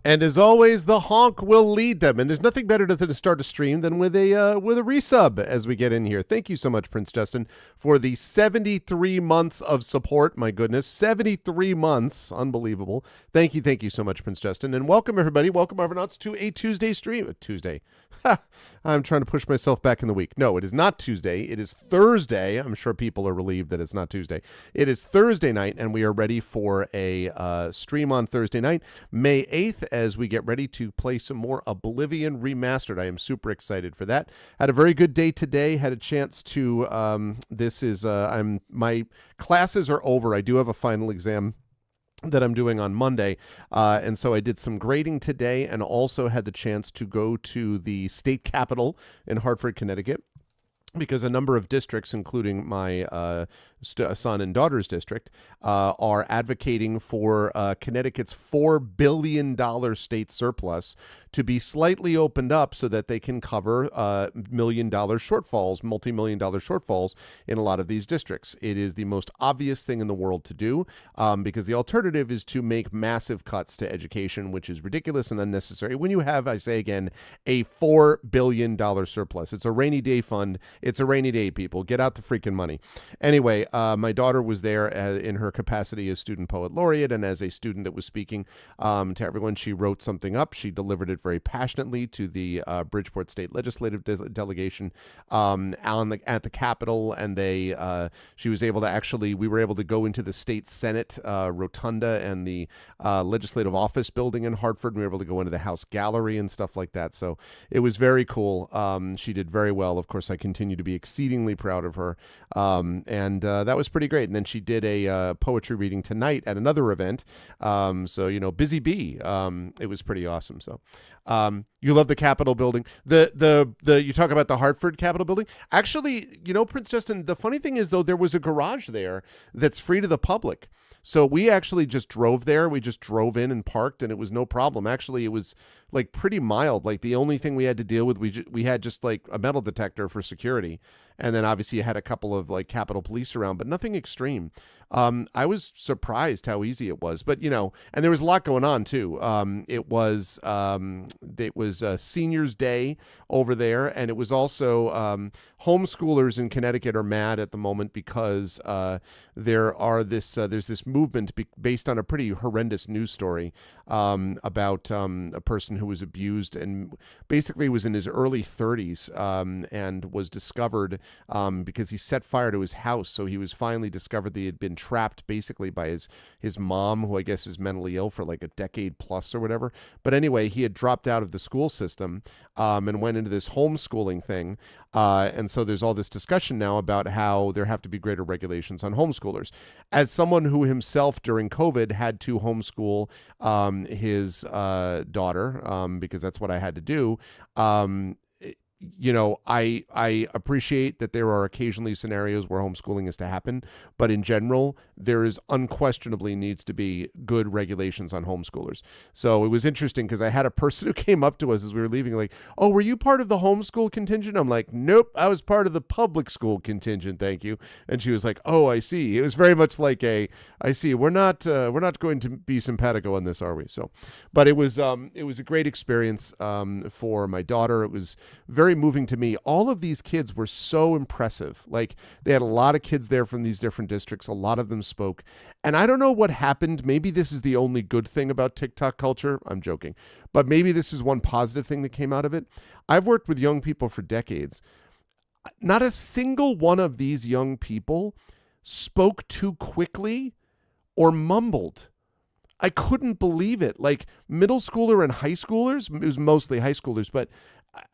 And as always, the honk will lead them. And there's nothing better than to start a stream than with a resub as we get in here. Thank you so much, Prince Justin, for the 73 months of support. My goodness, 73 months. Unbelievable. Thank you so much, Prince Justin. And welcome, everybody. Welcome, Argonauts, to a Tuesday stream. Tuesday. I'm trying to push myself back in the week. No, it is not Tuesday. It is Thursday. I'm sure people are relieved that it's not Tuesday. It is Thursday night, and we are ready for a stream on Thursday night, May 8th, as we get ready to play some more Oblivion Remastered. I am super excited for that. Had a very good day today. Had a chance to, my classes are over. I do have a final exam that I'm doing on Monday. And so I did some grading today and also had the chance to go to the state capitol in Hartford, Connecticut, because a number of districts, including my son and daughter's district, are advocating for Connecticut's $4 billion state surplus to be slightly opened up so that they can cover multi-million-dollar shortfalls in a lot of these districts. It is the most obvious thing in the world to do because the alternative is to make massive cuts to education, which is ridiculous and unnecessary. When you have, I say again, a $4 billion surplus, it's a rainy day fund. It's a rainy day, people. Get out the freaking money. Anyway, my daughter was there in her capacity as student poet laureate and as a student that was speaking to everyone. She wrote something up. She delivered it very passionately to the Bridgeport State Legislative Delegation at the Capitol, and she was able to we were able to go into the State Senate rotunda and the Legislative Office building in Hartford, and we were able to go into the House Gallery and stuff like that. So it was very cool. She did very well. Of course, I continue to be exceedingly proud of her, and that was pretty great. And then she did a poetry reading tonight at another event. So busy bee. It was pretty awesome. So you love the Capitol building. You talk about the Hartford Capitol building. Actually, Prince Justin, the funny thing is, though, there was a garage there that's free to the public. So we actually just drove there. We just drove in and parked, and it was no problem. Actually, it was like pretty mild. Like the only thing we had to deal with, we had just like a metal detector for security. And then obviously you had a couple of like Capitol Police around, but nothing extreme. I was surprised how easy it was, but and there was a lot going on too. It was Seniors Day over there, and it was also homeschoolers in Connecticut are mad at the moment because there's this movement based on a pretty horrendous news story about a person who was abused and basically was in his early 30s and was discovered because he set fire to his house. So he was finally discovered that he had been trapped basically by his mom, who I guess is mentally ill for like a decade plus or whatever. But anyway, he had dropped out of the school system and went into this homeschooling thing. And so there's all this discussion now about how there have to be greater regulations on homeschoolers. As someone who himself during COVID had to homeschool his daughter, because that's what I had to do, I appreciate that there are occasionally scenarios where homeschooling is to happen, but in general, there is unquestionably needs to be good regulations on homeschoolers. So it was interesting because I had a person who came up to us as we were leaving, like, "Oh, were you part of the homeschool contingent?" I'm like, "Nope, I was part of the public school contingent, thank you." And she was like, "Oh, I see." It was very much like I see. We're not going to be simpatico on this, are we? So, but it was a great experience for my daughter. It was very moving to me. All of these kids were so impressive. Like, they had a lot of kids there from these different districts. A lot of them spoke. And I don't know what happened. Maybe this is the only good thing about TikTok culture. I'm joking. But maybe this is one positive thing that came out of it. I've worked with young people for decades. Not a single one of these young people spoke too quickly or mumbled. I couldn't believe it. Like, middle schooler and high schoolers, it was mostly high schoolers, but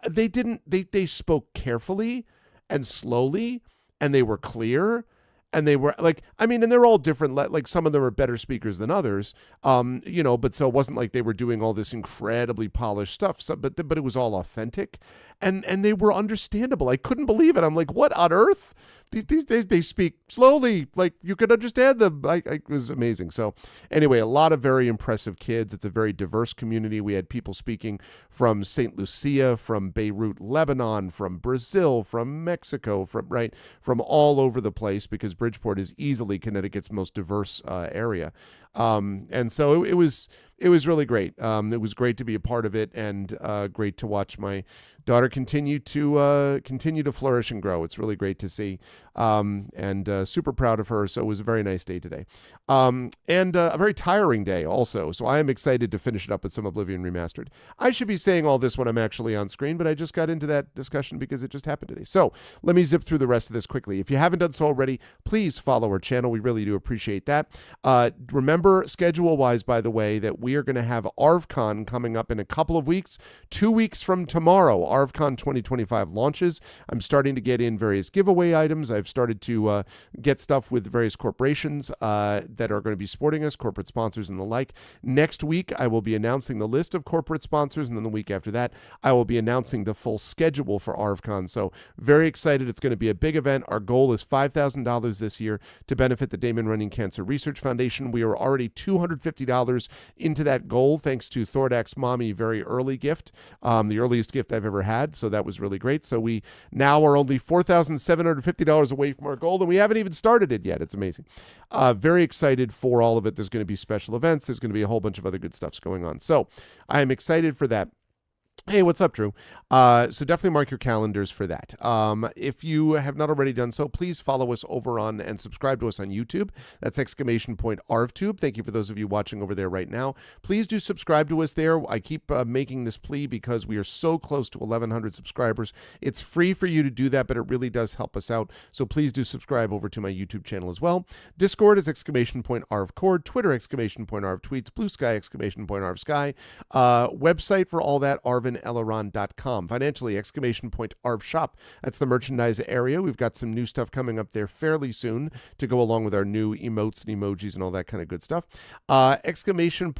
they spoke carefully and slowly, and they were clear, and they were like, and they're all different. Like, some of them are better speakers than others, but so it wasn't like they were doing all this incredibly polished stuff. So, but it was all authentic, and they were understandable. I couldn't believe it. I'm like, what on earth? These days they speak slowly, like you could understand them. It was amazing. So anyway, a lot of very impressive kids. It's a very diverse community. We had people speaking from St. Lucia, from Beirut, Lebanon, from Brazil, from Mexico, from all over the place, because Bridgeport is easily Connecticut's most diverse area. And so it was It was really great. It was great to be a part of it, and great to watch my daughter continue to flourish and grow. It's really great to see, and super proud of her. So it was a very nice day today, and a very tiring day also. So I am excited to finish it up with some Oblivion Remastered. I should be saying all this when I'm actually on screen, but I just got into that discussion because it just happened today. So let me zip through the rest of this quickly. If you haven't done so already, please follow our channel. We really do appreciate that. Remember, schedule-wise, by the way, that we are going to have ARVCon coming up in a couple of weeks. 2 weeks from tomorrow, ARVCon 2025 launches. I'm starting to get in various giveaway items. I've started to get stuff with various corporations that are going to be supporting us, corporate sponsors and the like. Next week, I will be announcing the list of corporate sponsors, and then the week after that, I will be announcing the full schedule for ARVCon. So very excited. It's going to be a big event. Our goal is $5,000 this year to benefit the Damon Runyon Cancer Research Foundation. We are already $250 into that goal, thanks to Thordak's mommy very early gift, the earliest gift I've ever had. So that was really great. So we now are only $4,750 away from our goal, and we haven't even started it yet. It's amazing. Very excited for all of it. There's going to be special events. There's going to be a whole bunch of other good stuffs going on. So I am excited for that. Hey, what's up, Drew? So definitely mark your calendars for that. If you have not already done so, please follow us over on and subscribe to us on YouTube. That's !ArvTube. Thank you for those of you watching over there right now. Please do subscribe to us there. I keep making this plea because we are so close to 1,100 subscribers. It's free for you to do that, but it really does help us out. So please do subscribe over to my YouTube channel as well. Discord is !ArvCord. Twitter !ArvTweets. Blue Sky !ArvSky. Website for all that, arvineleron.com. Financially, !ArvShop. That's the merchandise area. We've got some new stuff coming up there fairly soon to go along with our new emotes and emojis and all that kind of good stuff. !ArvTrayon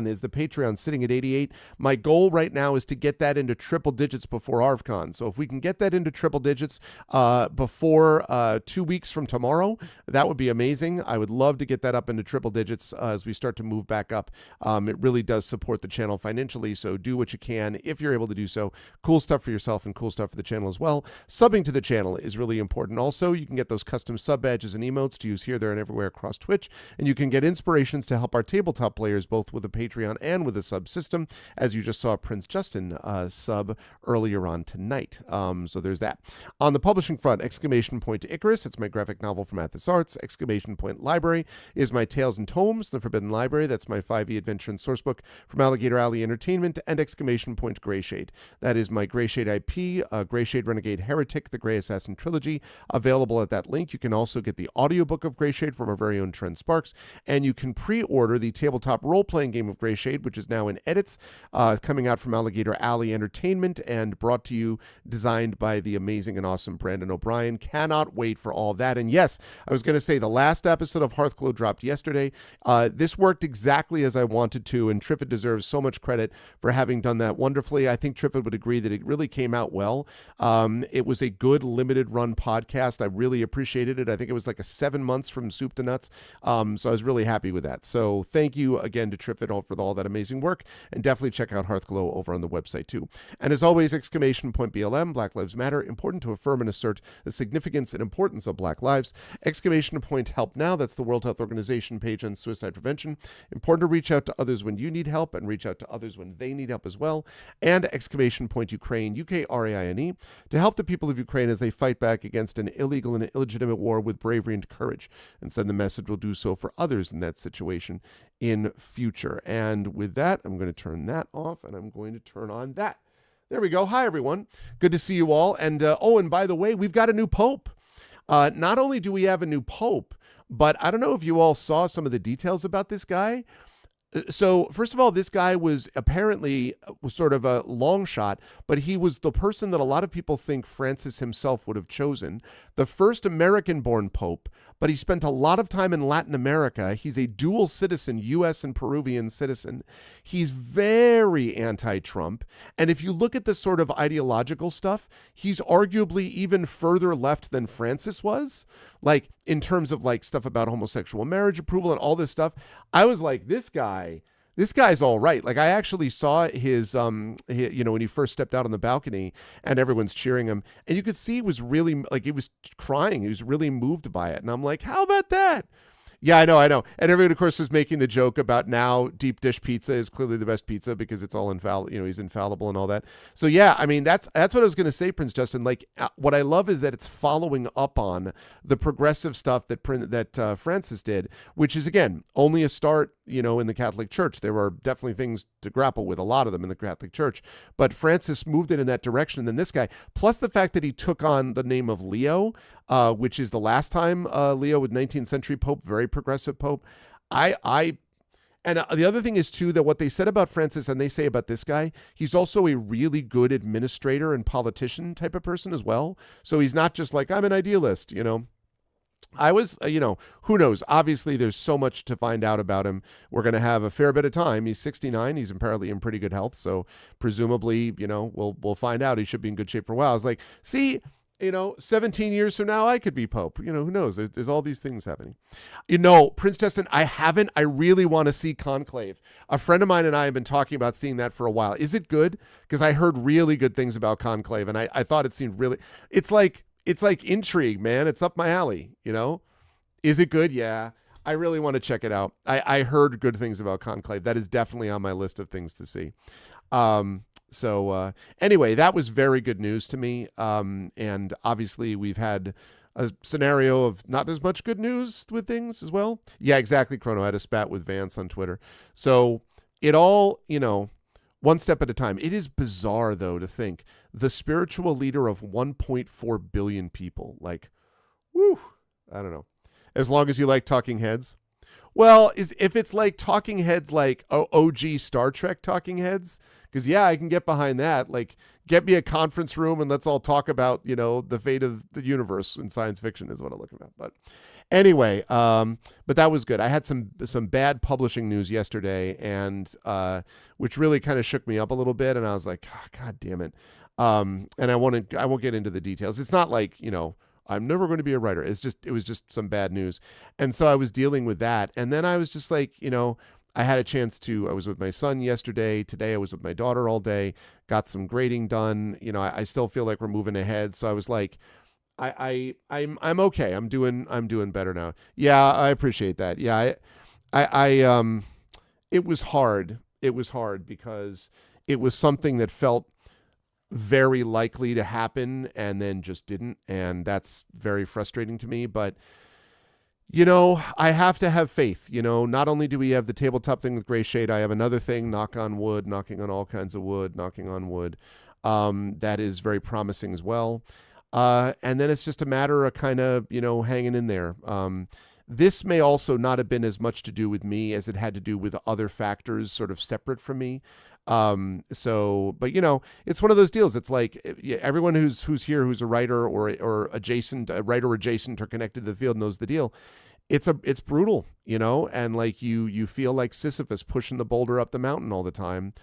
is the Patreon, sitting at 88. My goal right now is to get that into triple digits before ARVCon. So if we can get that into triple digits before 2 weeks from tomorrow, that would be amazing. I would love to get that up into triple digits as we start to move back up. It really does support the channel financially, so do what you can if you're able to do so. Cool stuff for yourself and cool stuff for the channel as well. Subbing to the channel is really important also. You can get those custom sub badges and emotes to use here, there, and everywhere across Twitch, and you can get inspirations to help our tabletop players both with a Patreon and with a sub system, as you just saw Prince Justin sub earlier on tonight. So there's that. On the publishing front, !Icarus, it's my graphic novel from Athos Arts. Library is my Tales and Tomes, The Forbidden Library. That's my 5e adventure and sourcebook from Alligator Alley Entertainment. And Greyshade. That is my Greyshade IP, Greyshade Renegade Heretic, the Grey Assassin Trilogy, available at that link. You can also get the audiobook of Greyshade from our very own Trent Sparks, and you can pre-order the tabletop role-playing game of Greyshade, which is now in edits, coming out from Alligator Alley Entertainment and brought to you, designed by the amazing and awesome Brandon O'Brien. Cannot wait for all of that. And yes, I was going to say the last episode of Hearthglow dropped yesterday. This worked exactly as I wanted to, and Triffid deserves so much credit for having done that wonderfully. I think Triffid would agree that it really came out well. It was a good limited run podcast. I really appreciated it. I think it was like a 7 months from soup to nuts. So I was really happy with that. So thank you again to Triffid for all that amazing work, and definitely check out Hearthglow over on the website too. And as always, !BLM, Black Lives Matter, important to affirm and assert the significance and importance of Black lives. !Help Now, that's the World Health Organization page on suicide prevention. Important to reach out to others when you need help and reach out to others when they need help as well. And !Ukraine, UKRAINE, to help the people of Ukraine as they fight back against an illegal and illegitimate war with bravery and courage, and send the message will do so for others in that situation in future. And with that, I'm going to turn that off, and I'm going to turn on that. There we go. Hi, everyone. Good to see you all. And and by the way, we've got a new pope. Not only do we have a new pope, but I don't know if you all saw some of the details about this guy. So, first of all, this guy was apparently sort of a long shot, but he was the person that a lot of people think Francis himself would have chosen. The first American-born pope, but he spent a lot of time in Latin America. He's a dual citizen, U.S. and Peruvian citizen. He's very anti-Trump. And if you look at the sort of ideological stuff, he's arguably even further left than Francis was. Like, in terms of like stuff about homosexual marriage approval and all this stuff, I was like, this guy's all right. Like, I actually saw his, when he first stepped out on the balcony and everyone's cheering him, and you could see he was really, like, he was crying. He was really moved by it. And I'm like, how about that? Yeah, I know. And everyone, of course, is making the joke about now deep dish pizza is clearly the best pizza because it's all infallible. He's infallible and all that. So yeah, I mean that's what I was going to say, Prince Justin. Like what I love is that it's following up on the progressive stuff that Francis did, which is again only a start. In the Catholic Church, there are definitely things to grapple with, a lot of them in the Catholic Church. But Francis moved it in that direction. And then this guy, plus the fact that he took on the name of Leo, which is the last time Leo, with 19th century Pope, very progressive Pope. And the other thing is too that what they said about Francis and they say about this guy, he's also a really good administrator and politician type of person as well. So he's not just like, I'm an idealist. I was, who knows? Obviously, there's so much to find out about him. We're going to have a fair bit of time. He's 69. He's apparently in pretty good health. So presumably, we'll find out. He should be in good shape for a while. I was like, see, 17 years from now, I could be Pope. Who knows? There's all these things happening. Prince Justin, I really want to see Conclave. A friend of mine and I have been talking about seeing that for a while. Is it good? Because I heard really good things about Conclave, and I thought it seemed really, it's like intrigue, man. It's up my alley, Is it good? Yeah. I really want to check it out. I heard good things about Conclave. That is definitely on my list of things to see. So anyway, that was very good news to me. And obviously we've had a scenario of not as much good news with things as well. Yeah, exactly, Chrono. I had a spat with Vance on Twitter. So it all, one step at a time. It is bizarre, though, to think the spiritual leader of 1.4 billion people. Like, whew, I don't know. As long as you like Talking Heads. Well, if it's like Talking Heads, like OG Star Trek Talking Heads, because yeah, I can get behind that. Like, get me a conference room and let's all talk about, the fate of the universe in science fiction is what I'm looking at. But anyway, but that was good. I had some bad publishing news yesterday, and which really kind of shook me up a little bit. And I was like, oh, God damn it. And I won't get into the details. It's not like, I'm never going to be a writer. It was just some bad news. And so I was dealing with that. And then I was just like, I had a chance I was with my son yesterday. Today I was with my daughter all day, got some grading done. I still feel like we're moving ahead. So I was like, I'm okay. I'm doing better now. Yeah, I appreciate that. Yeah. It was hard. It was hard because it was something that felt very likely to happen and then just didn't. And that's very frustrating to me, but I have to have faith. Not only do we have the tabletop thing with Gray Shade, I have another thing, knocking on all kinds of wood, knocking on wood. That is very promising as well. And then it's just a matter of kind of, hanging in there. This may also not have been as much to do with me as it had to do with other factors sort of separate from me. But it's one of those deals. It's like everyone who's here, who's a writer or adjacent, a writer adjacent or connected to the field knows the deal. It's brutal, and like you feel like Sisyphus pushing the boulder up the mountain all the time.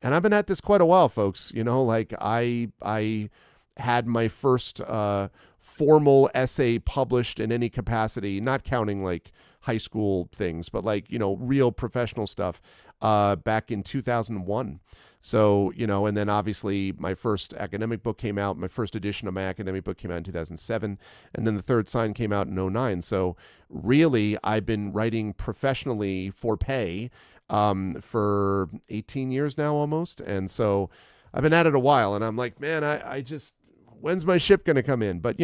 And I've been at this quite a while, folks. Like I had my first formal essay published in any capacity, not counting like high school things, but like, real professional stuff back in 2001. So, and then obviously my first academic book came out. My first edition of my academic book came out in 2007. And then the Third Sign came out in 2009. So really, I've been writing professionally for pay for 18 years now almost. And so I've been at it a while. And I'm like, man, I just, when's my ship going to come in? But,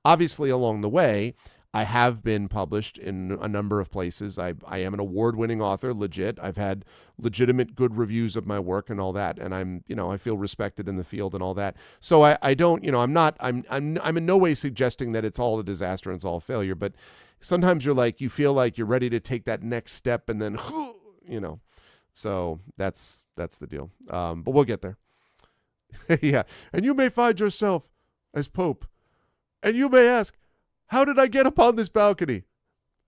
obviously along the way, I have been published in a number of places. I am an award-winning author, legit. I've had legitimate good reviews of my work and all that, and I'm I feel respected in the field and all that. So I don't, I'm in no way suggesting that it's all a disaster and it's all a failure, but sometimes you feel like you're ready to take that next step and then So that's the deal. But we'll get there. Yeah. And you may find yourself as Pope, and you may ask, how did I get upon this balcony?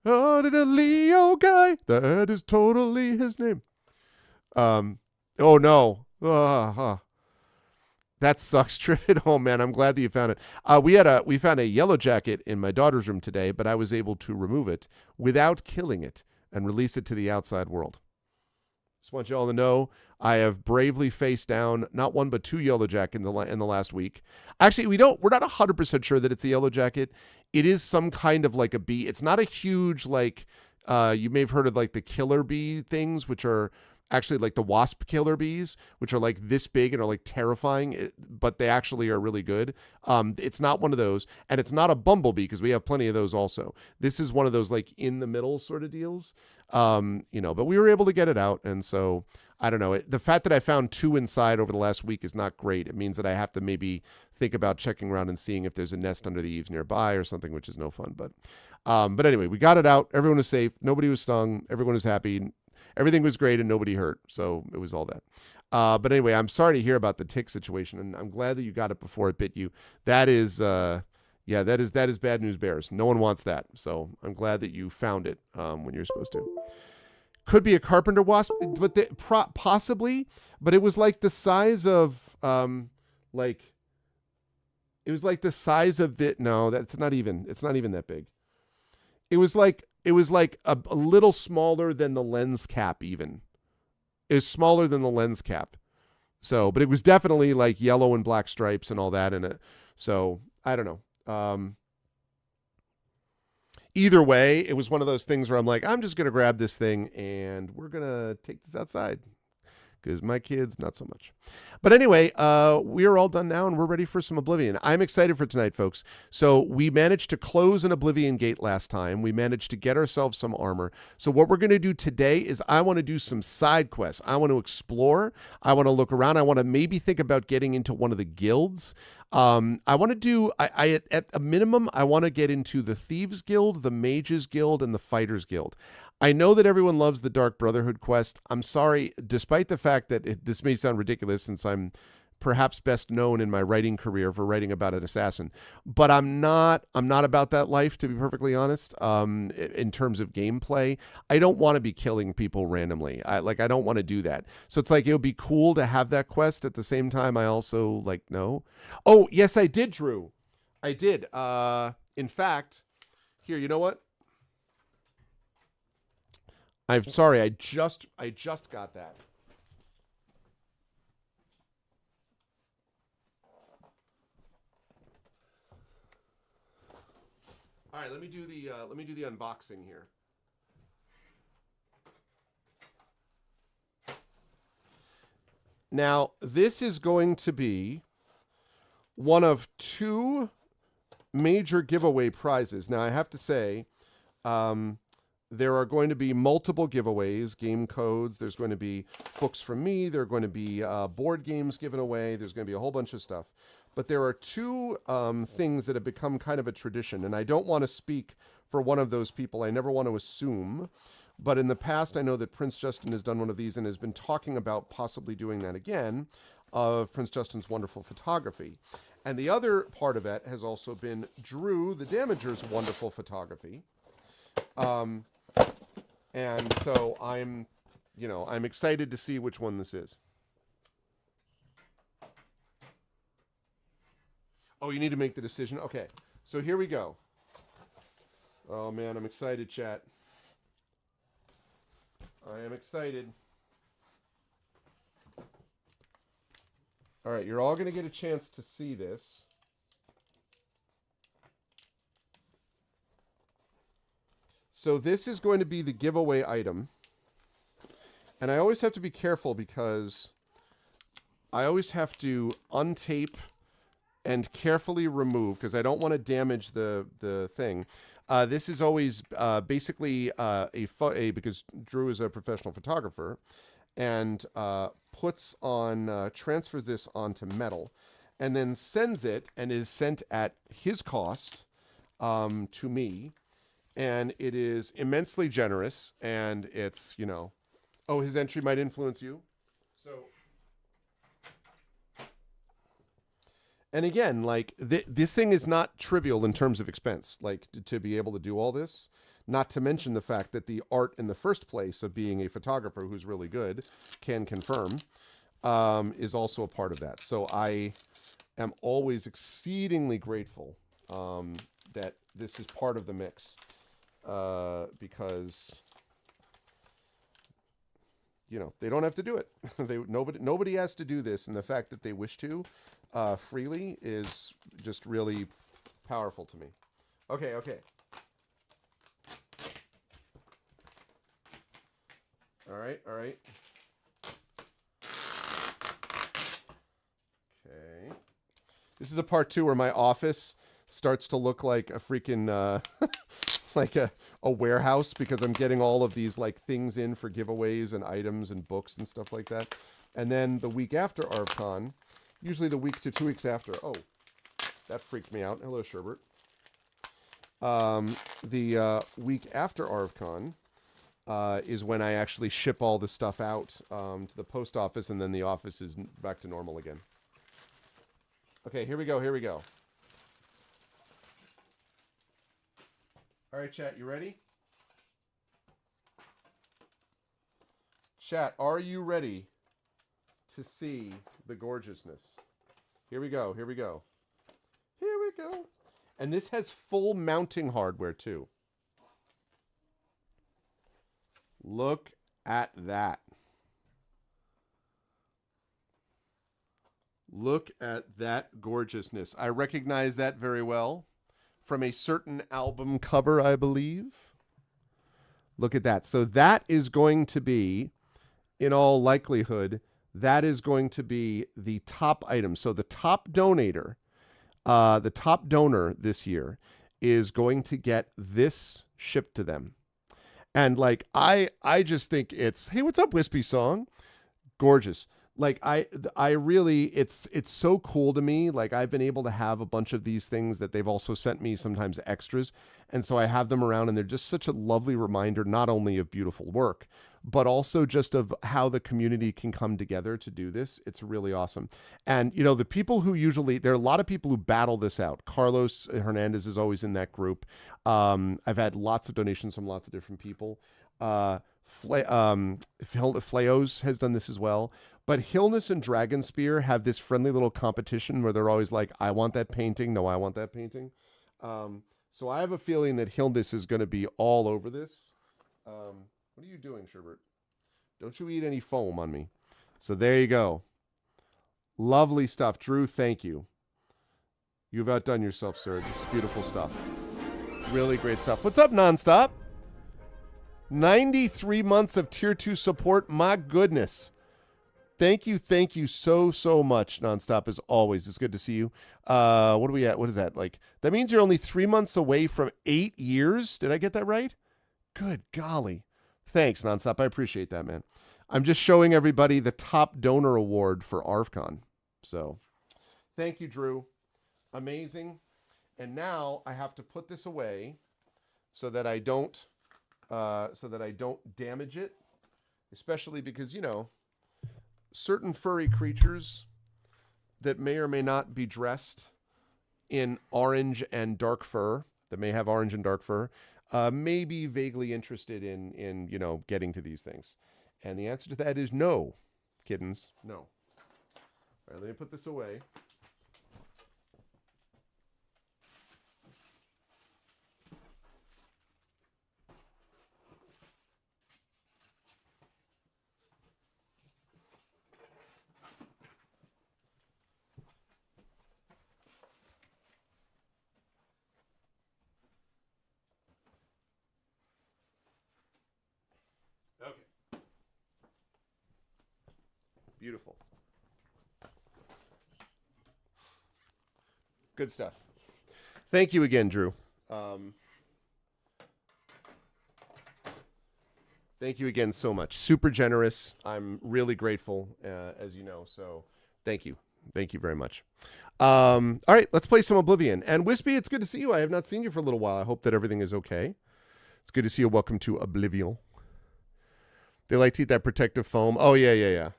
Oh, did a Leo guy? That is totally his name. Oh no. That sucks, Triffid. Oh man, I'm glad that you found it. We found a yellow jacket in my daughter's room today, but I was able to remove it without killing it and release it to the outside world. Just want you all to know I have bravely faced down not one but two yellow jackets in the last week. Actually, we're not 100% sure that it's a yellow jacket. It is some kind of like a bee. It's not a huge like You may have heard of like the killer bee things, which are actually like the wasp killer bees, which are like this big and are like terrifying, but they actually are really good. It's not one of those, and it's not a bumblebee because we have plenty of those also. This is one of those like in the middle sort of deals, but we were able to get it out. And so I don't know. The fact that I found 2 inside over the last week is not great. It means that I have to maybe think about checking around and seeing if there's a nest under the eaves nearby or something, which is no fun. But anyway, we got it out. Everyone was safe. Nobody was stung. Everyone was happy. Everything was great and nobody hurt. So it was all that. But anyway, I'm sorry to hear about the tick situation, and I'm glad that you got it before it bit you. That is, that is bad news bears. No one wants that. So I'm glad that you found it when you're supposed to. Could be a carpenter wasp, but possibly. But it was like the size of it was like the size of the. No, that's not even. It's not even that big. It was like a little smaller than the lens cap. Even it was smaller than the lens cap. So, but it was definitely like yellow and black stripes and all that in it. So I don't know. Either way, it was one of those things where I'm like, I'm just going to grab this thing and we're going to take this outside because my kids, not so much. But anyway, we are all done now and we're ready for some Oblivion. I'm excited for tonight, folks. So we managed to close an Oblivion gate last time. We managed to get ourselves some armor. So what we're going to do today is I want to do some side quests. I want to explore. I want to look around. I want to maybe think about getting into one of the guilds. I want to do, at a minimum, I want to get into the Thieves Guild, the Mages Guild, and the Fighters Guild. I know that everyone loves the Dark Brotherhood quest. I'm sorry, despite the fact that this may sound ridiculous since I'm perhaps best known in my writing career for writing about an assassin, but I'm not about that life, to be perfectly honest. In terms of gameplay, I don't want to be killing people randomly. I don't want to do that. So it's like, it would be cool to have that quest. At the same time, I also no. Oh, yes, I did, Drew. I did. In fact, here, you know what? I'm sorry. I just got that. All right, let me do the unboxing here. Now, this is going to be one of 2 major giveaway prizes. Now, I have to say, there are going to be multiple giveaways, game codes. There's going to be books from me. There are going to be board games given away. There's going to be a whole bunch of stuff. But there are 2 things that have become kind of a tradition, and I don't want to speak for one of those people. I never want to assume. But in the past, I know that Prince Justin has done one of these and has been talking about possibly doing that again, of Prince Justin's wonderful photography. And the other part of it has also been Drew, the Damager's wonderful photography. And so I'm excited to see which one this is. Oh, you need to make the decision? Okay. So here we go. Oh, man, I'm excited, chat. I am excited. All right, you're all going to get a chance to see this. So this is going to be the giveaway item. And I always have to be careful because I always have to untape and carefully remove because I don't want to damage the thing. This is always basically because Drew is a professional photographer and transfers this onto metal and then sends it and is sent at his cost to me. And it is immensely generous, and it's, his entry might influence you. So, and again, this thing is not trivial in terms of expense, to be able to do all this, not to mention the fact that the art in the first place of being a photographer who's really good, can confirm, is also a part of that. So I am always exceedingly grateful that this is part of the mix. Because they don't have to do it. Nobody has to do this, and the fact that they wish to freely is just really powerful to me. Okay. All right, all right. Okay. This is the part 2 where my office starts to look like a freaking like a warehouse, because I'm getting all of these like things in for giveaways and items and books and stuff like that. And then the week after ArvCon, usually the week to 2 weeks after. Oh, that freaked me out. Hello, Sherbert. The week after ArvCon is when I actually ship all the stuff out to the post office, and then the office is back to normal again. Okay, here we go, here we go. All right, chat, you ready? Chat, are you ready to see the gorgeousness? Here we go, here we go. Here we go. And this has full mounting hardware, too. Look at that. Look at that gorgeousness. I recognize that very well from a certain album cover, I believe. Look at that. So that is going to be, in all likelihood, that is going to be the top item. So the top donator, the top donor this year is going to get this shipped to them. And like, I just think it's, hey, what's up, Wispy Song? Gorgeous. Like I really, it's so cool to me. Like, I've been able to have a bunch of these things that they've also sent me, sometimes extras. And so I have them around, and they're just such a lovely reminder, not only of beautiful work, but also just of how the community can come together to do this. It's really awesome. And, you know, the people who usually, there are a lot of people who battle this out. Carlos Hernandez is always in that group. I've had lots of donations from lots of different people. Fleos has done this as well. But Hillness and Dragonspear have this friendly little competition where they're always like, I want that painting. No, I want that painting. So I have a feeling that Hillness is going to be all over this. What are you doing, Sherbert? Don't you eat any foam on me. So there you go. Lovely stuff. Drew, thank you. You've outdone yourself, sir. This is beautiful stuff. Really great stuff. What's up, Nonstop? 93 months of Tier 2 support. My goodness. Thank you so much, Nonstop, as always. It's good to see you. What are we at? What is that? Like, that means you're only 3 months away from 8 years? Did I get that right? Good golly. Thanks, Nonstop. I appreciate that, man. I'm just showing everybody the top donor award for ArvCon. So, thank you, Drew. Amazing. And now I have to put this away so that I don't damage it, especially because, you know, certain furry creatures that may or may not be dressed in orange and dark fur, that may have orange and dark fur, may be vaguely interested in, you know, getting to these things. And the answer to that is no, kittens, no. All right, let me put this away. Beautiful. Good stuff. Thank you again, Drew. Thank you again so much. Super generous. I'm really grateful, as you know. So thank you. Thank you very much. All right, let's play some Oblivion. And Wispy, it's good to see you. I have not seen you for a little while. I hope that everything is okay. It's good to see you. Welcome to Oblivion. They like to eat that protective foam. Oh, yeah.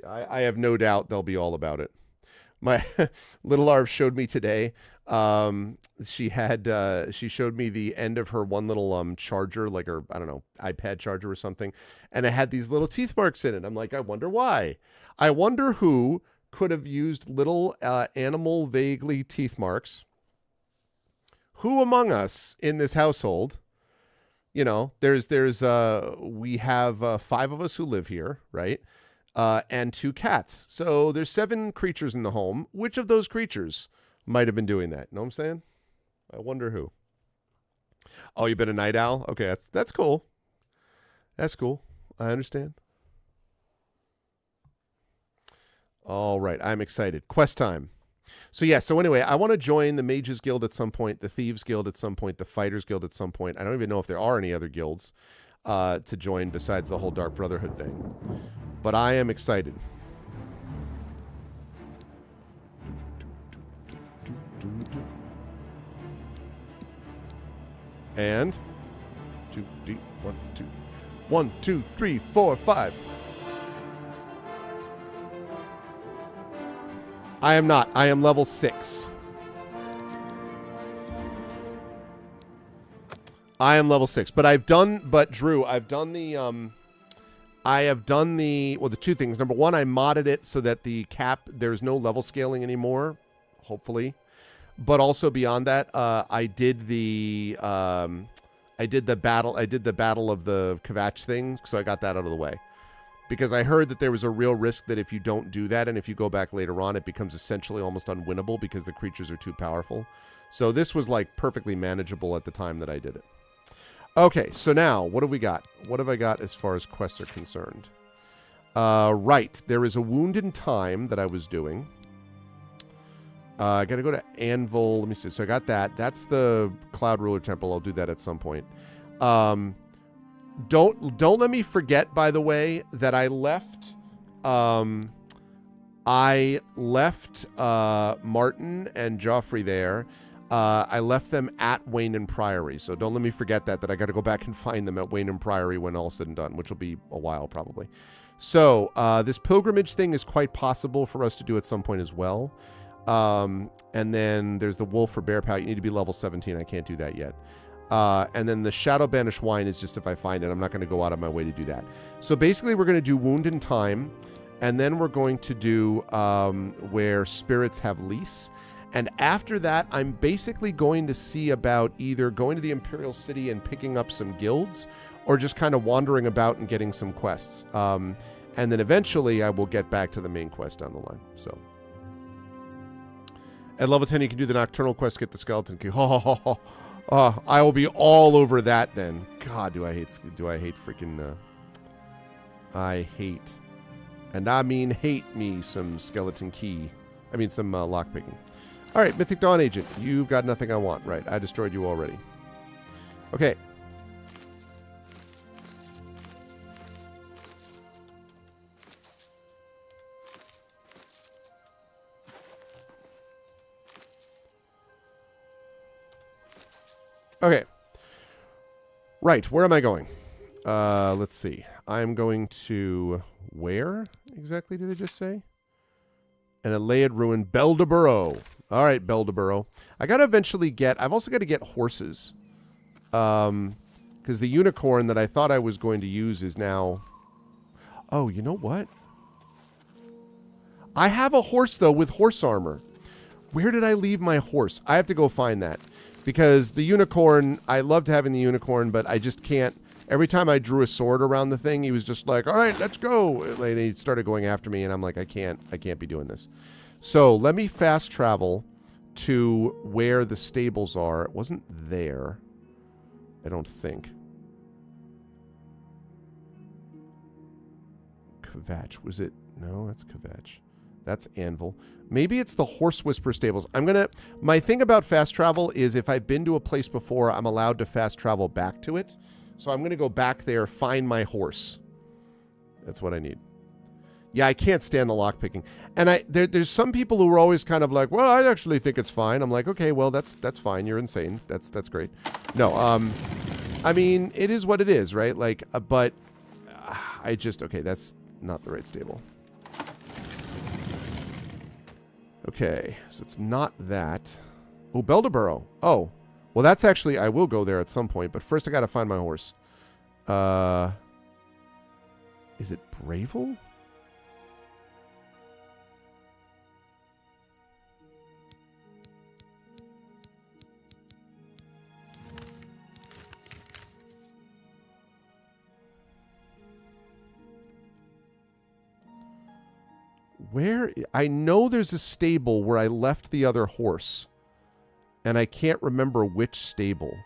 I have no doubt they'll be all about it. My little Arv showed me today. She showed me the end of her one little charger, like her, I don't know, iPad charger or something, and it had these little teeth marks in it. I'm like, I wonder why. I wonder who could have used little animal vaguely teeth marks. Who among us in this household? You know, we have 5 of us who live here, right? And 2 cats. So there's 7 creatures in the home. Which of those creatures might have been doing that? Know what I'm saying? I wonder who. Oh, you've been a night owl? Okay, that's cool. That's cool. I understand. All right, I'm excited. Quest time. So yeah, so anyway, I want to join the Mages Guild at some point, the Thieves Guild at some point, the Fighters Guild at some point. I don't even know if there are any other guilds to join besides the whole Dark Brotherhood thing. But I am excited. And 2D 1 2 1 2 3 4 5. I am not. I am level 6. I am level 6. But Drew, I've done the well, the two things. Number one, I modded it so that there's no level scaling anymore, hopefully. But also beyond that, I did the battle of the Kvatch thing, so I got that out of the way. Because I heard that there was a real risk that if you don't do that and if you go back later on, it becomes essentially almost unwinnable because the creatures are too powerful. So this was like perfectly manageable at the time that I did it. Okay, so now what have we got? What have I got as far as quests are concerned? Right, there is a Wound in Time that I was doing. I got to go to Anvil. Let me see. So I got that. That's the Cloud Ruler Temple. I'll do that at some point. Don't let me forget, by the way, that I left Martin and Joffrey there. I left them at Wayne and Priory, so don't let me forget that I got to go back and find them at Wayne and Priory when all's said and done, which will be a while probably. So this pilgrimage thing is quite possible for us to do at some point as well. And then there's the Wolf or Bear Paw. You need to be level 17. I can't do that yet. And then the Shadow Banish Wine is just if I find it. I'm not going to go out of my way to do that. So basically we're going to do Wound in Time, and then we're going to do where spirits have lease. And after that, I'm basically going to see about either going to the Imperial City and picking up some guilds, or just kind of wandering about and getting some quests. And then eventually I will get back to the main quest down the line. So at level 10, you can do the Nocturnal quest, get the Skeleton Key. I will be all over that then. God, do I hate freaking, I hate, and I mean hate me some Skeleton Key. I mean some lockpicking. All right, Mythic Dawn Agent, you've got nothing I want. Right, I destroyed you already. Okay. Okay. Right, where am I going? Let's see. I'm going to... Where exactly did I just say? An Alead Ruin, Beldeborough. All right, Beldeborough. I got to eventually get... I've also got to get horses. Because the unicorn that I thought I was going to use is now... Oh, you know what? I have a horse, though, with horse armor. Where did I leave my horse? I have to go find that. Because the unicorn, I loved having the unicorn, but I just can't. Every time I drew a sword around the thing, he was just like, all right, let's go. Like, he started going after me, and I'm like, I can't be doing this. So let me fast travel to where the stables are. It wasn't there, I don't think. Kvatch, was it? No, that's Kvatch. That's Anvil. Maybe it's the Horse Whisper stables. My thing about fast travel is if I've been to a place before, I'm allowed to fast travel back to it. So I'm going to go back there, find my horse. That's what I need. Yeah, I can't stand the lockpicking. And there's some people who are always kind of like, well, I actually think it's fine. I'm like, okay, well, that's fine. You're insane. That's great. No, I mean, it is what it is, right? Like, but okay, that's not the right stable. Okay, so it's not that. Oh, Beldeborough. Oh, well, that's actually, I will go there at some point, but first I got to find my horse. Is it Bravel? Where? I know there's a stable where I left the other horse. And I can't remember which stable.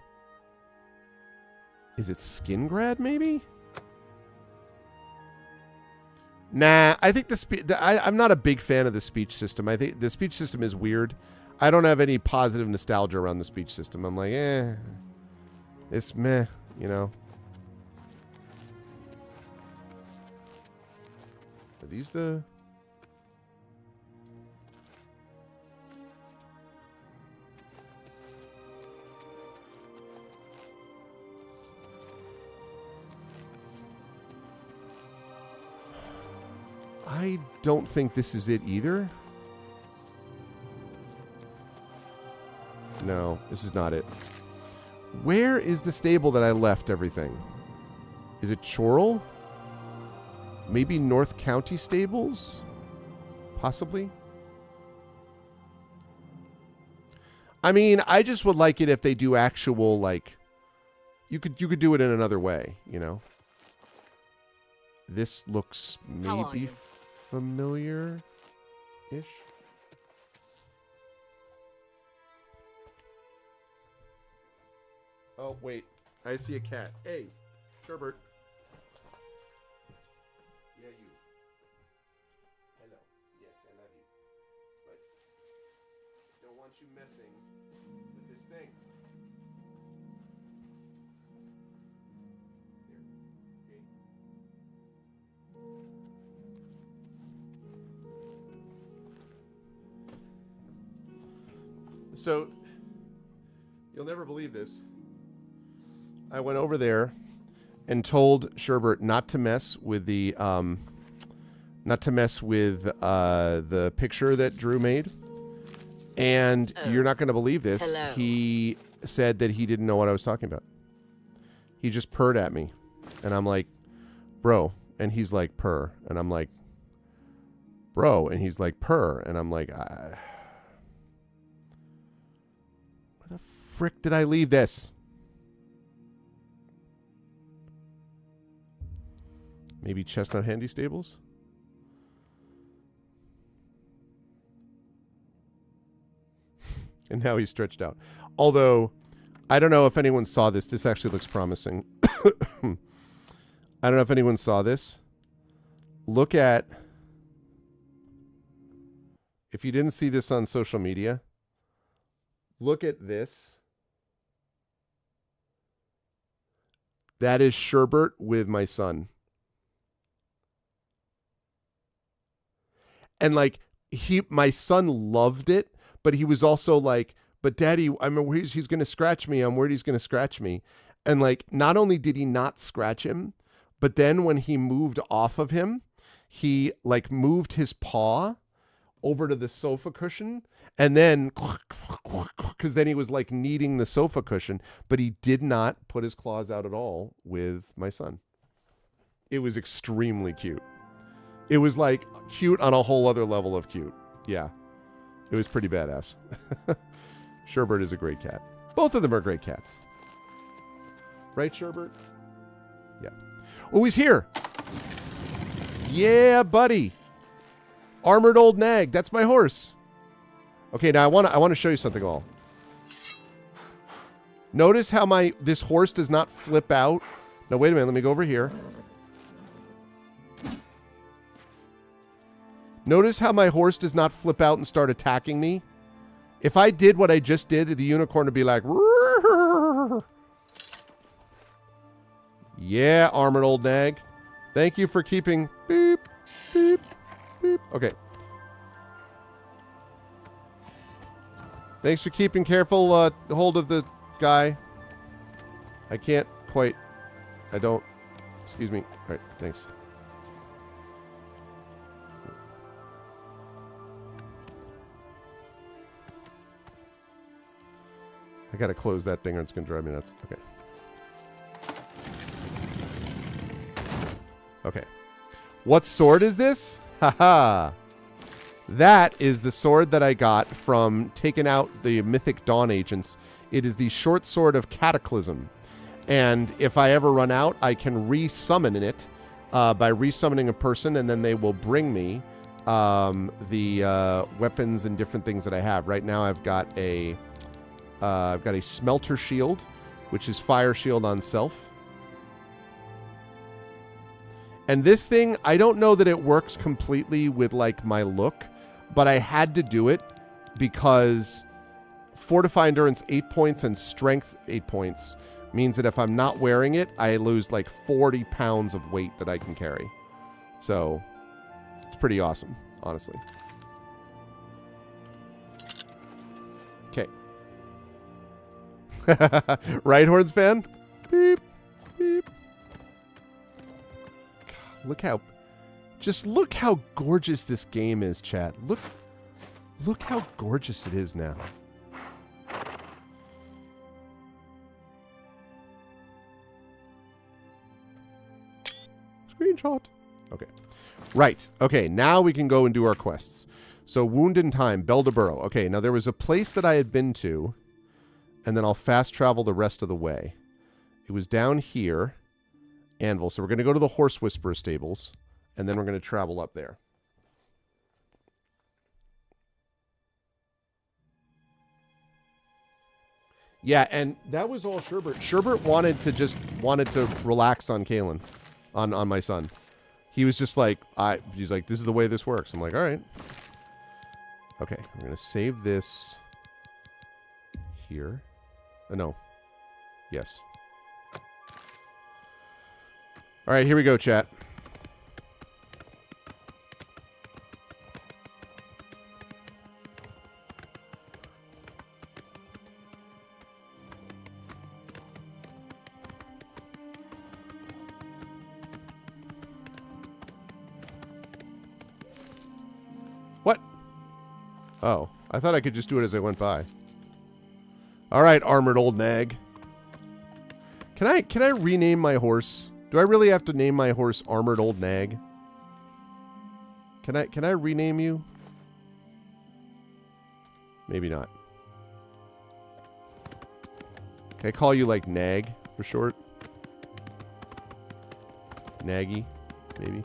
Is it Skingrad, maybe? Nah, I think I'm not a big fan of the speech system. I think the speech system is weird. I don't have any positive nostalgia around the speech system. I'm like, it's meh, you know. Are these the... I don't think this is it either. No, this is not it. Where is the stable that I left everything? Is it Chorrell? Maybe North County Stables? Possibly? I mean, I just would like it if they do actual, like... You could do it in another way, you know? This looks maybe familiar-ish. Oh, wait. I see a cat. Hey, Sherbert. Yeah, you. Hello. Yes, I love you. But don't want you messing with this thing. There. Okay. So, you'll never believe this. I went over there and told Sherbert not to mess with the picture that Drew made. And you're not going to believe this. Hello. He said that he didn't know what I was talking about. He just purred at me. And I'm like, bro. And he's like, purr. And I'm like, bro. And he's like, purr. And I'm like, where the frick did I leave this? Maybe Chestnut Handy Stables? And now he's stretched out. Although, I don't know if anyone saw this. This actually looks promising. I don't know if anyone saw this. Look at... If you didn't see this on social media, look at this. That is Sherbert with my son. And like my son loved it, but he was also like, but Daddy, I'm worried he's going to scratch me. I'm worried he's going to scratch me. And like, not only did he not scratch him, but then when he moved off of him, he like moved his paw over to the sofa cushion. And then, because then he was like kneading the sofa cushion, but he did not put his claws out at all with my son. It was extremely cute. It was like cute on a whole other level of cute. Yeah. It was pretty badass. Sherbert is a great cat. Both of them are great cats. Right, Sherbert? Yeah. Oh, he's here. Yeah, buddy. Armored old nag. That's my horse. Okay, now I want to show you something all. Notice how this horse does not flip out. No, wait a minute. Let me go over here. Notice how my horse does not flip out and start attacking me? If I did what I just did, the unicorn would be like... Rrr. Yeah, armored old nag. Thank you for keeping... Beep, beep, beep. Okay. Thanks for keeping careful hold of the guy. I can't quite... I don't... Excuse me. All right, thanks. I gotta close that thing or it's gonna drive me nuts. Okay. Okay. What sword is this? Haha. That is the sword that I got from taking out the Mythic Dawn agents. It is the short sword of Cataclysm. And if I ever run out, I can re-summon it by re-summoning a person, and then they will bring me the weapons and different things that I have. Right now I've got a smelter shield, which is fire shield on self. And this thing, I don't know that it works completely with like my look, but I had to do it because Fortify Endurance 8 points and Strength 8 points means that if I'm not wearing it, I lose like 40 pounds of weight that I can carry. So it's pretty awesome, honestly. Okay. Right, Horns fan? Beep, beep. God, look how gorgeous this game is, chat. Look how gorgeous it is now. Screenshot. Okay. Right. Okay, now we can go and do our quests. So, Wound in Time, Beldeborough. Okay, now there was a place that I had been to, and then I'll fast travel the rest of the way. It was down here, Anvil. So we're going to go to the Horse Whisperer stables, and then we're going to travel up there. Yeah, and that was all Sherbert. Sherbert wanted to relax on Kalen, on my son. He was just like, he's like, this is the way this works. I'm like, all right. Okay, we're going to save this here. No. Yes. All right, here we go, chat. What? Oh, I thought I could just do it as I went by. All right, armored old nag. Can I rename my horse? Do I really have to name my horse Armored Old Nag? Can I rename you? Maybe not. Can I call you like Nag for short? Naggy, maybe.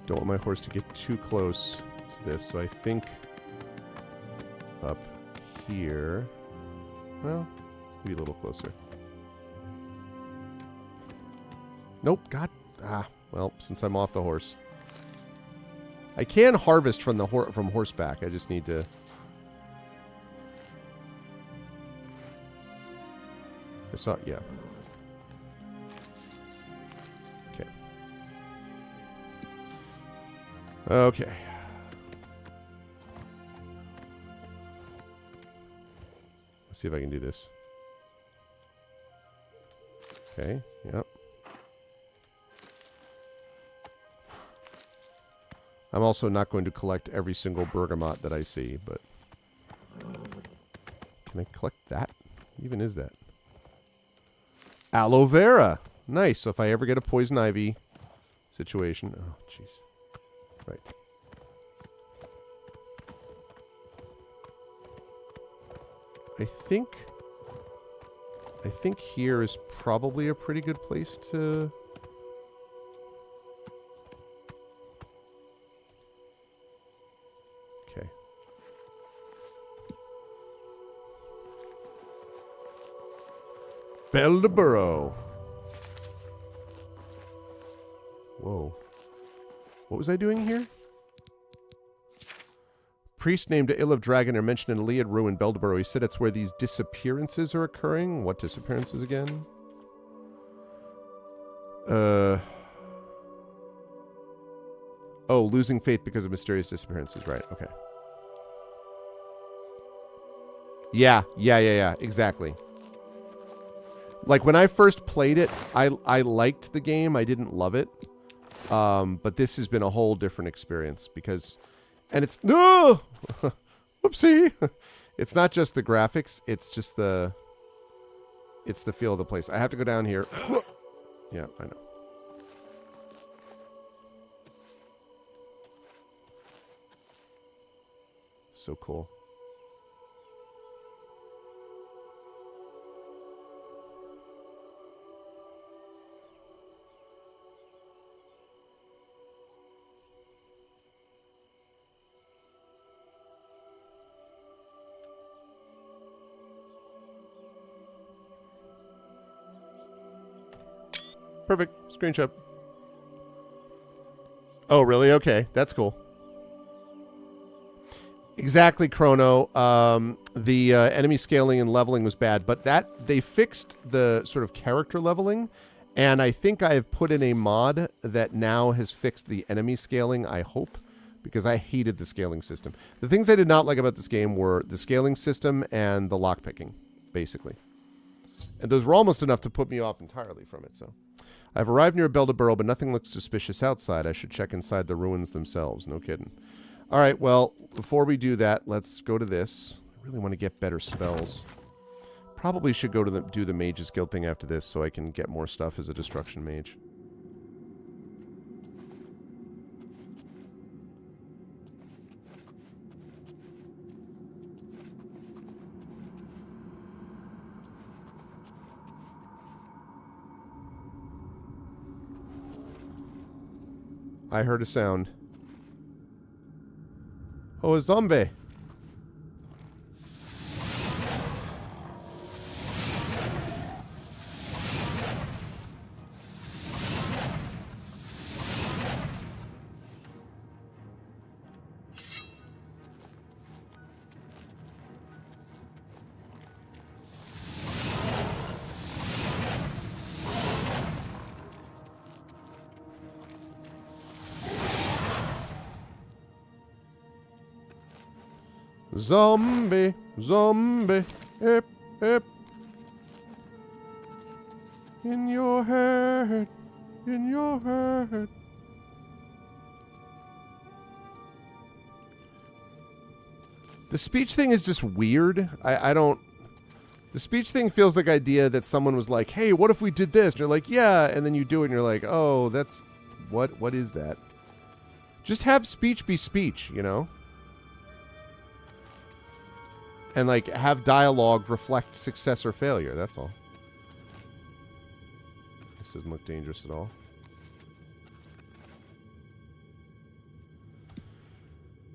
Don't want my horse to get too close to this, so I think up here. Well, maybe a little closer. Nope, God. Well, since I'm off the horse. I can harvest from from horseback. I just need to. I saw, yeah. Okay. Okay. Let's see if I can do this. Okay, yep. I'm also not going to collect every single bergamot that I see, but... Can I collect that? What even is that? Aloe vera! Nice, so if I ever get a poison ivy situation... Oh, jeez. Right. I think here is probably a pretty good place to... Okay. Beldeborough. Whoa. What was I doing here? Priest named Ill of Dragon are mentioned in Iliad Ruin, Beldeborough. He said it's where these disappearances are occurring. What disappearances again? Oh, losing faith because of mysterious disappearances. Right, okay. Yeah. Exactly. Like, when I first played it, I liked the game. I didn't love it. But this has been a whole different experience because... And it's... No! Whoopsie! It's not just the graphics. It's just the... It's the feel of the place. I have to go down here. Yeah, I know. So cool. Perfect. Screenshot. Oh, really? Okay. That's cool. Exactly, Chrono. The enemy scaling and leveling was bad, but they fixed the sort of character leveling, and I think I have put in a mod that now has fixed the enemy scaling, I hope, because I hated the scaling system. The things I did not like about this game were the scaling system and the lockpicking, basically. And those were almost enough to put me off entirely from it, so. I've arrived near Beldeborough, but nothing looks suspicious outside. I should check inside the ruins themselves. No kidding. All right, well, before we do that, let's go to this. I really want to get better spells. Probably should go to do the Mage's Guild thing after this so I can get more stuff as a Destruction Mage. I heard a sound. Oh, a zombie. Zombie, zombie, hip, hip. In your head, in your head. The speech thing is just weird. I don't... The speech thing feels like idea that someone was like, hey, what if we did this? And you're like, yeah, and then you do it and you're like, oh, that's... What is that? Just have speech be speech, you know? And, like, have dialogue reflect success or failure. That's all. This doesn't look dangerous at all.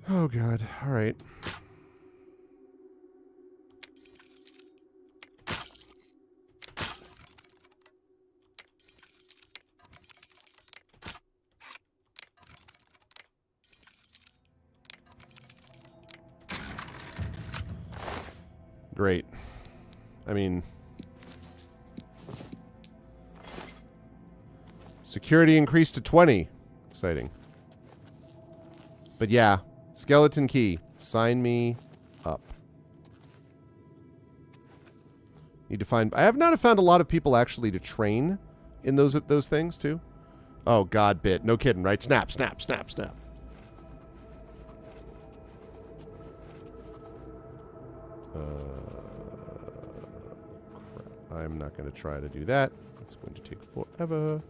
Oh, God. All right. Great. I mean... Security increased to 20. Exciting. But yeah. Skeleton key. Sign me up. Need to find... I have not found a lot of people actually to train in those things, too. Oh, God, bit. No kidding, right? Snap, snap, snap, snap. I'm not going to try to do that. It's going to take forever.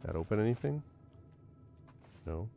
That open anything? No.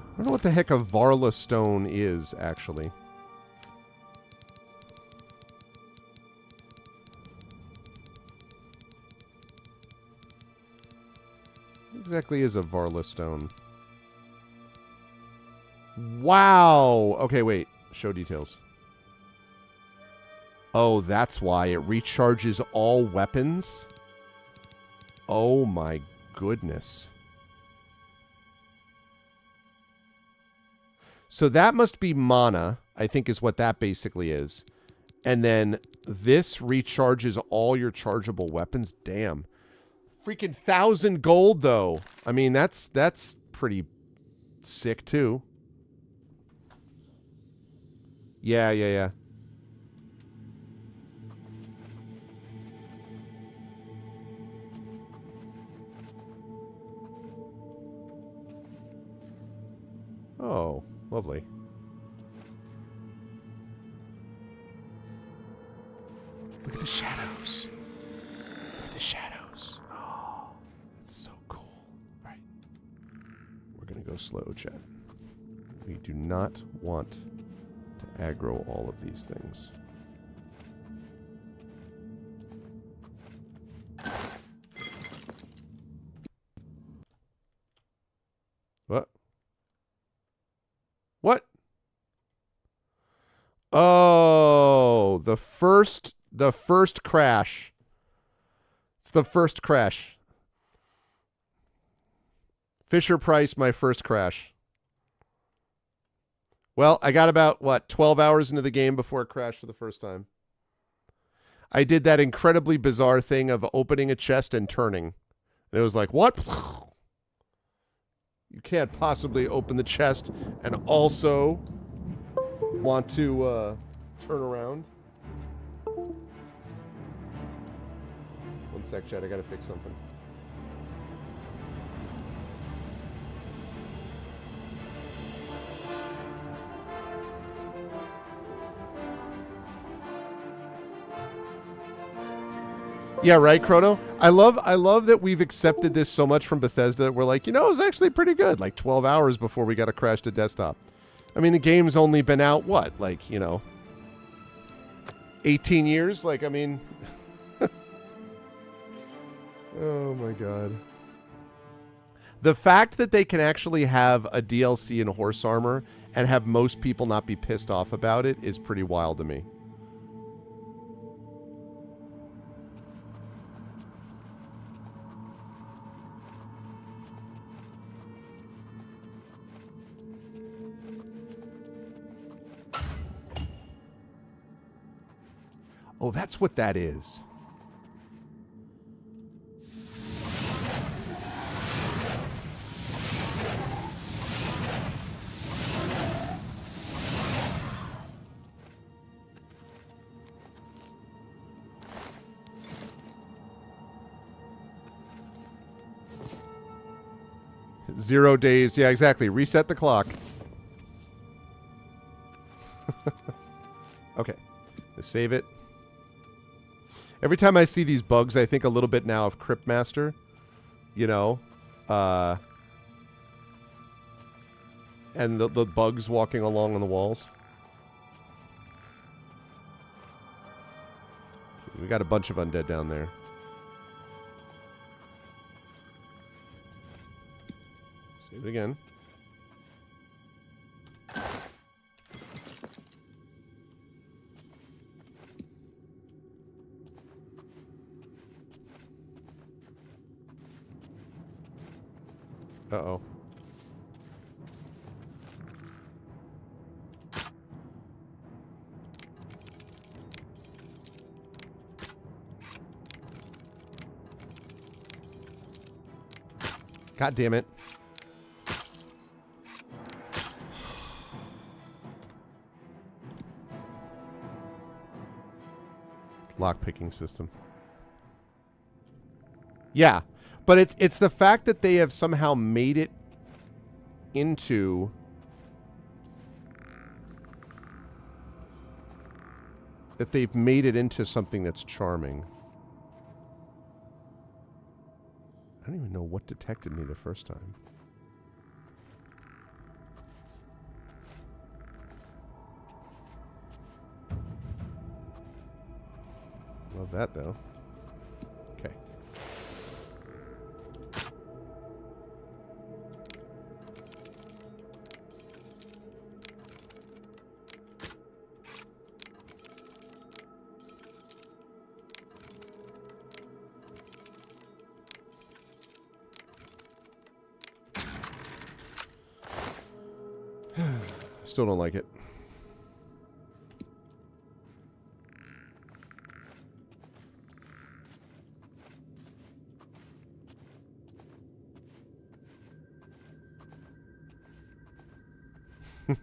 I don't know what the heck a Varla stone is, actually. What exactly is a Varla stone? Wow! Okay, wait. Show details. Oh, that's why. It recharges all weapons? Oh my goodness. So that must be mana, I think is what that basically is. And then this recharges all your chargeable weapons. Damn. Freaking 1,000 gold, though. I mean, that's pretty sick, too. Yeah. lovely. Look at the shadows. Look at the shadows. Oh, it's so cool. All right. We're going to go slow, chat. We do not want to aggro all of these things. What? What? Oh, the first crash. It's the first crash. Fisher Price, my first crash. Well, I got about, what, 12 hours into the game before it crashed for the first time. I did that incredibly bizarre thing of opening a chest and turning. And it was like, what? You can't possibly open the chest and also want to turn around. One sec, chat. I gotta fix something. Yeah, right, Chrono? I love that we've accepted this so much from Bethesda that we're like, you know, it was actually pretty good. Like 12 hours before we got to crash to desktop. I mean, the game's only been out, what? Like, you know, 18 years? Like, I mean... Oh, my God. The fact that they can actually have a DLC in horse armor and have most people not be pissed off about it is pretty wild to me. Oh, that's what that is. Zero days. Yeah, exactly. Reset the clock. Okay. Let's save it. Every time I see these bugs, I think a little bit now of Cryptmaster. You know? And the bugs walking along on the walls. We got a bunch of undead down there. Save it again. Uh-oh. God damn it. Lockpicking system. Yeah. But it's the fact that they have somehow made it into that they've made it into something that's charming. I don't even know what detected me the first time. Love that though. Okay. Still don't like it. I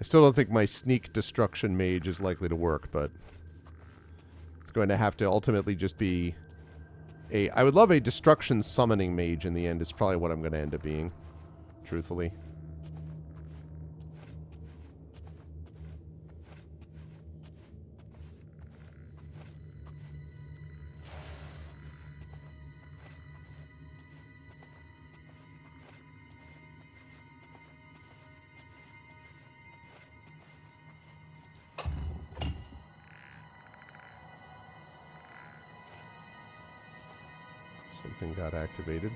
still don't think my sneak destruction mage is likely to work, but it's going to have to ultimately just be I would love a destruction summoning mage in the end. Is probably what I'm going to end up being, truthfully. Something got activated.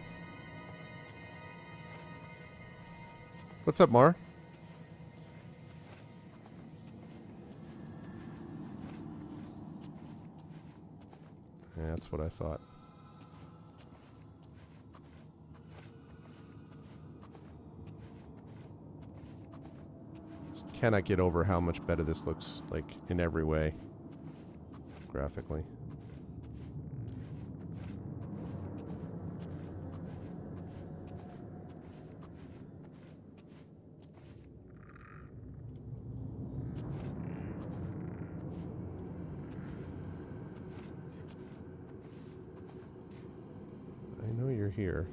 What's up, Mar? Yeah, that's what I thought. Just cannot get over how much better this looks, like, in every way. Graphically. Here.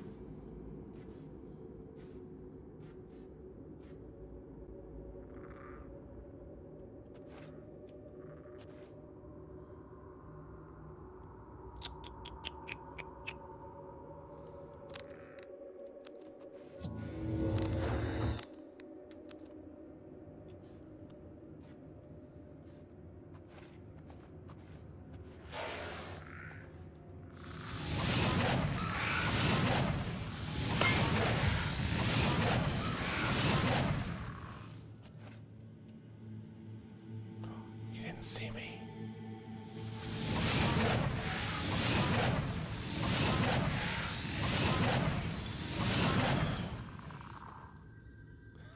See me.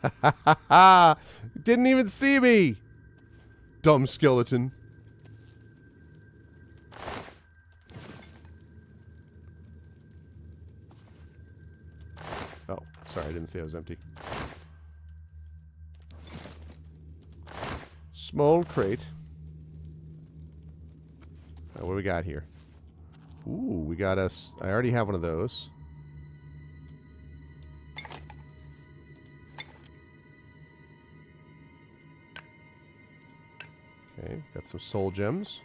Ha ha ha ha! Didn't even see me! Dumb skeleton. Oh, sorry, I didn't see I was empty. Small crate. What do we got here? Ooh, we got us... I already have one of those. Okay, got some soul gems.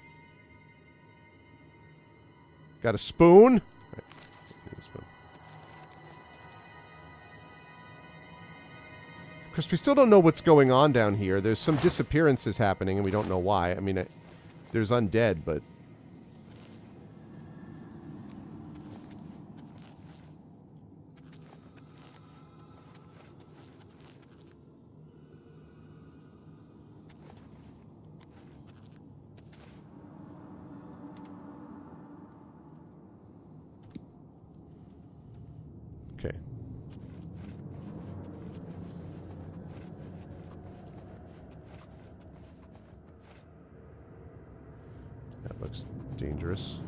Got a spoon. Right. Because we still don't know what's going on down here. There's some disappearances happening, and we don't know why. I mean, there's undead, but... Okay. That looks dangerous.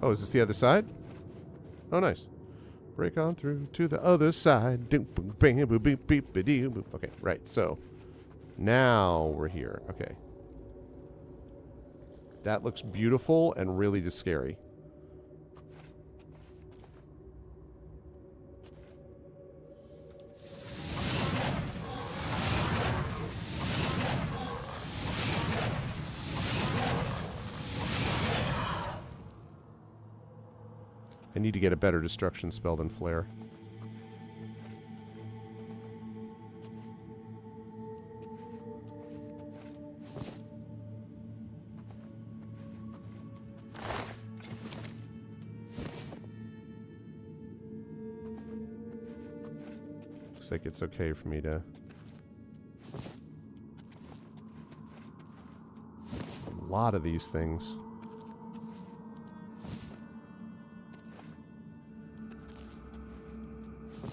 Oh, is this the other side? Oh, nice. Break on through to the other side. Okay, right, so now we're here. Okay. That looks beautiful and really just scary. I need to get a better destruction spell than Flare. Looks like it's okay for me to... A lot of these things.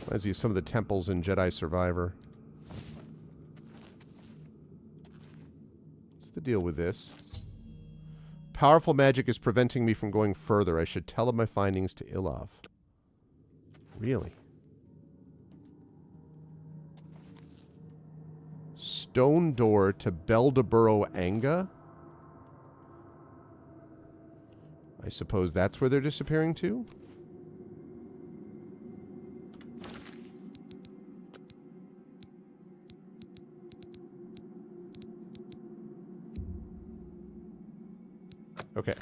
Reminds me of some of the temples in Jedi Survivor. What's the deal with this? Powerful magic is preventing me from going further. I should tell of my findings to Ilov. Really? Stone door to Beldeburo Anga? I suppose that's where they're disappearing to? Okay.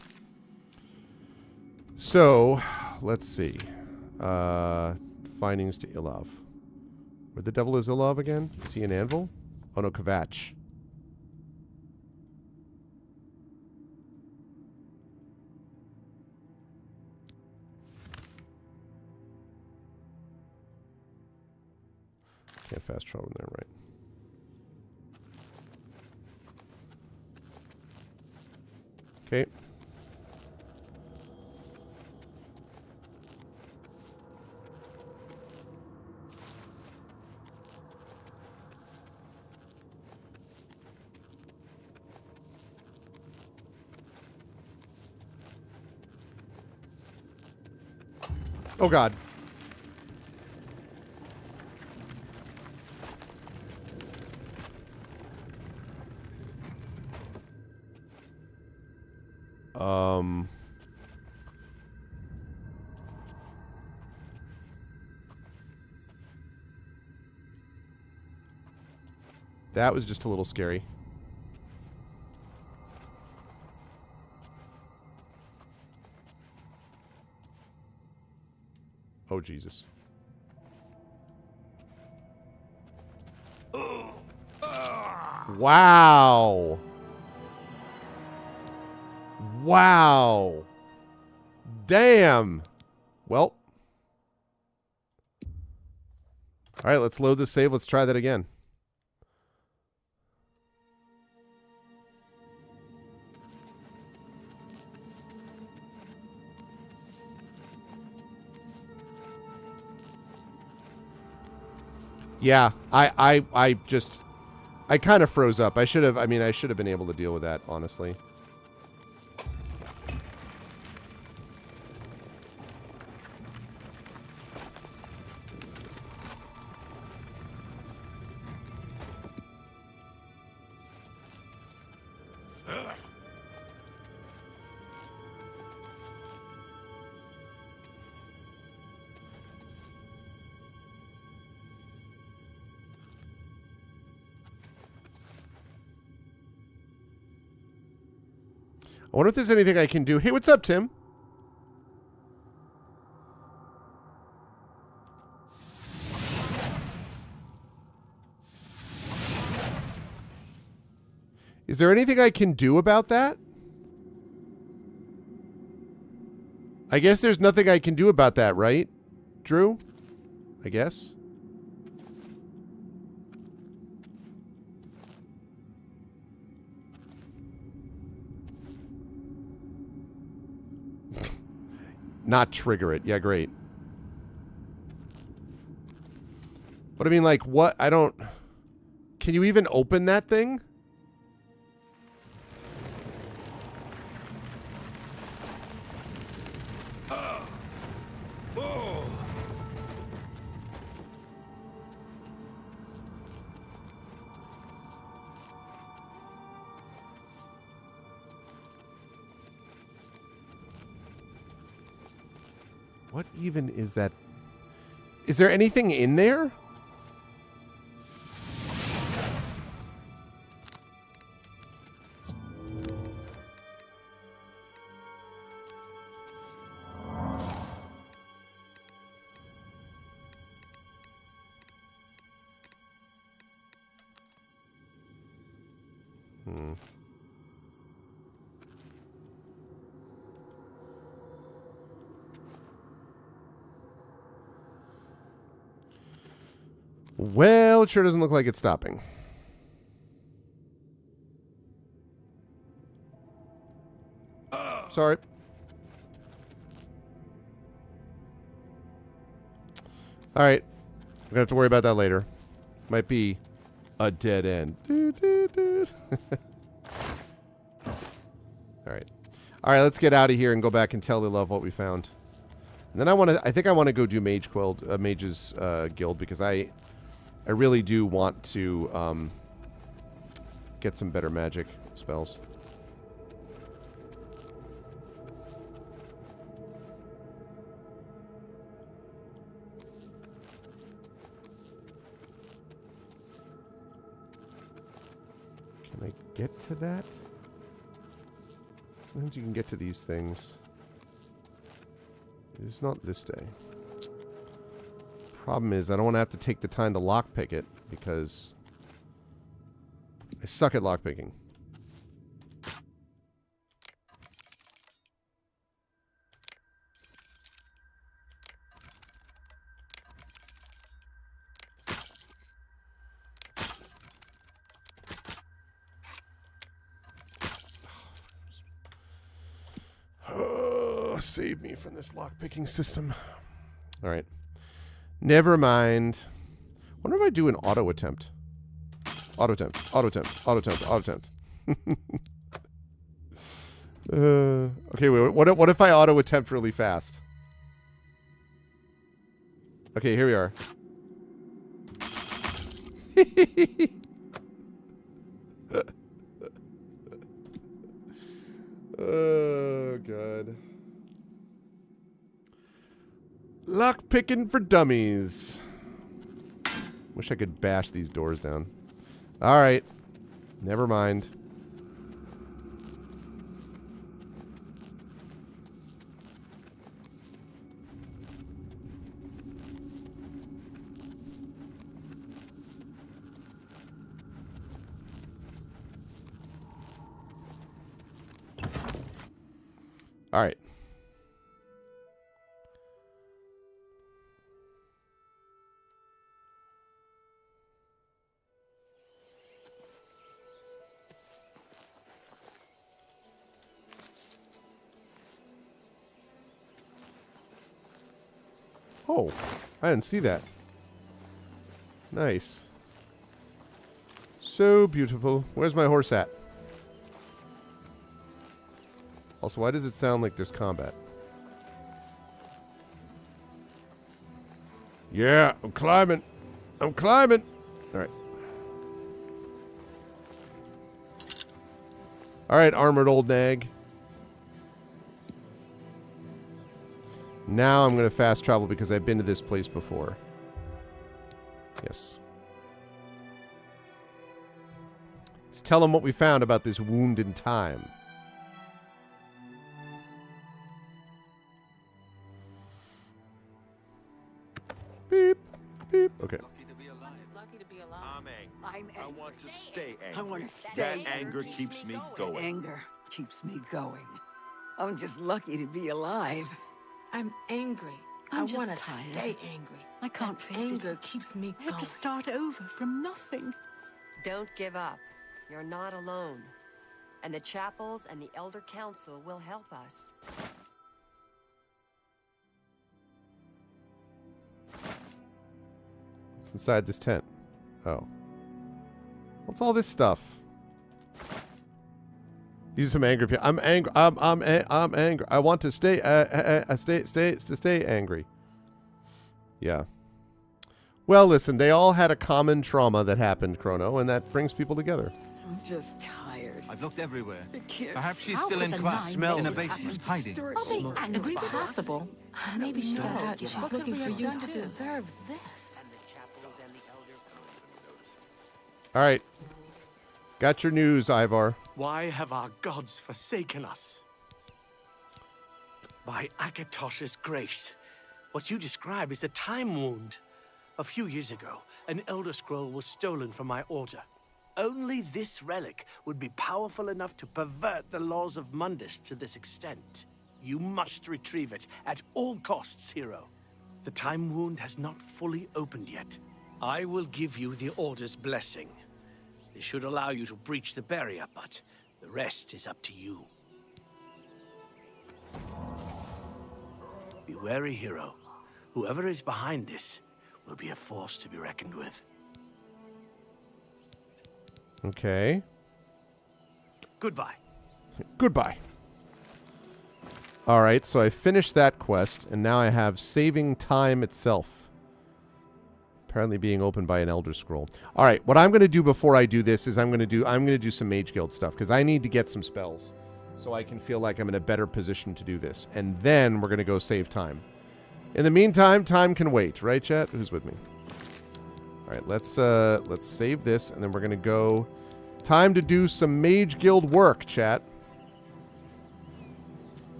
So, let's see. Findings to Ilov. Where the devil is Ilov again? Is he an anvil? Oh no, Kvatch. Can't fast travel in there, right? Okay. Oh God. That was just a little scary. Oh, Jesus. Wow. Wow. Damn. Well. All right, let's load this save. Let's try that again. Yeah, I kind of froze up. I should have been able to deal with that, honestly. I wonder if there's anything I can do. Hey, what's up, Tim? Is there anything I can do about that? I guess there's nothing I can do about that, right, Drew? I guess. Not trigger it. Yeah, great. But I mean, like, what? I don't... Can you even open that thing? What even is that? Is there anything in there? Well, it sure doesn't look like it's stopping. Sorry. All right. We're going to have to worry about that later. Might be a dead end. All right. All right, let's get out of here and go back and tell Lilov what we found. And then I think I want to go do Mage's Guild, because I really do want to get some better magic spells. get to that? Sometimes you can get to these things. It's not this day. Problem is, I don't want to have to take the time to lockpick it, because I suck at lockpicking. Save me from this lockpicking system. All right. Never mind. Wonder if I do an auto attempt. Auto attempt. Auto attempt. Auto attempt. Auto attempt. Okay, wait. What if I auto attempt really fast? Okay, here we are. Oh, God. Lock picking for dummies. Wish I could bash these doors down. Alright. Never mind. Alright. Oh, I didn't see that. Nice. So beautiful. Where's my horse at? Also, why does it sound like there's combat? Yeah, I'm climbing. I'm climbing. All right. All right, armored old nag. Now I'm going to fast travel because I've been to this place before. Yes. Let's tell them what we found about this wound in time. Beep, beep. Okay. Lucky to be alive. I'm angry. I'm angry. I want to stay angry. I want to stay That angry. anger keeps me going. Anger keeps me going. I'm just lucky to be alive. I'm angry. I'm I just want to tired. stay angry. I can't And face anger it. keeps me I have going. to start over from nothing. Don't give up. You're not alone. And the chapels and the Elder Council will help us. What's inside this tent? Oh. What's all this stuff? These are some angry people. I'm angry. I'm angry. I want to stay stay angry. Yeah. Well, listen, they all had a common trauma that happened, Chrono, and that brings people together. I'm just tired. I've looked everywhere. I can't. Perhaps she's How still could in the class, 9 smell in a days basement, happen? hiding. Story- Are they Smoke. angry It's possible. Maybe she No, thought she's what looking have for we you done to to deserve this? And the chapels and the Elder Council. All right. Got your news, Ivar. Why have our gods forsaken us? By Akatosh's grace, what you describe is a time wound. A few years ago, an Elder Scroll was stolen from my order. Only this relic would be powerful enough to pervert the laws of Mundus to this extent. You must retrieve it at all costs, hero. The time wound has not fully opened yet. I will give you the Order's blessing. This should allow you to breach the barrier, but the rest is up to you. Be wary, hero. Whoever is behind this will be a force to be reckoned with. Okay. Goodbye. Goodbye. All right, so I finished that quest, and now I have saving time itself. Apparently being opened by an Elder Scroll. All right, what I'm going to do before I do this is I'm going to do some Mage Guild stuff because I need to get some spells so I can feel like I'm in a better position to do this. And then we're going to go save time. In the meantime, time can wait, right, chat? Who's with me? All right, let's save this, and then we're going to go Time to do some Mage Guild work, chat.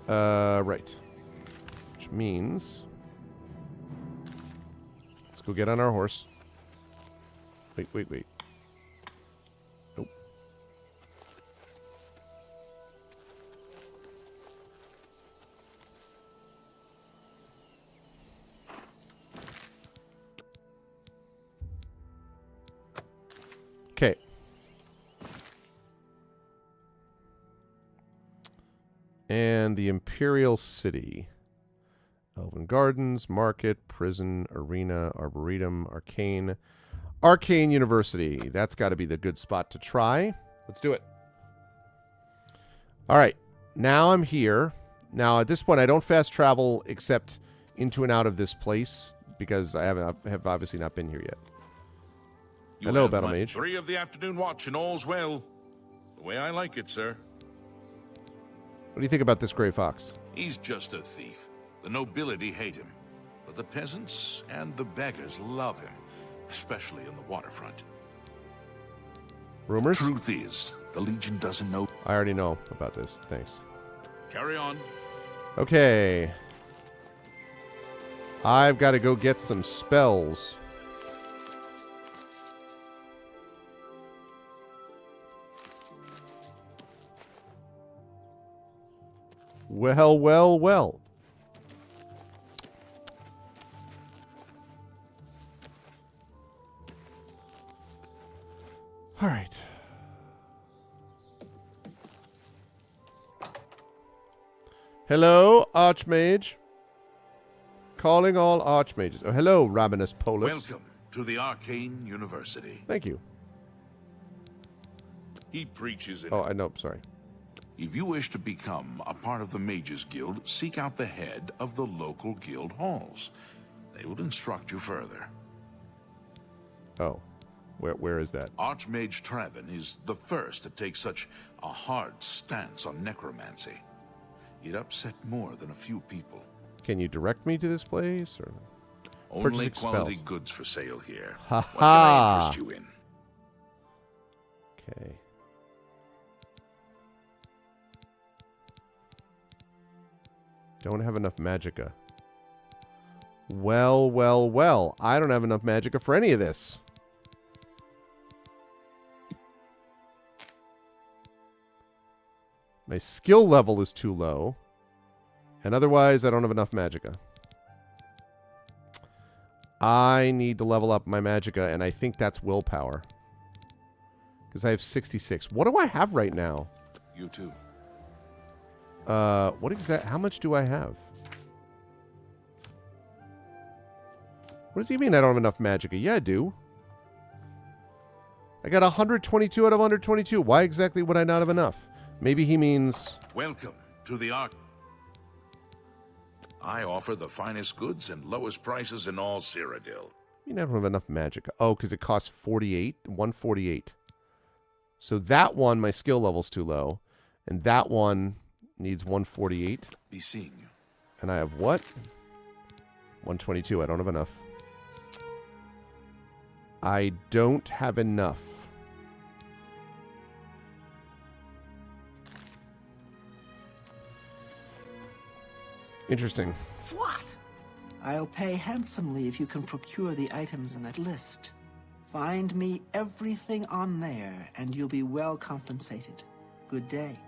Right. Which means... let's go get on our horse. Wait. Nope. Okay. And the Imperial City. Elven Gardens, Market, Prison, Arena, Arboretum, Arcane. Arcane University. That's got to be the good spot to try. Let's do it. All right. Now I'm here. Now, at this point, I don't fast travel except into and out of this place because I have obviously not been here yet. Hello, Battle Mage. 3 of the afternoon watch and all's well. The way I like it, sir. What do you think about this Grey Fox? He's just a thief. The nobility hate him, but the peasants and the beggars love him, especially in the waterfront. Rumors? Truth is, the Legion doesn't know. I already know about this. Thanks. Carry on. Okay. I've got to go get some spells. Well. All right. Hello, Archmage. Calling all Archmages. Oh, hello, Ravenous Polis. Welcome to the Arcane University. Thank you. He preaches in Oh, I know. Sorry. If you wish to become a part of the Mages Guild, seek out the head of the local guild halls. They will instruct you further. Oh. Where is that? Archmage Trevin is the first to take such a hard stance on necromancy. It upset more than a few people. Can you direct me to this place? Or Only purchasing quality spells? goods for sale here. Ha What can I ha. interest you in? Okay. Don't have enough magicka. Well. I don't have enough magicka for any of this. My skill level is too low. And otherwise, I don't have enough magicka. I need to level up my magicka, and I think that's willpower. Because I have 66. What do I have right now? You too. What exact? How much do I have? What does he mean I don't have enough magicka? Yeah, I do. I got 122 out of 122. Why exactly would I not have enough? Maybe he means... Welcome to the Arc. I offer the finest goods and lowest prices in all Cyrodiil. You never have enough magicka. Oh, because it costs 48? 148. So that one, my skill level's too low. And that one needs 148. Be seeing you. And I have what? 122. I don't have enough. I don't have enough. Interesting. What? I'll pay handsomely if you can procure the items in that list. Find me everything on there, and you'll be well compensated. Good day.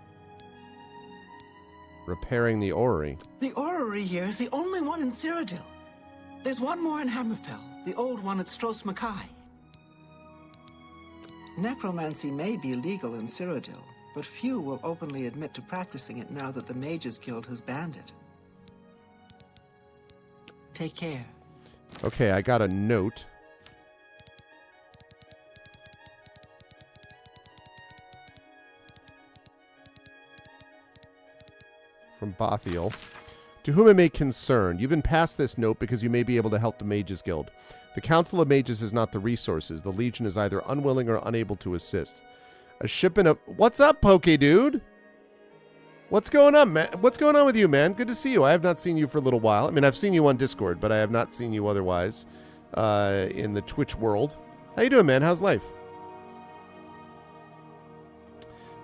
Repairing the orrery. The orrery here is the only one in Cyrodiil. There's one more in Hammerfell, the old one at Stros Mackay. Necromancy may be legal in Cyrodiil, but few will openly admit to practicing it now that the Mages Guild has banned it. Take care. Okay, I got a note. From Bothiel. To whom it may concern, you've been passed this note because you may be able to help the Mages Guild. The Council of Mages has not the resources. The Legion is either unwilling or unable to assist. A shipment of... What's up, Poke Dude? What's going on, man? What's going on with you, man? Good to see you. I have not seen you for a little while. I mean, I've seen you on Discord, but I have not seen you otherwise in the Twitch world. How you doing, man? How's life?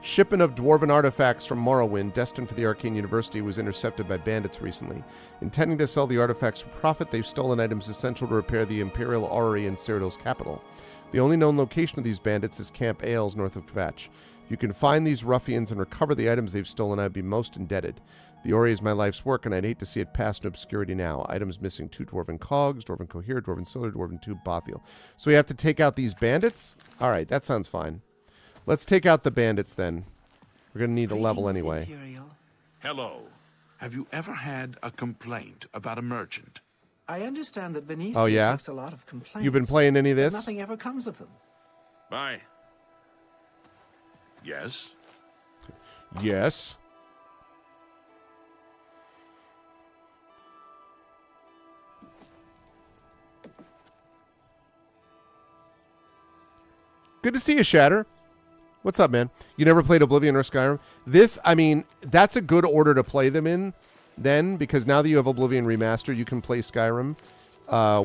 Shipment of dwarven artifacts from Morrowind, destined for the Arcane University, was intercepted by bandits recently. Intending to sell the artifacts for profit, they've stolen items essential to repair the Imperial Orrery in Cyrodiil's capital. The only known location of these bandits is Camp Ailes, north of Kvatch. If you can find these ruffians and recover the items they've stolen, I'd be most indebted. The Orrery is my life's work, and I'd hate to see it pass into obscurity now. Items missing 2 dwarven cogs, dwarven cohere, dwarven solar, dwarven tube, bothiel. So we have to take out these bandits? All right, that sounds fine. Let's take out the bandits then. We're going to need a level anyway. Imperial. Hello. Have you ever had a complaint about a merchant? I understand that Venetia Oh, yeah? takes a lot of complaints. You've been playing any of but this? Nothing ever comes of them. Bye. Yes? Yes. Good to see you, Shatter. What's up, man? You never played Oblivion or Skyrim? This, I mean, that's a good order to play them in then, because now that you have Oblivion Remastered, you can play Skyrim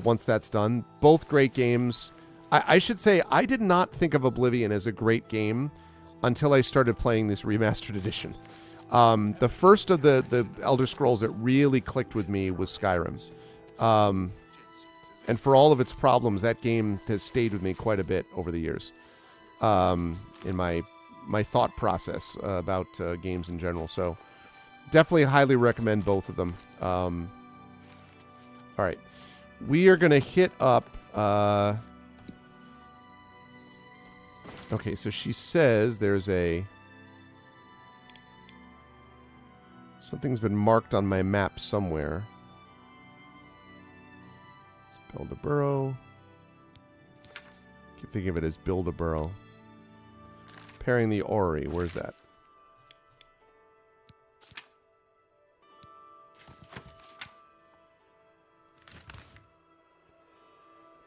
once that's done. Both great games. I should say, I did not think of Oblivion as a great game until I started playing this Remastered Edition. The first of the Elder Scrolls that really clicked with me was Skyrim. And for all of its problems, that game has stayed with me quite a bit over the years. In my thought process about games in general. So definitely highly recommend both of them. All right. We are going to hit up... okay, so she says there's a... something's been marked on my map somewhere. Let's build a burrow. Keep thinking of it as build a burrow. Repairing the Orrery. Where's that?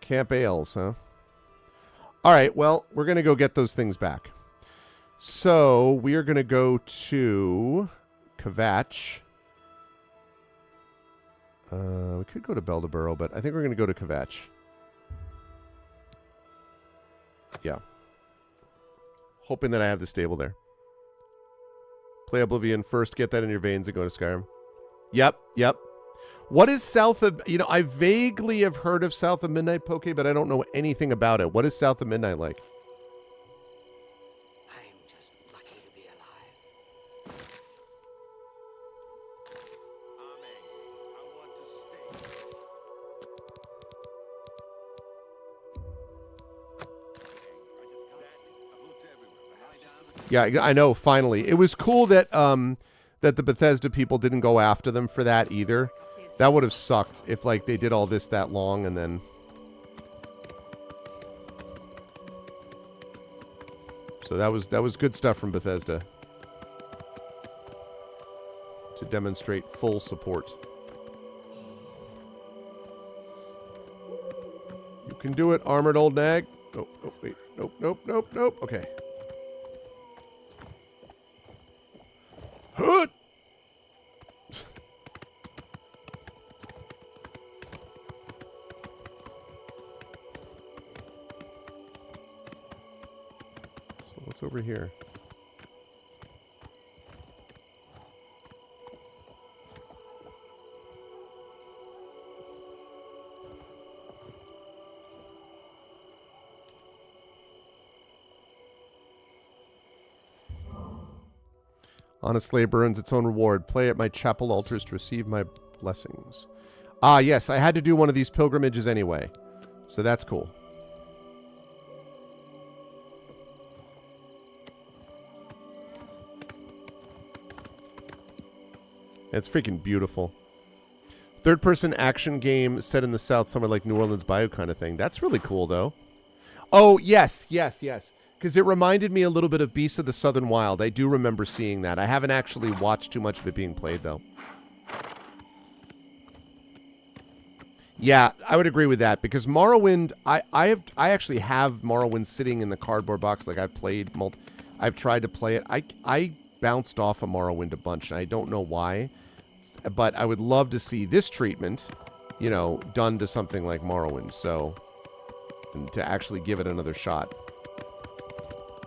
Camp Ailes, huh? All right, well, we're going to go get those things back. So, we are going to go to Kvatch. We could go to Beldeburo, but I think we're going to go to Kvatch. Yeah. Hoping that I have the stable there. Play Oblivion first, get that in your veins, and go to Skyrim. Yep, yep. What is South of... You know, I vaguely have heard of South of Midnight Poke, but I don't know anything about it. What is South of Midnight like? I'm just lucky to be alive. I want to stay. Yeah, I know, finally. It was cool that that the Bethesda people didn't go after them for that either. That would have sucked if like they did all this that long and then... So that was good stuff from Bethesda. To demonstrate full support. You can do it, armored old nag. Oh, oh wait. Nope, nope, nope, nope. Okay. Hood! So what's over here? Honest labor earns its own reward. Play at my chapel altars to receive my blessings. Ah, yes, I had to do one of these pilgrimages anyway. So that's cool. It's freaking beautiful. Third-person action game set in the South, somewhere like New Orleans Bayou kind of thing. That's really cool, though. Oh, yes, yes, yes. Because it reminded me a little bit of Beasts of the Southern Wild. I do remember seeing that. I haven't actually watched too much of it being played, though. Yeah, I would agree with that. Because Morrowind, I actually have Morrowind sitting in the cardboard box. Like, I've tried to play it. I bounced off of Morrowind a bunch, and I don't know why. But I would love to see this treatment, you know, done to something like Morrowind. So, and to actually give it another shot.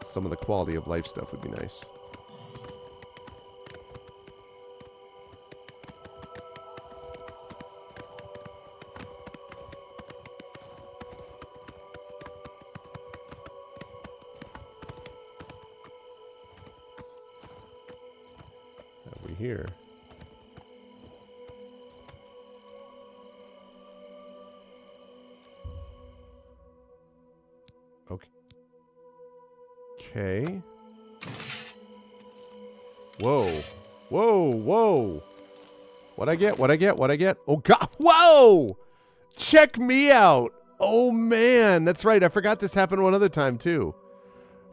Some of the quality of life stuff would be nice. here. Okay. Okay. Whoa. Whoa, whoa. What'd I get? What'd I get? What'd I get? Oh, God. Whoa! Check me out. Oh, man. That's right. I forgot this happened one other time, too.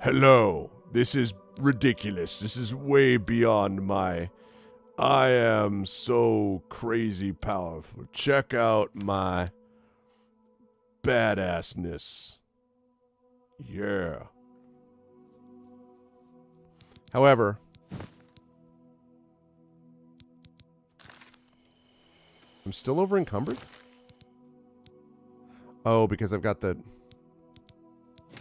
Hello. This is ridiculous. This is way beyond my... I am so crazy powerful. Check out my badassness. Yeah. However... I'm still over encumbered? Oh, because I've got the... I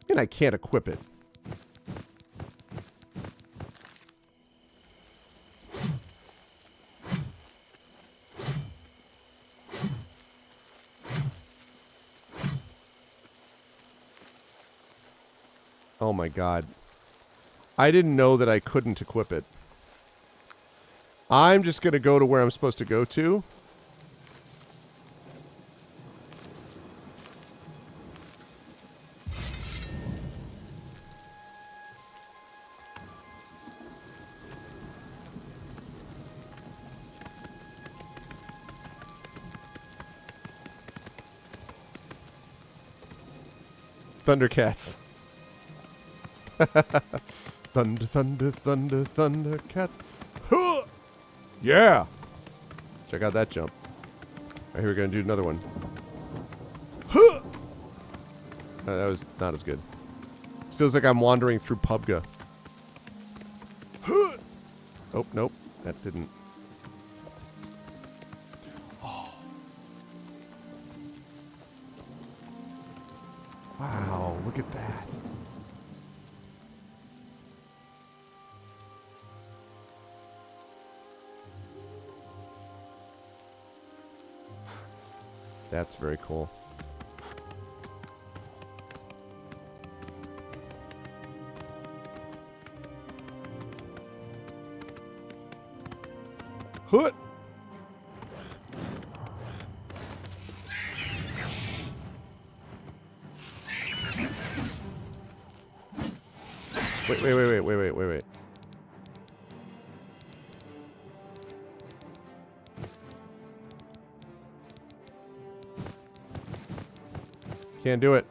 mean, I can't equip it. Oh my god. I didn't know that I couldn't equip it. I'm just going to go to where I'm supposed to go to. Thundercats. Thunder, thunder, thunder, Thundercats. Huh! Yeah! Check out that jump. Alright, here we're gonna do another one. Huh! That was not as good. This feels like I'm wandering through PUBG. Huh! Oh, nope. That didn't. Oh. Wow, look at that. That's very cool. Hoot! Wait. Can't do it.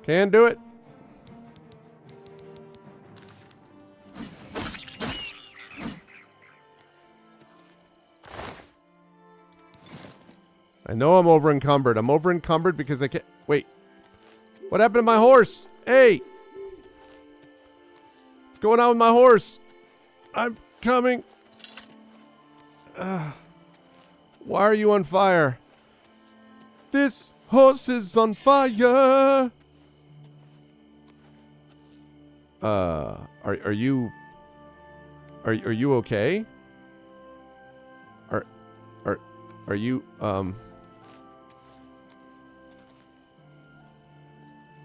Can't do it. I know I'm over encumbered. I'm over encumbered because I can't. Wait. What happened to my horse? Hey. What's going on with my horse? I'm coming. Why are you on fire? This horse is on fire. Are you okay? Are you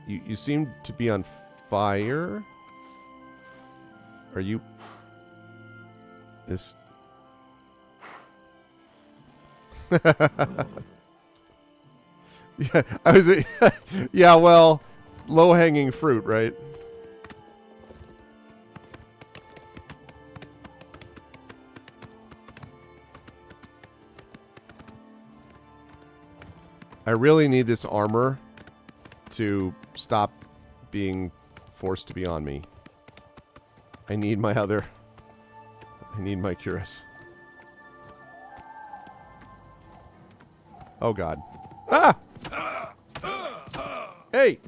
you seem to be on fire? Are you this Yeah, I was yeah, well, low-hanging fruit, right? I really need this armor to stop being forced to be on me. I need my cuirass. Oh god. Ah! Hey!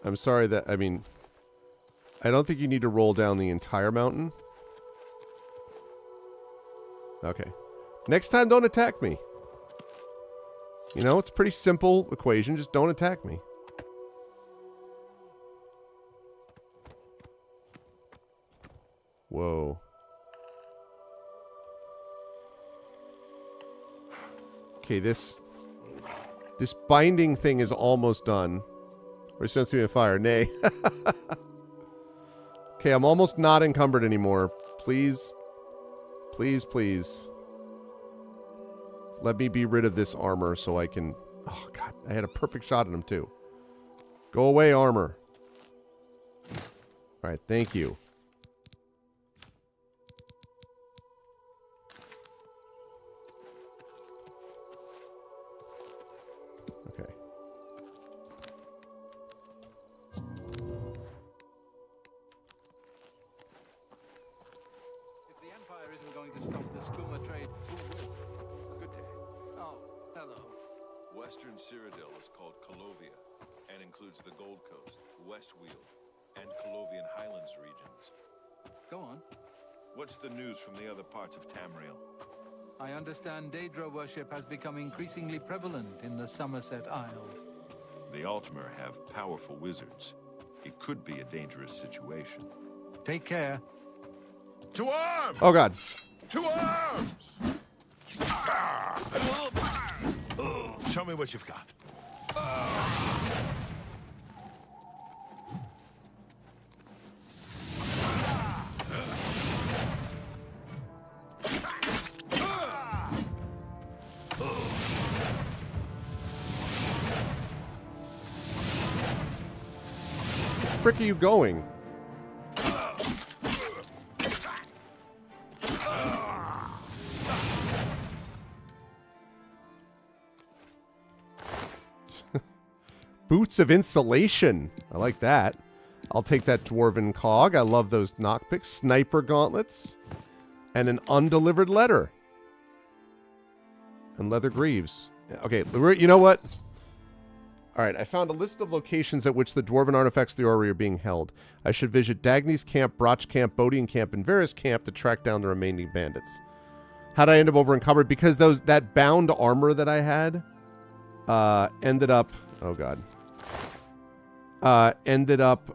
I'm sorry that, I mean, I don't think you need to roll down the entire mountain. Okay. Next time, don't attack me. You know, it's a pretty simple equation. Just don't attack me. Whoa. Okay, this binding thing is almost done. Or sense me on fire. Nay. Okay, I'm almost not encumbered anymore. Please. Please, please. Let me be rid of this armor so I can... Oh, God. I had a perfect shot at him, too. Go away, armor. Alright, thank you. Okay. If the Empire isn't going to stop the skooma trade, who will? Good day. Oh, hello. Western Cyrodiil is called Colovia and includes the Gold Coast, Westweald, and Colovian Highlands regions. Go on. What's the news from the other parts of Tamriel? I understand Daedra worship has become increasingly prevalent in the Somerset Isle. The Altmer have powerful wizards. It could be a dangerous situation. Take care. To arms! Oh, God. To arms! Show me what you've got. Frick are you going? Boots of insulation. I like that. I'll take that dwarven cog. I love those knockpicks. Sniper gauntlets. And an undelivered letter. And leather greaves. Okay, you know what? Alright, I found a list of locations at which the dwarven artifacts of the Orrery are being held. I should visit Dagny's camp, Broch camp, Bodian camp, and Varys camp to track down the remaining bandits. How'd I end up over encumbered? Because that bound armor that I had ended up... Oh, God. Ended up...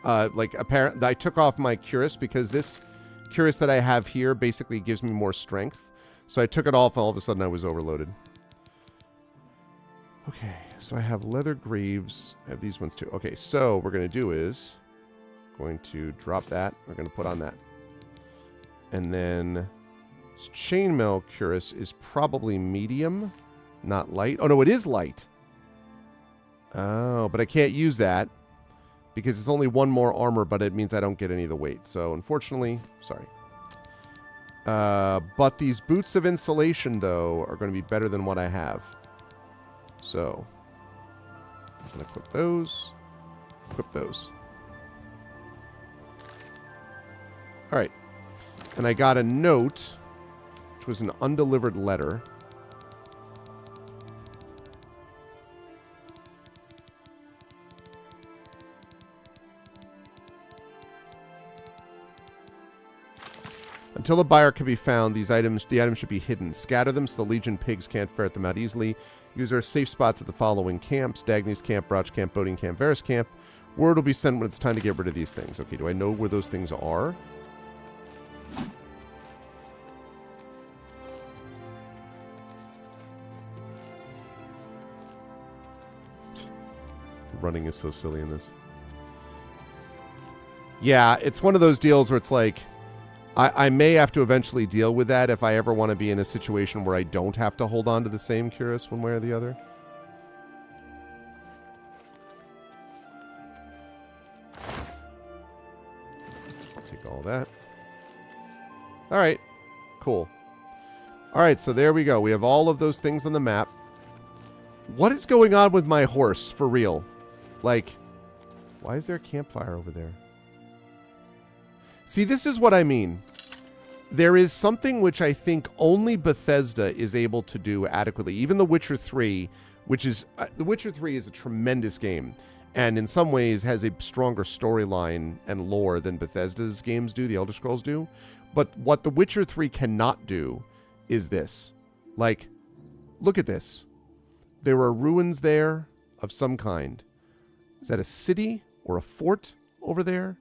apparently, I took off my cuirass because this cuirass that I have here basically gives me more strength. So I took it off, and all of a sudden I was overloaded. Okay, so I have leather greaves. I have these ones too. Okay, so what we're going to do is... going to drop that. We're going to put on that. And then... chainmail cuirass is probably medium, not light. Oh, no, it is light. Oh, but I can't use that. Because it's only one more armor, but it means I don't get any of the weight. So, unfortunately, sorry. But these boots of insulation, though, are going to be better than what I have. So, I'm going to equip those. Equip those. Alright. And I got a note, which was an undelivered letter. Until a buyer can be found, the items should be hidden. Scatter them so the Legion pigs can't ferret them out easily. Use our safe spots at the following camps: Dagny's camp, Broch camp, Bodian camp, Varys camp. Word will be sent when it's time to get rid of these things. Okay, do I know where those things are? Running is so silly in this. Yeah, it's one of those deals where it's like... I may have to eventually deal with that if I ever want to be in a situation where I don't have to hold on to the same cuirass one way or the other. I'll take all that. Alright. Cool. Alright, so there we go. We have all of those things on the map. What is going on with my horse, for real? Like, why is there a campfire over there? See, this is what I mean. There is something which I think only Bethesda is able to do adequately. Even The Witcher 3, which is... The Witcher 3 is a tremendous game. And in some ways has a stronger storyline and lore than Bethesda's games do, the Elder Scrolls do. But what The Witcher 3 cannot do is this. Like, look at this. There are ruins there of some kind. Is that a city or a fort over there.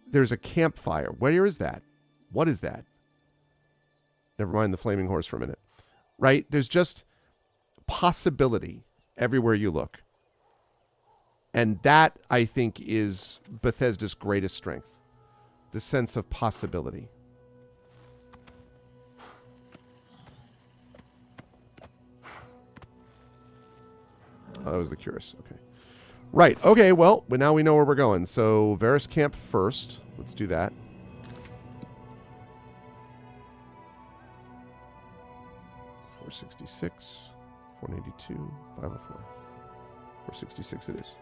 There's a campfire. Where is that? What is that? Never mind the flaming horse for a minute. Right? There's just possibility everywhere you look. And that, I think, is Bethesda's greatest strength. The sense of possibility. Oh, that was the Curus. Okay. Right. Okay, well, now we know where we're going. So, Varus Camp first. Let's do that. $466, $482, $504. $466 it is.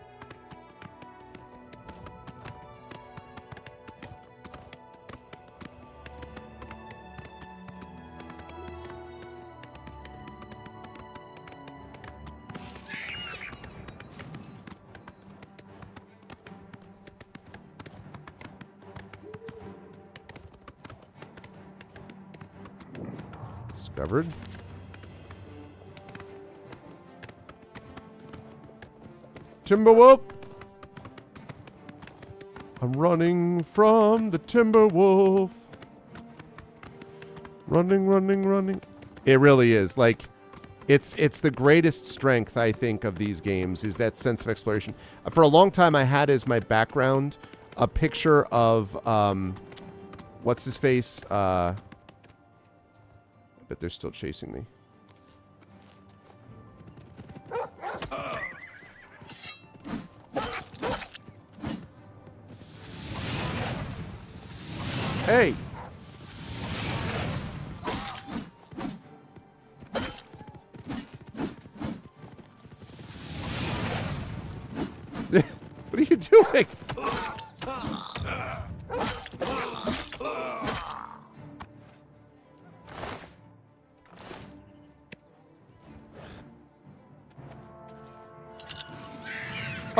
Discovered. Timberwolf! I'm running from the Timberwolf. Running, running, running. It really is. Like, it's the greatest strength, I think, of these games, is that sense of exploration. For a long time, I had as my background a picture of, what's his face? I bet they're still chasing me. Hey! What are you doing?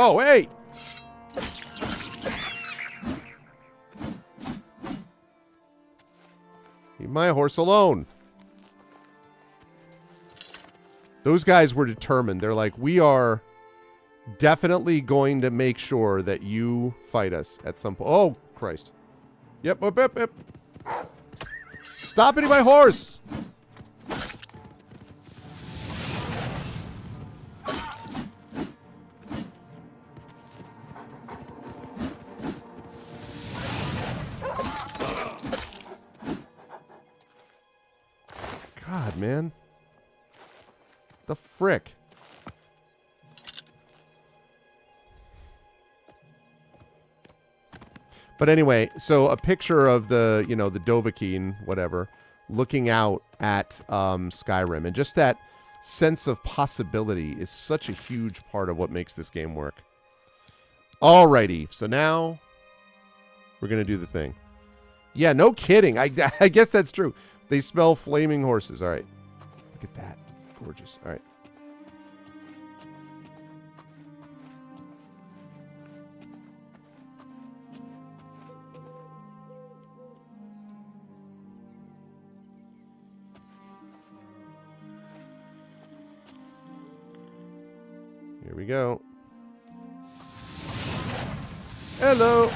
Oh, hey! Leave my horse alone. Those guys were determined. They're like, we are definitely going to make sure that you fight us at some point. Oh, Christ. Yep, yep, yep, yep. Stop hitting my horse! God, man. The frick? But anyway, so a picture of the, you know, the Dovahkiin, whatever, looking out at Skyrim. And just that sense of possibility is such a huge part of what makes this game work. Alrighty, so now we're going to do the thing. Yeah, no kidding. I guess that's true. They smell flaming horses. All right. Look at that. Gorgeous. All right. Here we go. Hello.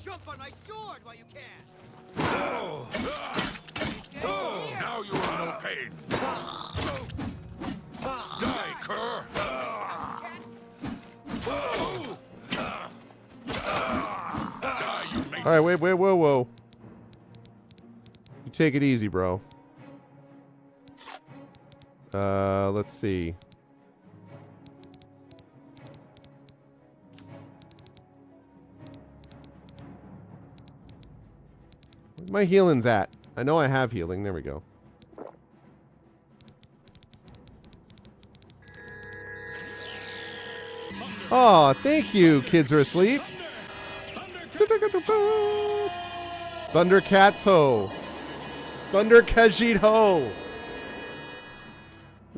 Jump on my sword while you can. Now you are no pain. Die, cur! Die, you make. All right, wait, whoa, whoa. You take it easy, bro. Let's see. Where's my healing's at? I know I have healing. There we go. Oh, thank you. Kids are asleep. Thundercats ho. Thunder Khajiit ho.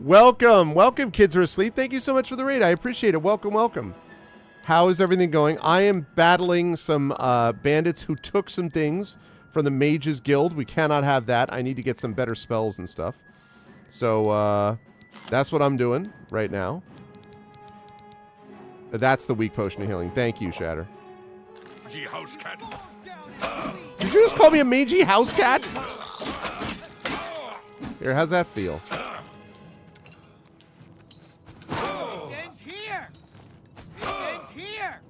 Welcome. Welcome, kids are asleep. Thank you so much for the raid. I appreciate it. Welcome, welcome. How is everything going? I am battling some bandits who took some things from the Mages Guild. We cannot have that. I need to get some better spells and stuff. So, that's what I'm doing right now. That's the weak potion of healing. Thank you, Shatter. House cat. Did you just call me a mangy house cat? Here, how's that feel? This ends here. This ends here.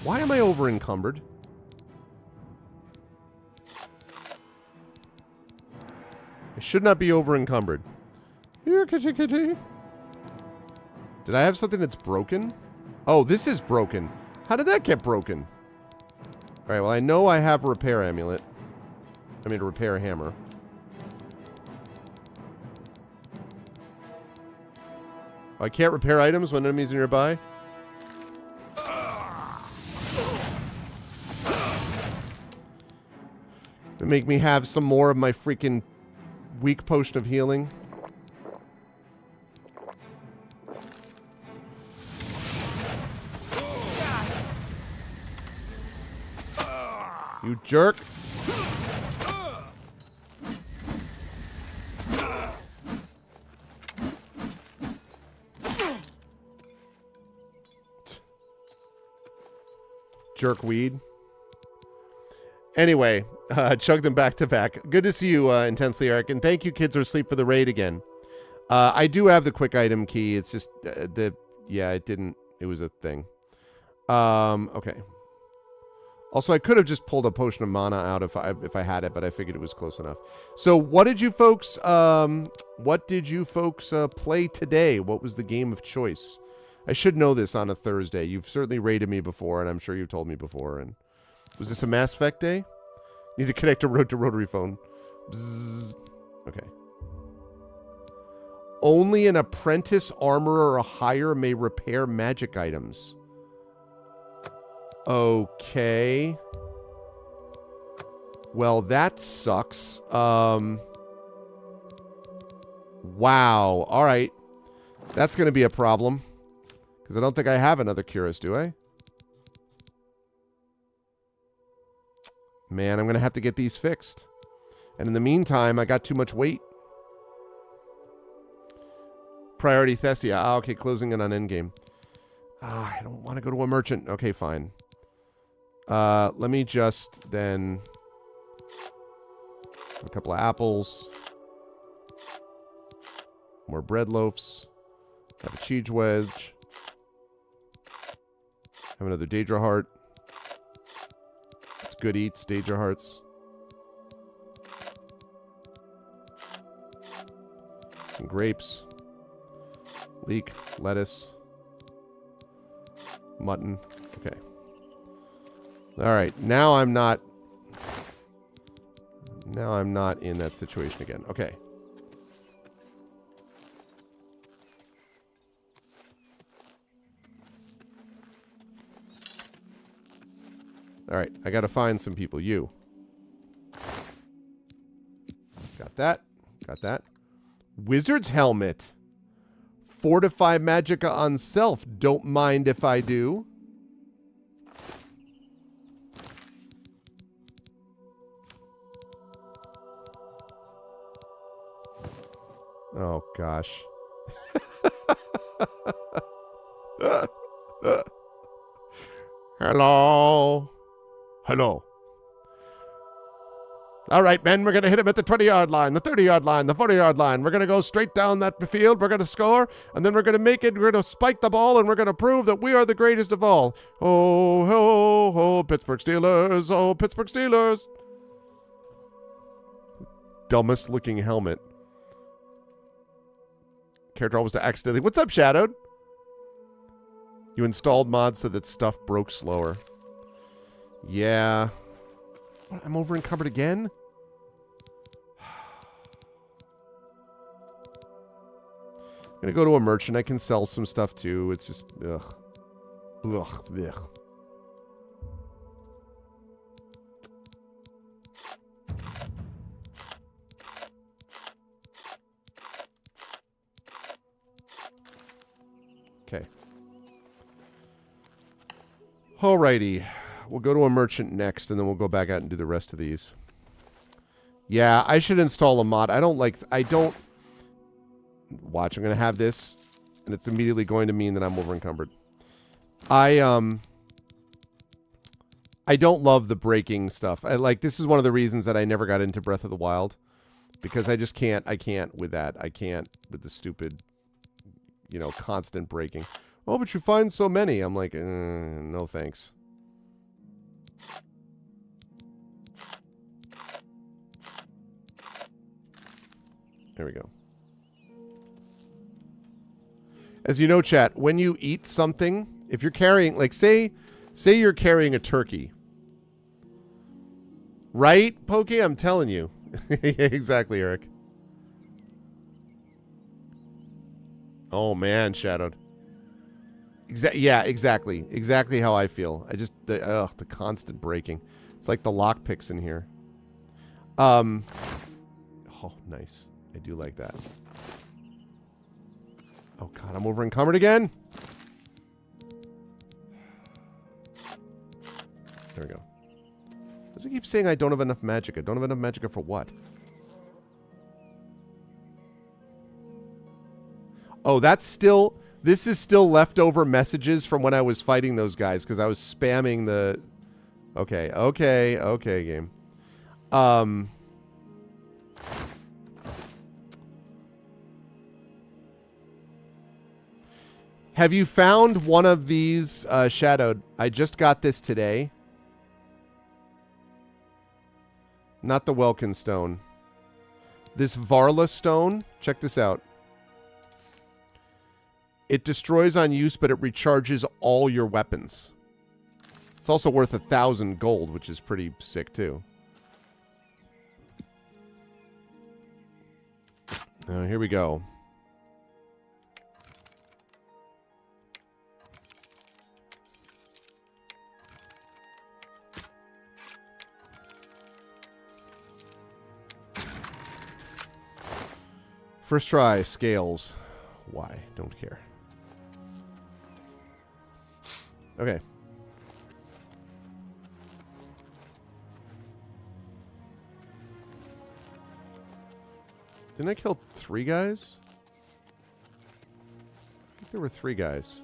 Why am I over encumbered? I should not be over encumbered. Here, kitty kitty. Did I have something that's broken? Oh, this is broken. How did that get broken? Alright, well, I know I have a repair amulet. I mean, a repair hammer. I can't repair items when enemies are nearby? To make me have some more of my freaking weak potion of healing. You jerk. Jerkweed. Anyway, chug them back to back. Good to see you, Intensely Eric. And thank you, Kids Are Asleep, for the raid again. I do have the quick item key. It's just, yeah, it was a thing. Okay. Also, I could have just pulled a potion of mana out if I had it, but I figured it was close enough. So, what did you folks play today? What was the game of choice? I should know this on a Thursday. You've certainly raided me before, and I'm sure you've told me before. And was this a Mass Effect day? Need to connect a rotary phone. Bzzz. Okay. Only an apprentice armorer or higher may repair magic items. Okay. Well, that sucks. Wow. All right. That's going to be a problem. Because I don't think I have another Curus, do I? Man, I'm going to have to get these fixed. And in the meantime, I got too much weight. Priority Thessia. Ah, okay, closing in on endgame. I don't want to go to a merchant. Okay, fine. Let me just then... a couple of apples. More bread loaves. Have a cheese wedge. Have another Daedra heart. It's good eats, Daedra hearts. Some grapes. Leek, lettuce. Mutton. Okay. Alright, now I'm not in that situation again. Okay. Alright, I gotta find some people. You. Got that. Got that. Wizard's helmet. Fortify magicka on self. Don't mind if I do. Oh, gosh. Hello. Hello. All right, men, we're going to hit him at the 20-yard line, the 30-yard line, the 40-yard line. We're going to go straight down that field. We're going to score, and then we're going to make it. We're going to spike the ball, and we're going to prove that we are the greatest of all. Oh, ho, ho, Pittsburgh Steelers. Oh, Pittsburgh Steelers. Dumbest looking helmet. Character almost accidentally. What's up, Shadowed? You installed mods so that stuff broke slower. Yeah. What, I'm over encumbered again? I'm gonna go to a merchant. I can sell some stuff too. It's just ugh. Ugh. Ugh. Alrighty. We'll go to a merchant next, and then we'll go back out and do the rest of these. Yeah, I should install a mod. I don't... Watch, I'm going to have this, and it's immediately going to mean that I'm over-encumbered. I don't love the breaking stuff. This is one of the reasons that I never got into Breath of the Wild. Because I just can't, I can't with that. I can't with the stupid, constant breaking. Oh, but you find so many. I'm like, no thanks. There we go. As you know, chat, when you eat something, if you're carrying, say you're carrying a turkey. Right, Poke? I'm telling you. Exactly, Eric. Oh, man, Shadowed. Yeah, exactly. Exactly how I feel. The constant breaking. It's like the lockpicks in here. Oh, nice. I do like that. Oh, God, I'm over encumbered again. There we go. Does it keep saying I don't have enough magicka? Don't have enough magicka for what? Oh, this is still leftover messages from when I was fighting those guys, because I was spamming the... Okay, game. Have you found one of these, Shadowed? I just got this today. Not the Welkin stone. This Varla stone. Check this out. It destroys on use, but it recharges all your weapons. It's also worth 1,000 gold, which is pretty sick, too. Here we go. First try, scales. Why? Don't care. Okay. Didn't I kill 3 guys? I think there were 3 guys.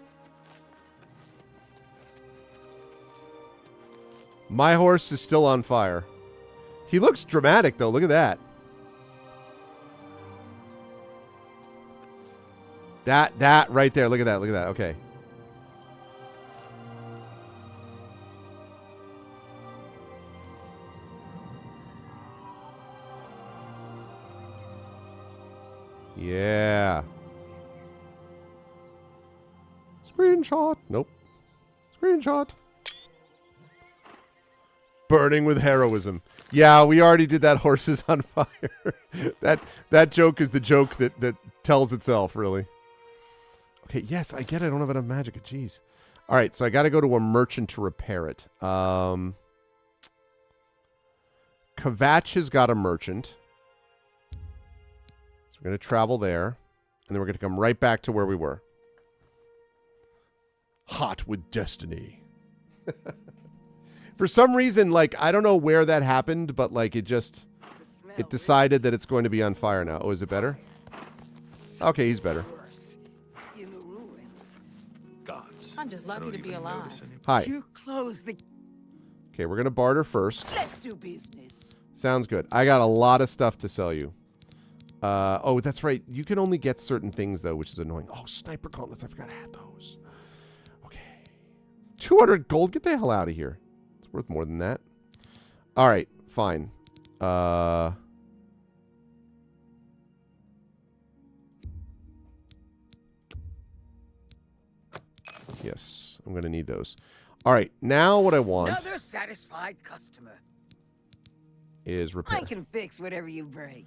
My horse is still on fire. He looks dramatic, though. Look at that. That right there. Look at that. Look at that. Okay. Yeah. Screenshot. Nope. Screenshot. Burning with heroism. Yeah, we already did that horses on fire. that joke is the joke that tells itself, really. Okay, yes, I get it. I don't have enough magic. Jeez. All right, so I got to go to a merchant to repair it. Kvatch has got a merchant. So we're going to travel there. And then we're going to come right back to where we were. Hot with destiny. For some reason, I don't know where that happened, but, it decided that it's going to be on fire now. Oh, is it better? Okay, he's better. I'm just lucky to be alive. Hi. You close the... Okay, we're going to barter first. Let's do business. Sounds good. I got a lot of stuff to sell you. Oh, that's right. You can only get certain things, though, which is annoying. Oh, sniper gauntlets. I forgot I had those. Okay. 200 gold? Get the hell out of here. It's worth more than that. All right. Fine. Yes. I'm going to need those. All right. Now what I want... Another satisfied customer. Is repair. I can fix whatever you break.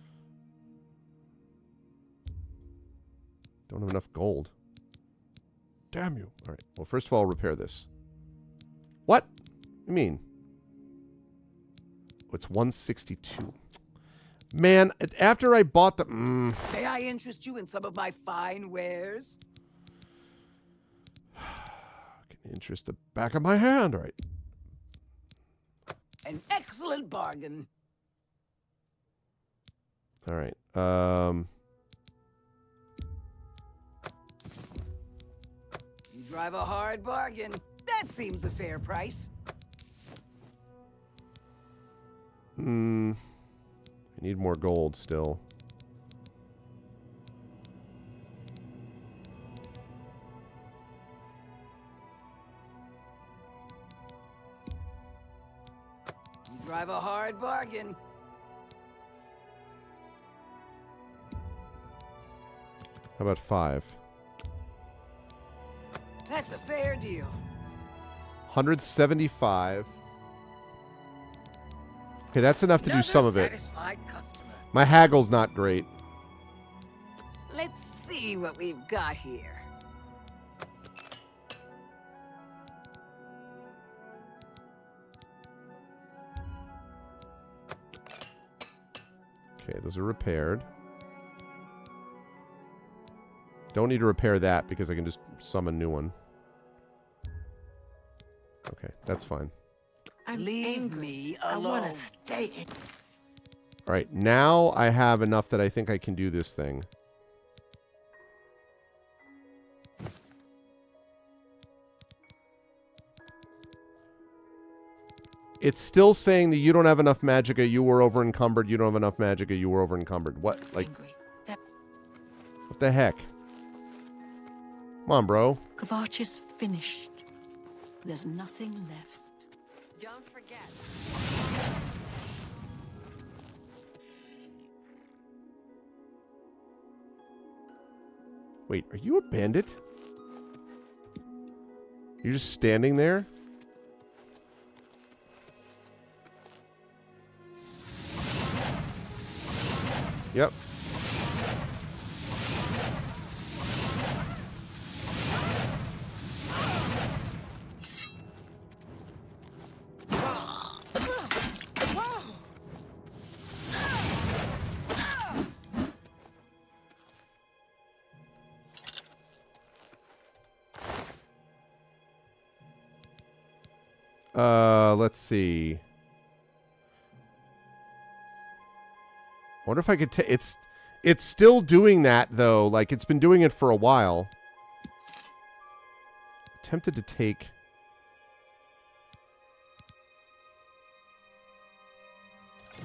Don't have enough gold. Damn you. All right. Well, first of all, repair this. What? What do you mean? Oh, it's 162. Man, after I bought the... May I interest you in some of my fine wares? Interest the back of my hand. All right. An excellent bargain. All right. You drive a hard bargain. That seems a fair price. I need more gold still. You drive a hard bargain. How about 5? That's a fair deal. 175. Okay, that's enough to do some of it. Satisfied customer. My haggle's not great. Let's see what we've got here. Okay, those are repaired. Don't need to repair that because I can just summon a new one. Okay, that's fine. Leave me alone. I want to stay. All right, now I have enough that I think I can do this thing. It's still saying that you don't have enough magicka, you were over encumbered, you don't have enough magicka, you were over encumbered. What? Like, what the heck? Come on, bro. Kvatch is finished. There's nothing left. Don't forget. Wait, are you a bandit? You're just standing there? Yep. Let's see. I wonder if I could take... It's still doing that, though. Like, it's been doing it for a while. Tempted to take...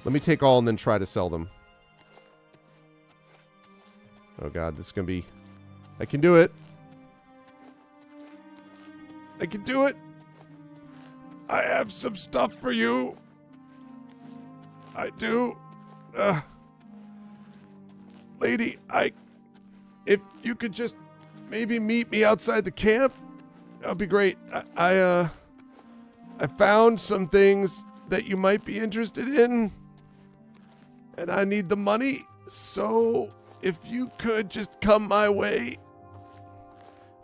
Let me take all and then try to sell them. Oh, God. This is going to be... I can do it. I can do it. I have some stuff for you. I do. Lady, if you could just maybe meet me outside the camp, that'd be great. I found some things that you might be interested in, and I need the money. So if you could just come my way.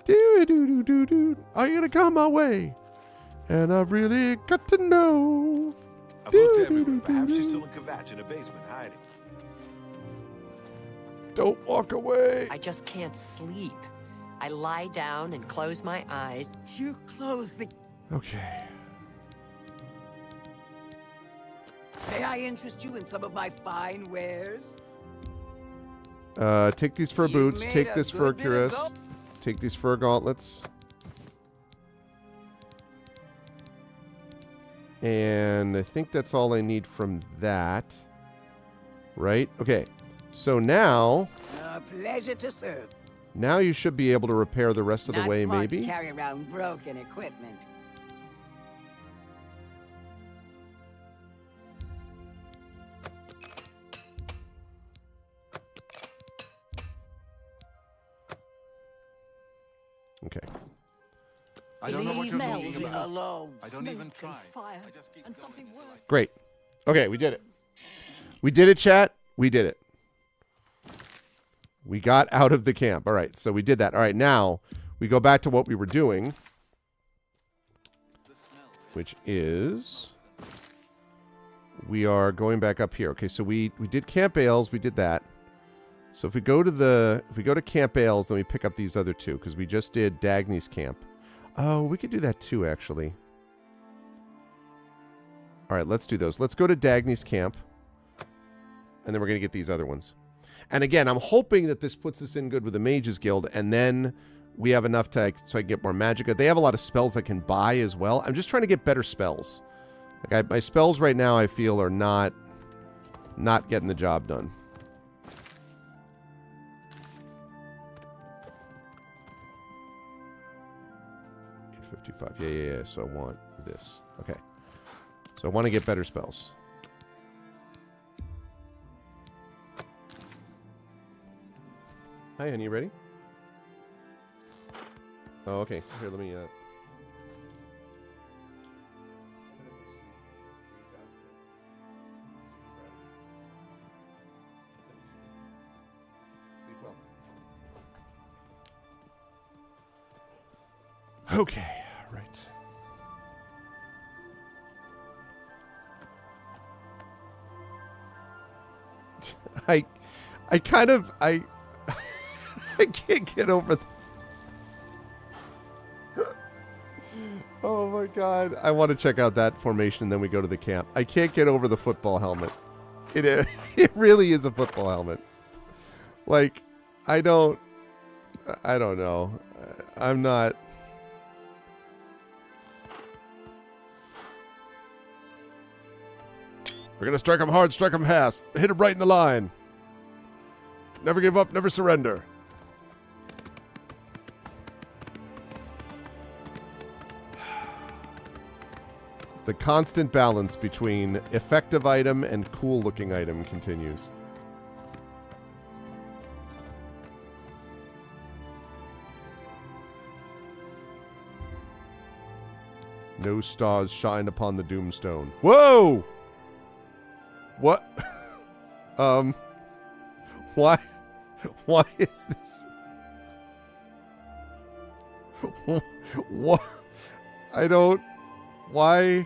Are you gonna come my way? And I've really got to know. I've looked everywhere. Perhaps she's still in Kvatch in a basement hiding. Don't walk away. I just can't sleep. I lie down and close my eyes. You close the... Okay. May I interest you in some of my fine wares? Take these fur boots. Take this fur cuirass. Take these fur gauntlets. And I think that's all I need from that. Right? Okay. So now... A pleasure to serve. Now you should be able to repair the rest of the way, Not smart maybe? to carry around broken equipment. Okay. I don't know what you're talking Leave me about. alone. I don't even try. Fire I just keep and going something until I worse. Great. Okay, we did it. We did it, chat. We did it. We got out of the camp. All right, so we did that. All right, now we go back to what we were doing, which is we are going back up here. Okay, so we did Camp Ales. We did that. So if we go to Camp Ales, then we pick up these other two because we just did Dagny's camp. Oh, we could do that too, actually. All right, let's do those. Let's go to Dagny's camp. And then we're going to get these other ones. And again, I'm hoping that this puts us in good with the Mages Guild. And then we have enough to, so I can get more Magicka. They have a lot of spells I can buy as well. I'm just trying to get better spells. Like my spells right now, I feel, are not getting the job done. $855. Yeah. So I want this. Okay. So I want to get better spells. Hi, honey. You ready? Oh, okay. Here, let me... Sleep well. Okay, right. I kind of... I can't get over Oh my god. I want to check out that formation and then we go to the camp. I can't get over the football helmet. It really is a football helmet. Like, I don't know. I'm not... We're gonna strike them hard, strike them fast. Hit them right in the line. Never give up, never surrender. The constant balance between effective item and cool-looking item continues. No stars shine upon the Doomstone. Whoa! What? Why? Why is this? What? I don't... Why?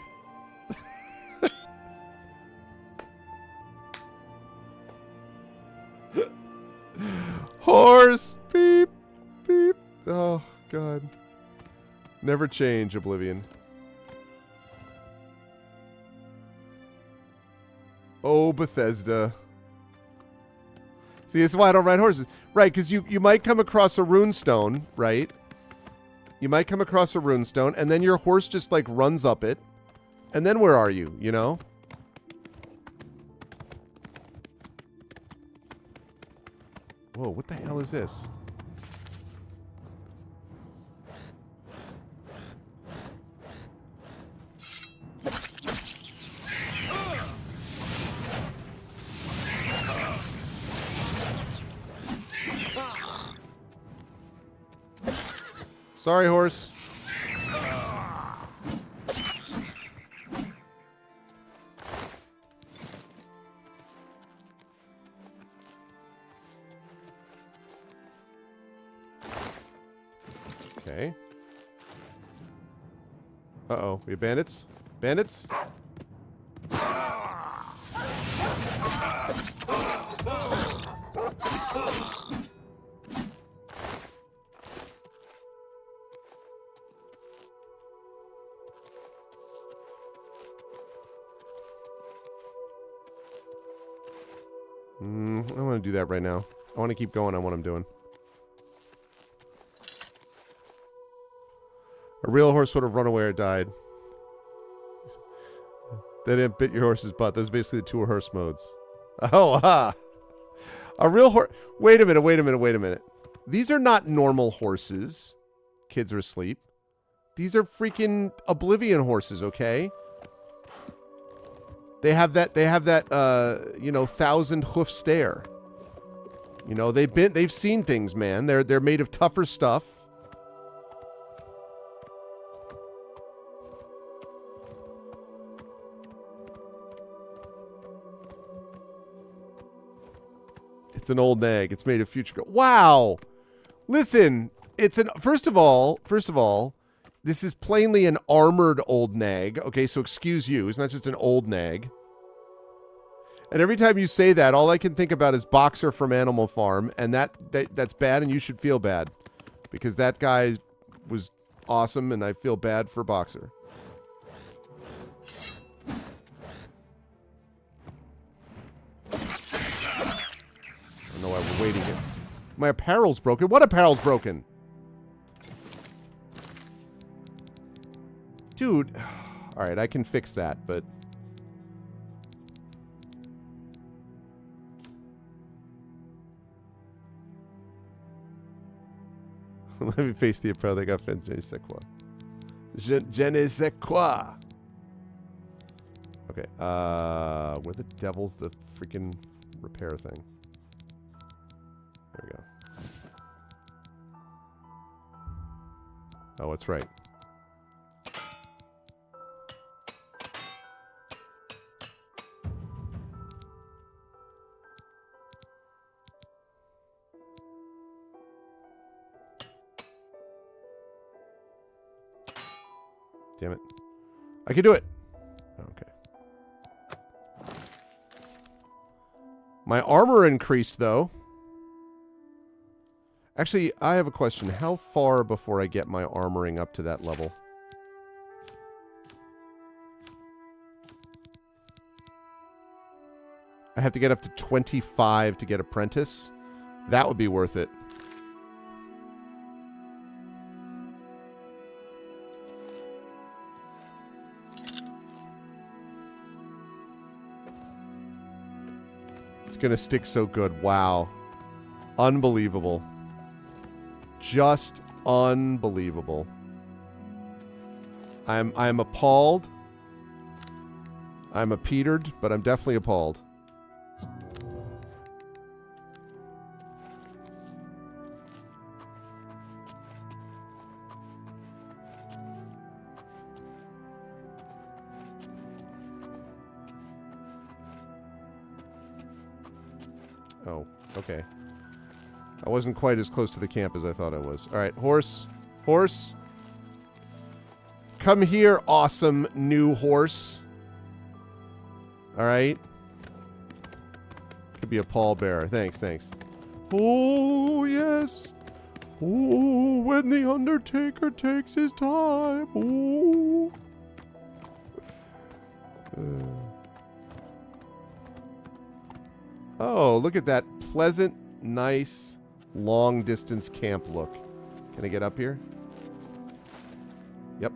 Horse! Beep! Beep! Oh, God. Never change, Oblivion. Oh, Bethesda. See, that's why I don't ride horses. Right, because you might come across a runestone, right? You might come across a runestone, and then your horse just, like, runs up it. And then where are you, you know? Whoa, what the hell is this? Sorry, horse. Okay. Uh-oh. We have bandits? Bandits? I don't want to do that right now. I want to keep going on what I'm doing. A real horse would have run away or died. They didn't bit your horse's butt. Those are basically the two horse modes. Oh, aha! A real horse... Wait a minute. These are not normal horses. Kids are asleep. These are freaking Oblivion horses, okay? They have that, you know, 1,000 hoof stare. You know, they've seen things, man. They're made of tougher stuff. It's an old nag. It's made of future gold. Wow. Listen, first of all, this is plainly an armored old nag. Okay, so excuse you. It's not just an old nag. And every time you say that, all I can think about is Boxer from Animal Farm, and that's bad, and you should feel bad. Because that guy was awesome, and I feel bad for Boxer. I don't know why we're waiting here. My apparel's broken. What apparel's broken? Dude. Alright, I can fix that, but... Let me face the apparel they got fence. Je ne sais quoi. Je ne sais quoi. Okay, where the devil's the freaking repair thing? There we go. Oh, that's right. Damn it. I can do it. Okay. My armor increased, though. Actually, I have a question. How far before I get my armoring up to that level? I have to get up to 25 to get apprentice. That would be worth it. It's gonna stick so good. Wow. Unbelievable. Just unbelievable. I'm appalled. I'm petered, but I'm definitely appalled. Oh, okay. I wasn't quite as close to the camp as I thought I was. All right, horse. Horse. Come here, awesome new horse. All right. Could be a pallbearer. Thanks, thanks. Oh, yes. Oh, when the Undertaker takes his time. Oh. Oh, look at that pleasant, nice, long-distance camp look. Can I get up here? Yep.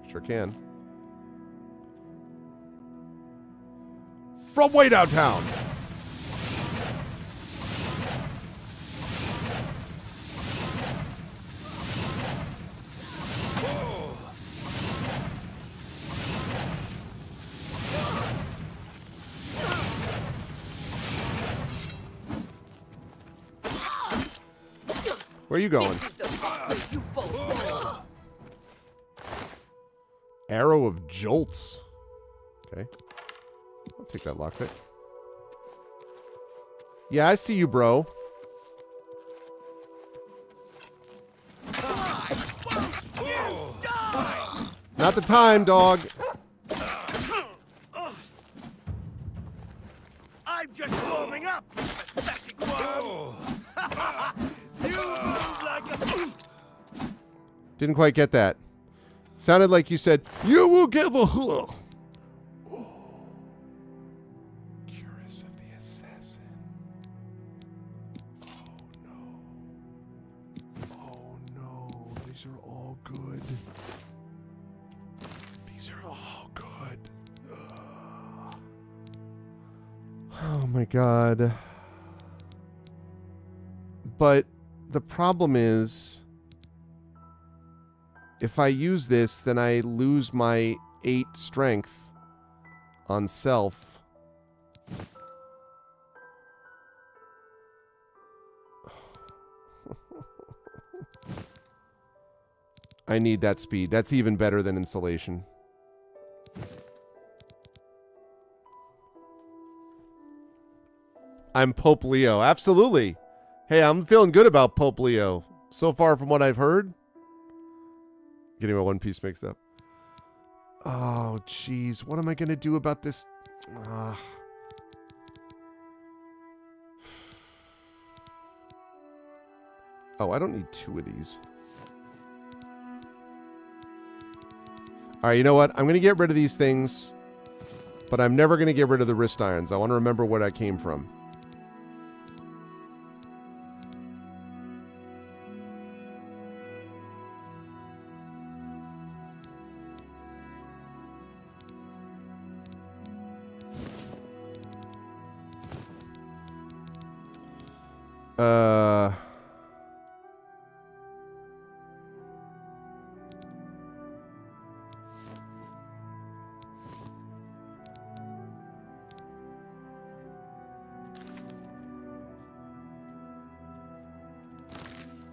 Sure can. From way downtown! Where are you going? Arrow of Jolts. Okay. I'll take that lockpick. Yeah, I see you, bro. Not the time, dog. I'm just warming up, pathetic one. You move like a... Didn't quite get that. Sounded like you said, "You will get the hook." Curious of the assassin. Oh no. Oh no. These are all good. These are all good. Oh my god. But the problem is, if I use this, then I lose my 8 strength on self. I need that speed. That's even better than insulation. I'm Pope Leo. Absolutely. Hey, I'm feeling good about Pope Leo. So far from what I've heard. Getting my One Piece mixed up. Oh, jeez. What am I going to do about this? Oh, I don't need 2 of these. All right, you know what? I'm going to get rid of these things, but I'm never going to get rid of the wrist irons. I want to remember where I came from.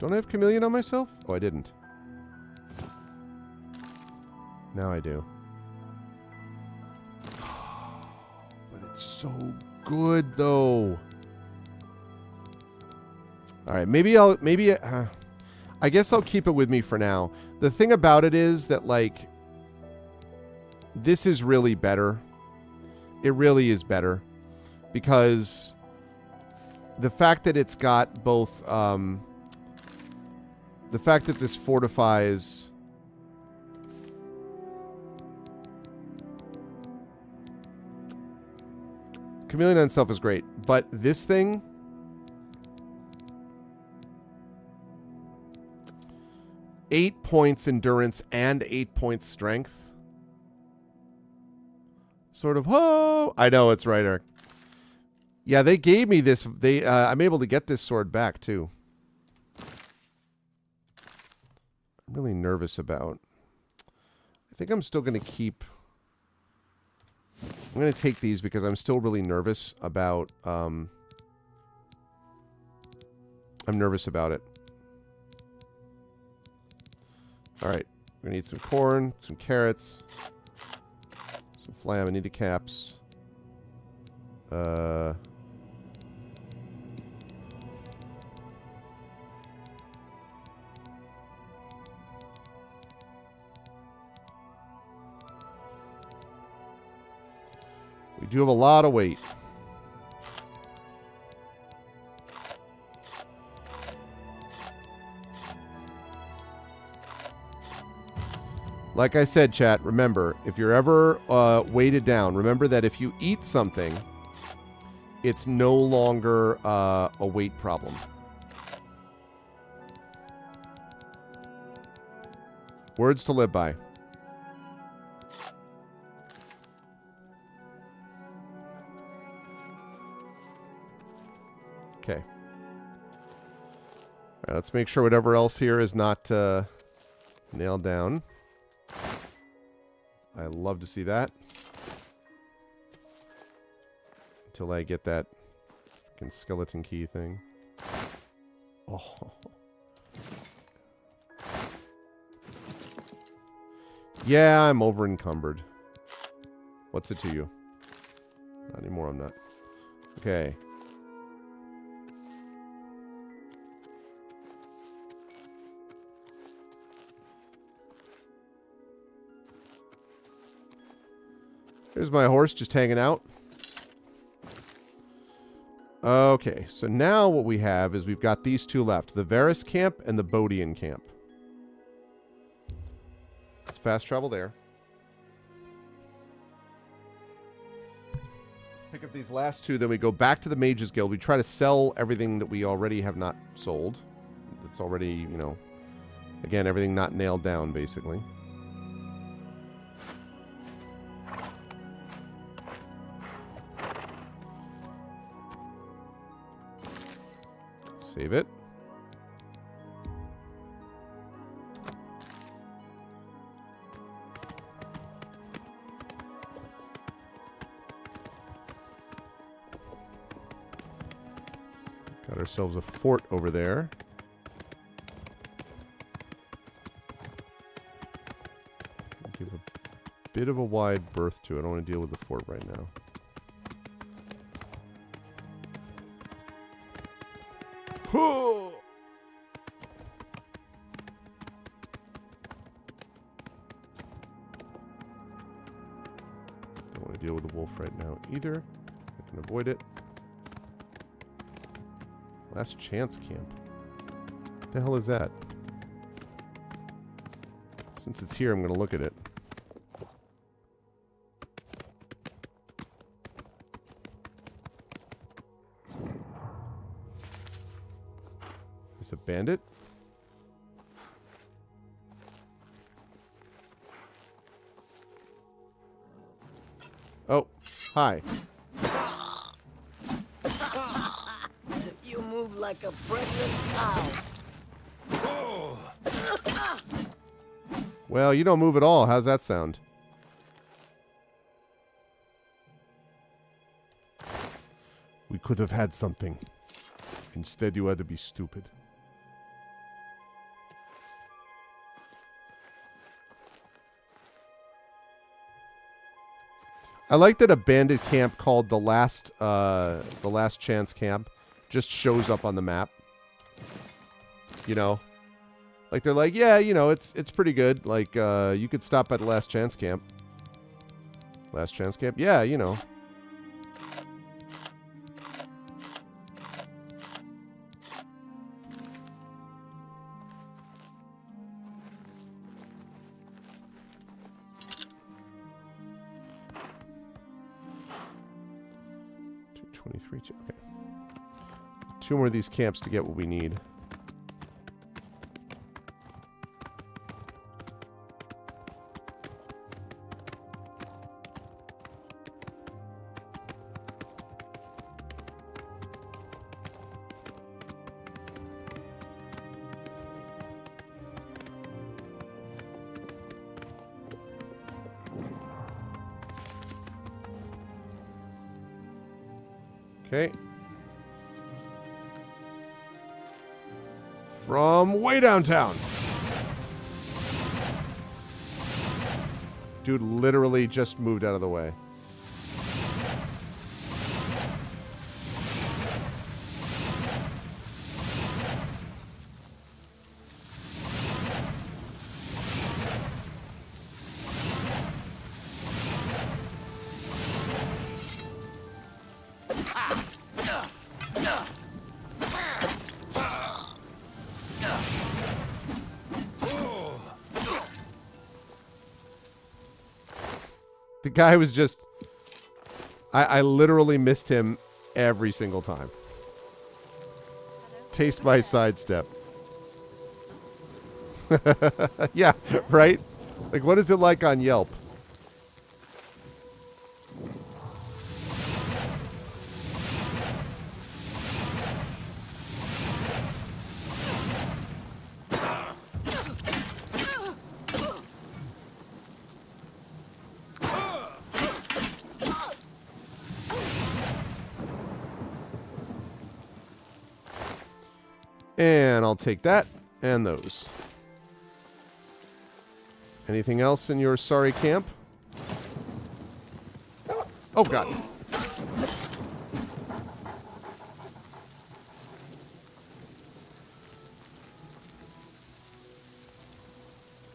Don't I have chameleon on myself? Oh, I didn't. Now I do. But it's so good, though. All right, I guess I'll keep it with me for now. The thing about it is that, like, this is really better. It really is better. Because the fact that it's got both, the fact that this fortifies... Chameleon on itself is great, but this thing... 8 points endurance and 8 points strength. Sort of, oh! I know, it's right, Eric. Yeah, they gave me this. I'm able to get this sword back, too. I'm really nervous about... I think I'm still going to keep... I'm going to take these because I'm still really nervous about... I'm nervous about it. Alright. We're going to need some corn, some carrots, some flaminida caps. We do have a lot of weight. Like I said, chat, remember, if you're ever weighted down, remember that if you eat something, it's no longer a weight problem. Words to live by. Okay. All right, let's make sure whatever else here is not nailed down. I love to see that. Until I get that freaking skeleton key thing. Oh. Yeah, I'm over encumbered. What's it to you? Not anymore, I'm not. Okay. Here's my horse just hanging out. Okay, so now what we have is we've got these two left. The Varus camp and the Bodian camp. Let's fast travel there. Pick up these last two, then we go back to the Mages Guild. We try to sell everything that we already have not sold. It's already, you know, again, everything not nailed down, basically. Save it. Got ourselves a fort over there. Give a bit of a wide berth to it. I don't want to deal with the fort right now. Don't want to deal with the wolf right now either. I can avoid it. Last chance camp. What the hell is that? Since it's here, I'm going to look at it. Is a bandit? Oh, hi. You move like a pregnant cow. Well, you don't move at all. How's that sound? We could have had something. Instead, you had to be stupid. I like that a bandit camp called the last chance camp just shows up on the map. You know, like they're like, yeah, you know, it's pretty good. Like, you could stop by the last chance camp. Last chance camp, yeah, you know. Okay. 2 more of these camps to get what we need. Okay. From way downtown. Dude literally just moved out of the way. The guy was just... I literally missed him every single time. Taste my sidestep. Yeah, right? Like, what is it like on Yelp? And I'll take that and those. Anything else in your sorry camp? Oh, God.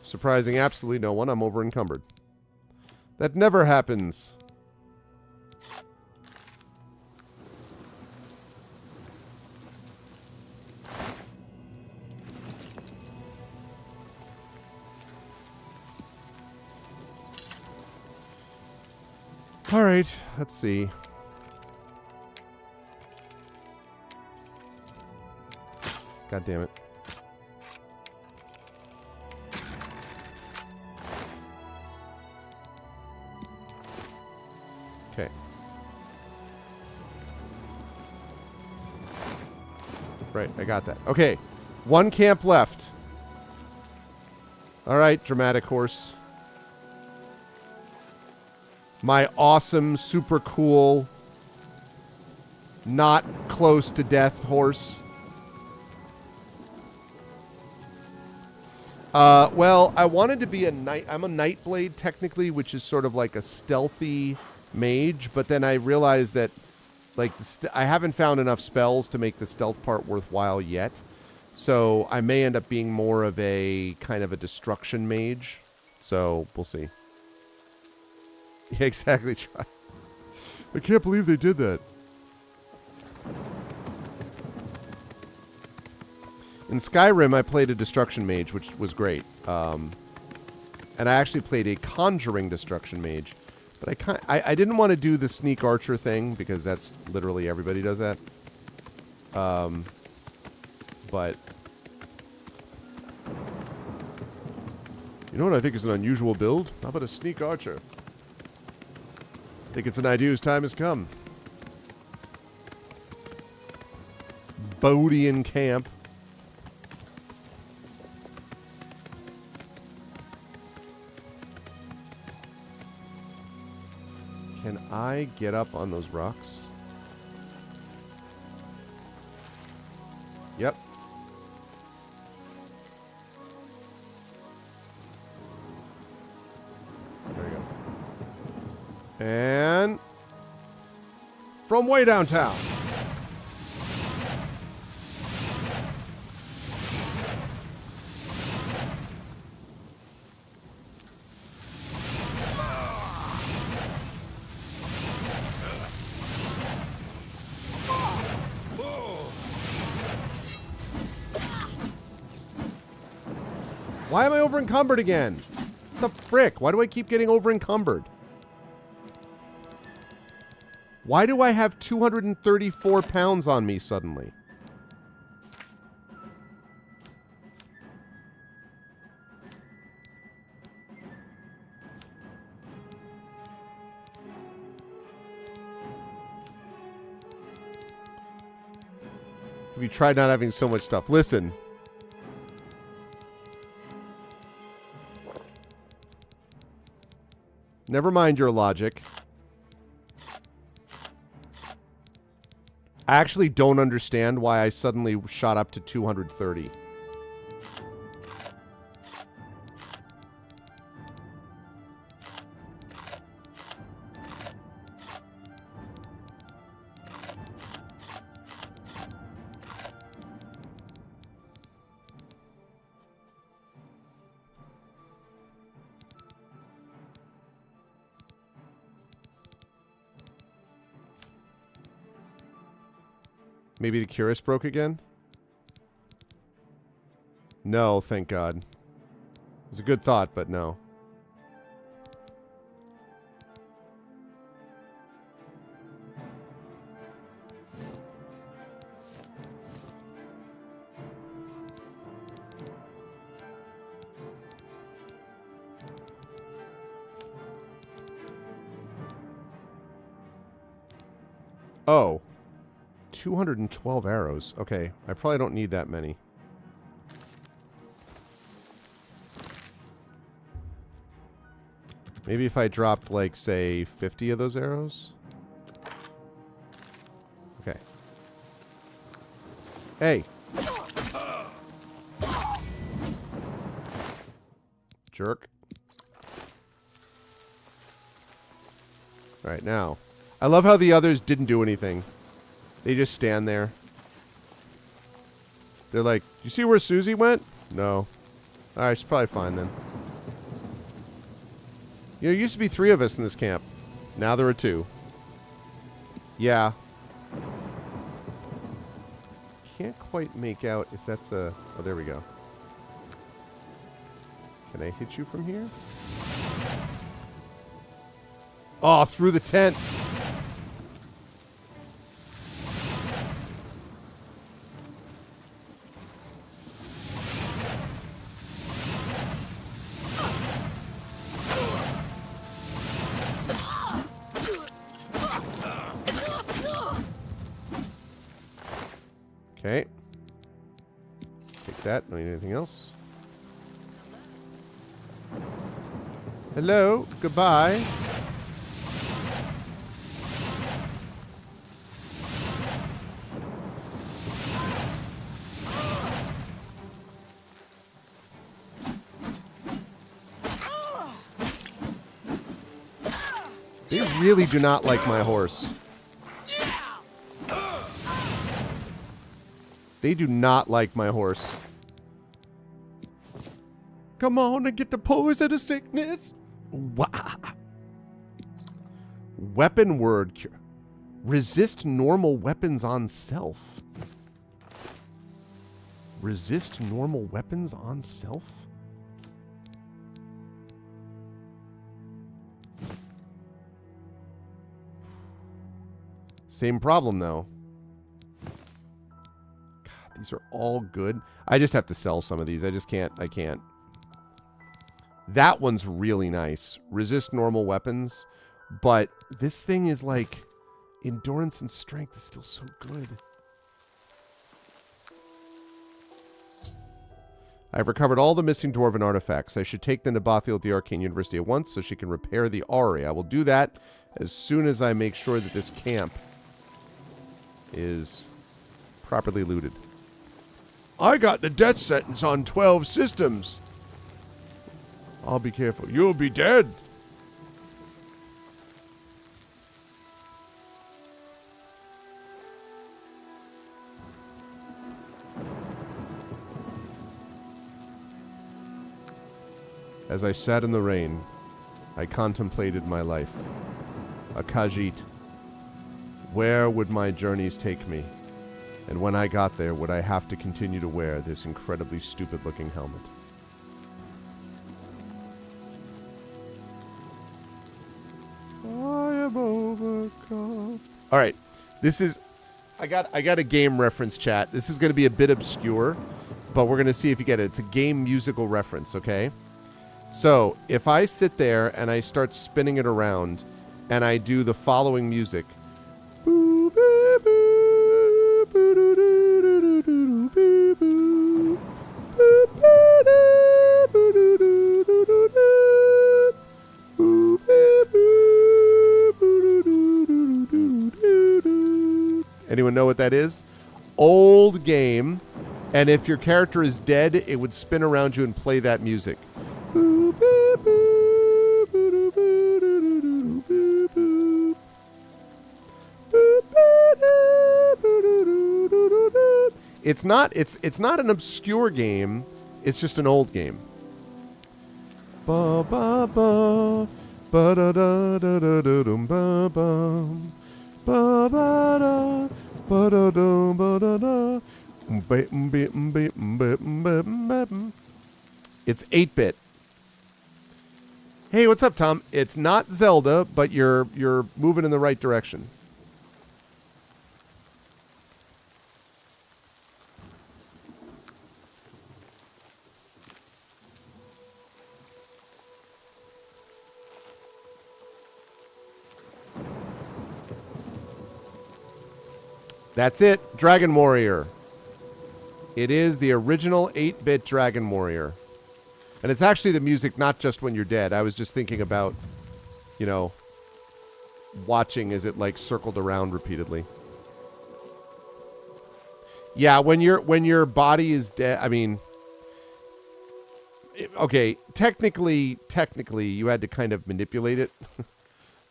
Surprising absolutely no one. I'm over encumbered. That never happens. All right, let's see. God damn it. Okay. Right, I got that. Okay, 1 camp left. All right, dramatic horse. My awesome, super cool, not close to death horse. Well, I wanted to be a knight. I'm a Nightblade technically, which is sort of like a stealthy mage. But then I realized that, like, I haven't found enough spells to make the stealth part worthwhile yet. So I may end up being more of a kind of a destruction mage. So we'll see. Yeah, exactly. I can't believe they did that. In Skyrim, I played a Destruction Mage, which was great. And I actually played a Conjuring Destruction Mage. But I didn't want to do the Sneak Archer thing, because that's literally everybody does that. But You know what I think is an unusual build? How about a sneak archer? I think it's an idea whose time has come. Bodian camp. Can I get up on those rocks? Yep. There we go. And from way downtown. Why am I over encumbered again? What the frick? Why do I keep getting over encumbered? Why do I have 234 pounds on me suddenly? Have you tried not having so much stuff? Listen. Never mind your logic. I actually don't understand why I suddenly shot up to 230. Maybe the Curus broke again? No, thank God. It was a good thought, but no. Oh. 212 arrows. Okay, I probably don't need that many. Maybe if I dropped, like, say, 50 of those arrows? Okay. Hey! Jerk. Alright, now. I love how the others didn't do anything. They just stand there. They're like, you see where Susie went? No. Alright, she's probably fine then. You know, there used to be 3 of us in this camp. Now there are 2. Yeah. Can't quite make out if that's a... Oh, there we go. Can I hit you from here? Oh, through the tent! Okay. Take that. Don't need anything else. Hello. Goodbye. They really do not like my horse. They do not like my horse. Come on and get the poison of sickness. Wow. Weapon word. Resist normal weapons on self. Resist normal weapons on self? Same problem, though. God, these are all good. I just have to sell some of these. I just can't. I can't. That one's really nice. Resist normal weapons. But this thing is like... endurance and strength is still so good. I've recovered all the missing dwarven artifacts. I should take them to Bothiel at the Arcane University at once so she can repair the Auri. I will do that as soon as I make sure that this camp is properly looted. I got the death sentence on 12 systems. I'll be careful. You'll be dead. As I sat in the rain, I contemplated my life. Akajit, where would my journeys take me? And when I got there, would I have to continue to wear this incredibly stupid-looking helmet? I am overcome. All right, this is... I got a game reference, chat. This is going to be a bit obscure, but we're going to see if you get it. It's a game musical reference, okay? So, if I sit there and I start spinning it around and I do the following music. Anyone know what that is? Old game. And if your character is dead, it would spin around you and play that music. It's not an obscure game. It's just an old game. Ba ba ba ba da da da da da dum ba bum ba ba da ba da dum ba da da. It's 8-bit. Hey, what's up, Tom? It's not Zelda, but you're moving in the right direction. That's it, Dragon Warrior. It is the original 8-bit Dragon Warrior. And it's actually the music not just when you're dead. I was just thinking about, you know, watching as it like circled around repeatedly. Yeah, when your body is dead, I mean, okay, technically you had to kind of manipulate it.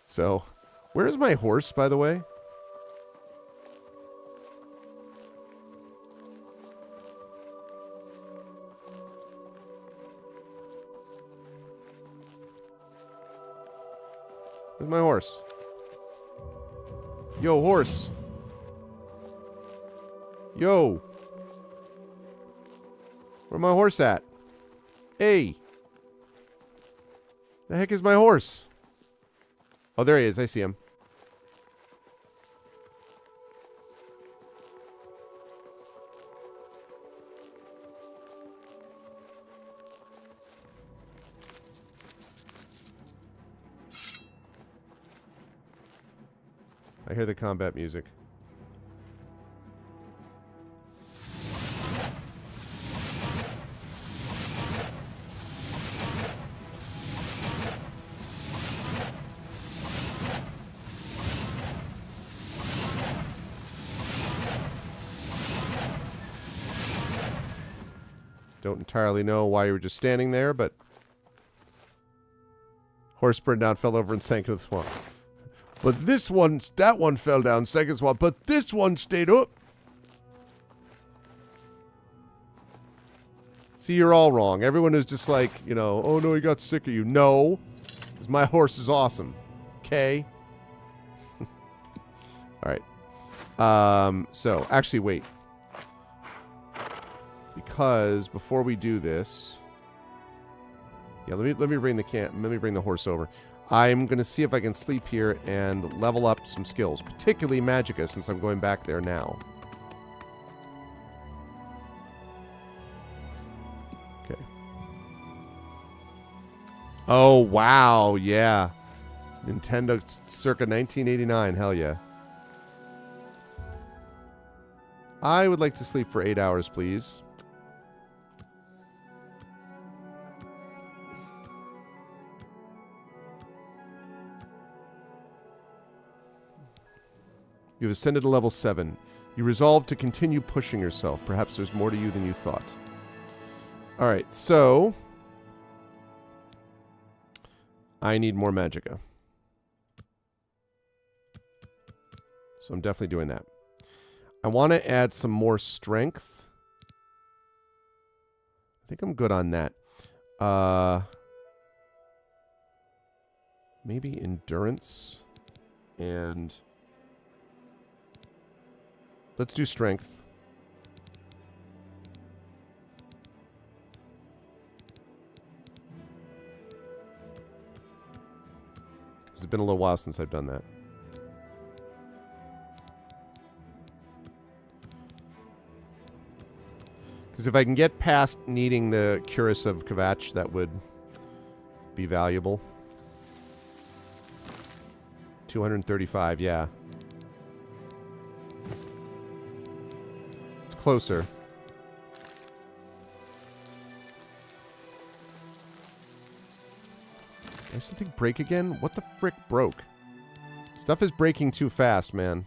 So, where's my horse, by the way? Where's my horse? Yo, horse. Yo. Where's my horse at? Hey. The heck is my horse? Oh, there he is. I see him. I hear the combat music. Don't entirely know why you were just standing there, but horse burned down, fell over, and sank into the swamp. But that one fell down, second swamp, but this one stayed up. See, you're all wrong. Everyone is just like, you know, oh no, he got sick of you. No, because my horse is awesome. Okay? All right. So, actually, wait. Because before we do this... Yeah, let me bring the horse over. I'm going to see if I can sleep here and level up some skills, particularly Magicka, since I'm going back there now. Okay. Oh, wow. Yeah. Nintendo circa 1989. Hell yeah. I would like to sleep for 8 hours, please. You have ascended to level 7. You resolve to continue pushing yourself. Perhaps there's more to you than you thought. Alright, so... I need more magicka. So I'm definitely doing that. I want to add some more strength. I think I'm good on that. Maybe endurance and... Let's do strength. It's been a little while since I've done that. Because if I can get past needing the Cuirass of Kvatch, that would be valuable. 235, yeah. It's closer. Does something break again? What the frick broke? Stuff is breaking too fast, man.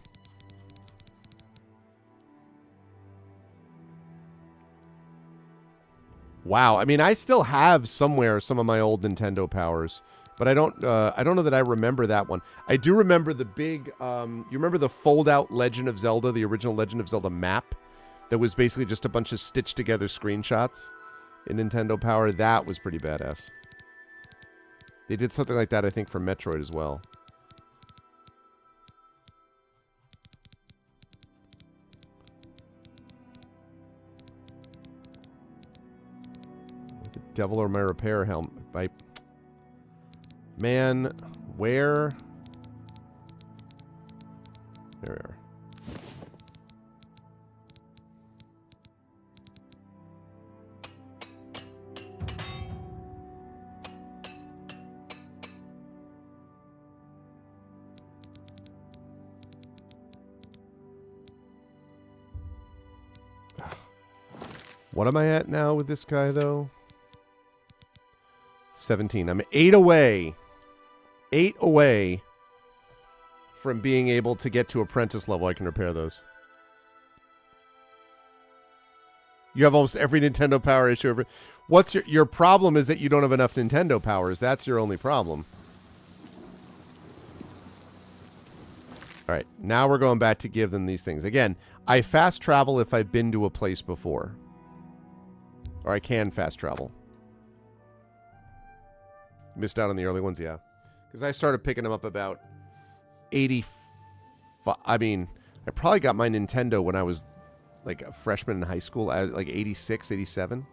Wow, I mean, I still have somewhere some of my old Nintendo powers, but I don't know that I remember that one. I do remember the big, you remember the fold-out Legend of Zelda, the original Legend of Zelda map, that was basically just a bunch of stitched-together screenshots in Nintendo Power? That was pretty badass. They did something like that, I think, for Metroid as well. The devil or my repair helmet. Man, where? There we are. What am I at now with this guy, though? 17. I'm 8 away. 8 away from being able to get to apprentice level. I can repair those. You have almost every Nintendo Power issue ever. What's your problem is that you don't have enough Nintendo powers. That's your only problem. All right. Now we're going back to give them these things. Again, I fast travel if I've been to a place before. Or I can fast travel. Missed out on the early ones, yeah. Because I started picking them up about 85. I mean, I probably got my Nintendo when I was like a freshman in high school, like 86, 87.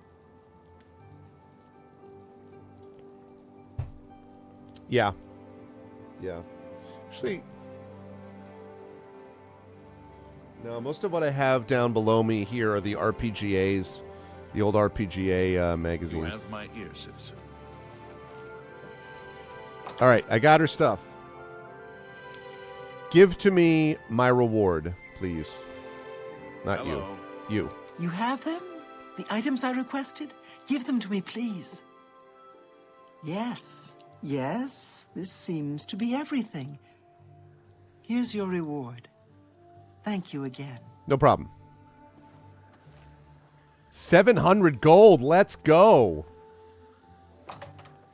Yeah. Yeah. Actually, no, most of what I have down below me here are the RPGAs. The old RPGA magazines. You have my ear, citizen. All right, I got her stuff. Give to me my reward, please. Not Hello. you. You have them? The items I requested? Give them to me, please. Yes, yes, this seems to be everything. Here's your reward. Thank you again. No problem. 700 gold. Let's go.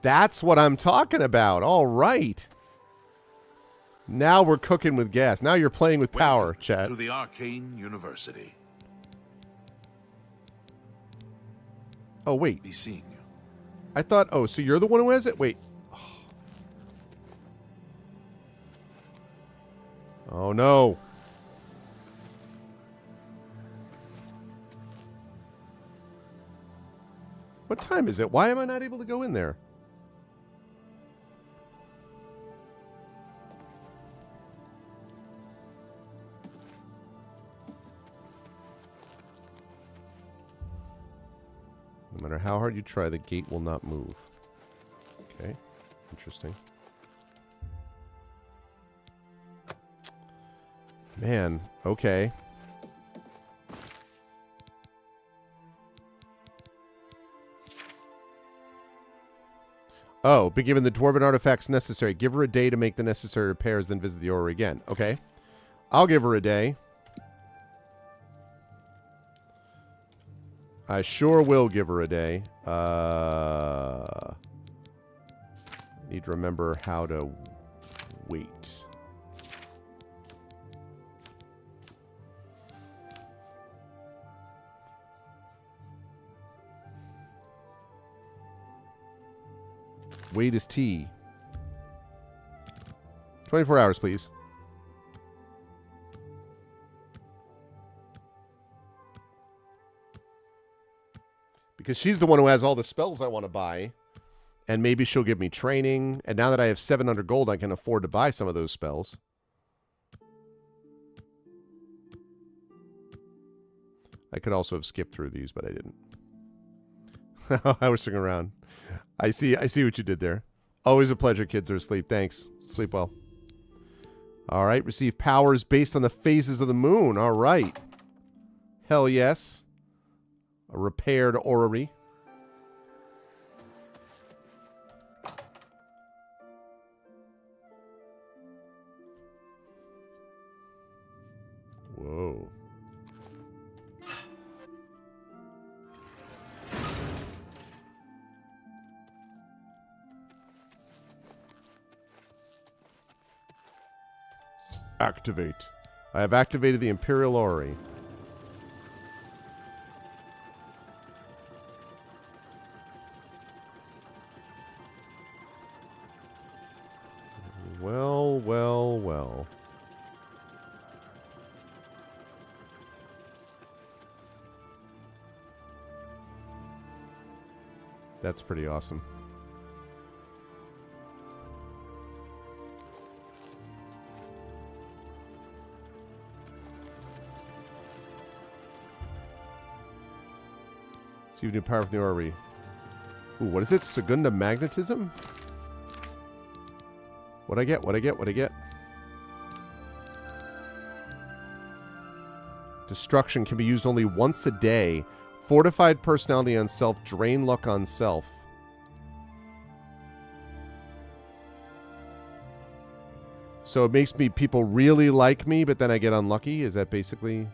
That's what I'm talking about. All right. Now we're cooking with gas. Now you're playing with power, Welcome chat. to the Arcane University. Oh, wait. Be seeing you. I thought, oh, so you're the one who has it? Wait. Oh, no. What time is it? Why am I not able to go in there? No matter how hard you try, the gate will not move. Okay. Interesting. Man, okay. Oh, be given the dwarven artifacts necessary. Give her a day to make the necessary repairs, then visit the orrery again. Okay. I'll give her a day. I sure will give her a day. Need to remember how to wait. Wait is T. 24 hours, please. Because she's the one who has all the spells I want to buy. And maybe she'll give me training. And now that I have 700 gold, I can afford to buy some of those spells. I could also have skipped through these, but I didn't. I was sitting around. I see what you did there. Always a pleasure, kids are asleep. Thanks. Sleep well. All right. Receive powers based on the phases of the moon. All right. Hell yes. A repaired orrery. Whoa. Activate. I have activated the Imperial Orrery. Well, well, well. That's pretty awesome. See if you need power from the orrery. Ooh, what is it? Segunda magnetism? What'd I get? What'd I get? What'd I get? Destruction can be used only once a day. Fortified personality on self. Drain luck on self. So it makes people really like me, but then I get unlucky? Is that basically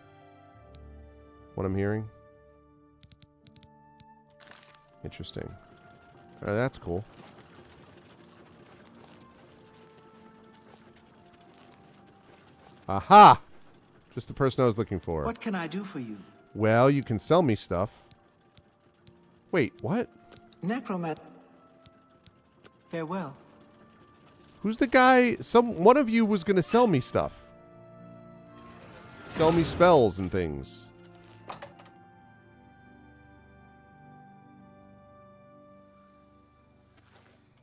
what I'm hearing? Interesting. That's cool. Aha! Just the person I was looking for. What can I do for you? Well, you can sell me stuff. Wait, what? Necromat. Farewell. Who's the guy? One of you was going to sell me stuff. Sell me spells and things.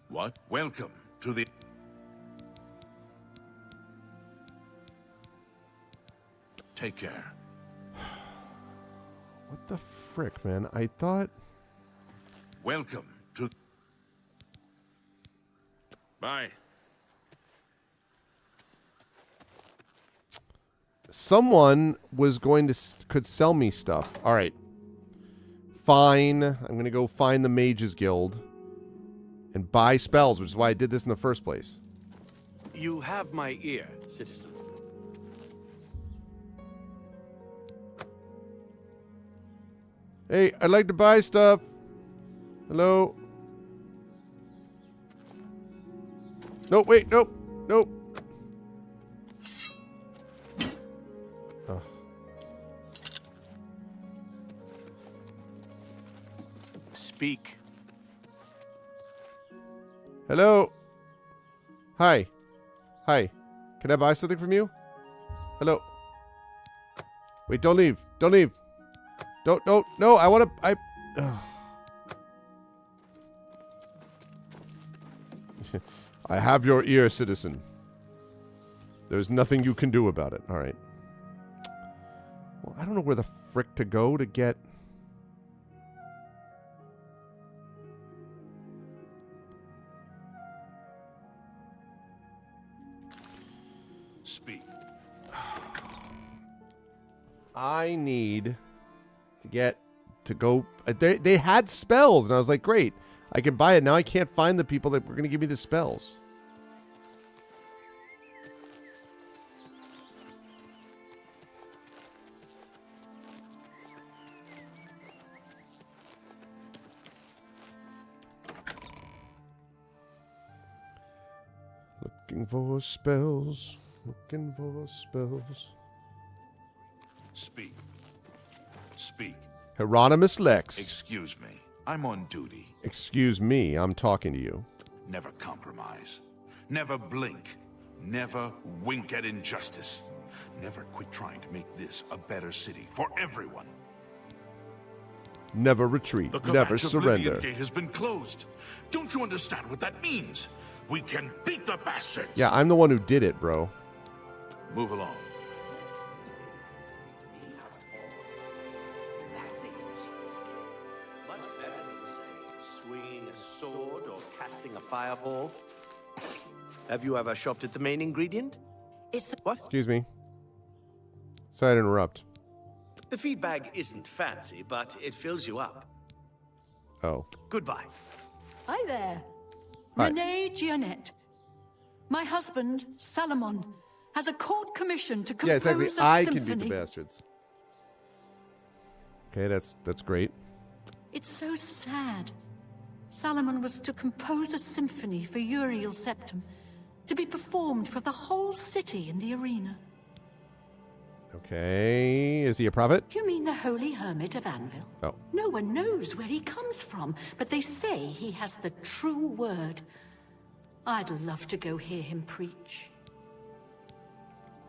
What? Welcome to the... Take care. What the frick, man? I thought... Welcome to... Bye. Someone was going to... could sell me stuff. All right. Fine. I'm going to go find the Mages Guild and buy spells, which is why I did this in the first place. You have my ear, citizen. Hey, I'd like to buy stuff. Hello? Nope, wait, nope, nope. Oh. Speak. Hello? Hi. Hi. Can I buy something from you? Hello? Wait, don't leave. Don't leave. Don't, no, I want to, I have your ear, citizen. There's nothing you can do about it. All right. Well, I don't know where the frick to go to get... I need to get to go. They had spells, and I was like, great, I can buy it. Now I can't find the people that were going to give me the spells. Looking for spells. Looking for spells. Speak. Speak. Hieronymus Lex. Excuse me. I'm on duty. Excuse me, I'm talking to you. Never compromise. Never blink. Never wink at injustice. Never quit trying to make this a better city for everyone. Never retreat. The Never Kovacs surrender. Oblivion Gate has been closed. Don't you understand what that means? We can beat the bastards. Yeah, I'm the one who did it, bro. Move along. That's a useful skill. Much better than, say, swinging a sword or casting a fireball. Have you ever shopped at the main ingredient? It's the... What? Excuse me. Sorry to interrupt. The feed bag isn't fancy, but it fills you up. Oh. Goodbye. Hi there. Hi. Renee Gionette. My husband, Salomon, has a court commission to compose Yeah, exactly. a I symphony. can beat the bastards. Okay, that's great. It's so sad. Salomon was to compose a symphony for Uriel Septim, to be performed for the whole city in the arena. Okay, is he a prophet? You mean the Holy Hermit of Anvil? Oh. No one knows where he comes from, but they say he has the true word. I'd love to go hear him preach.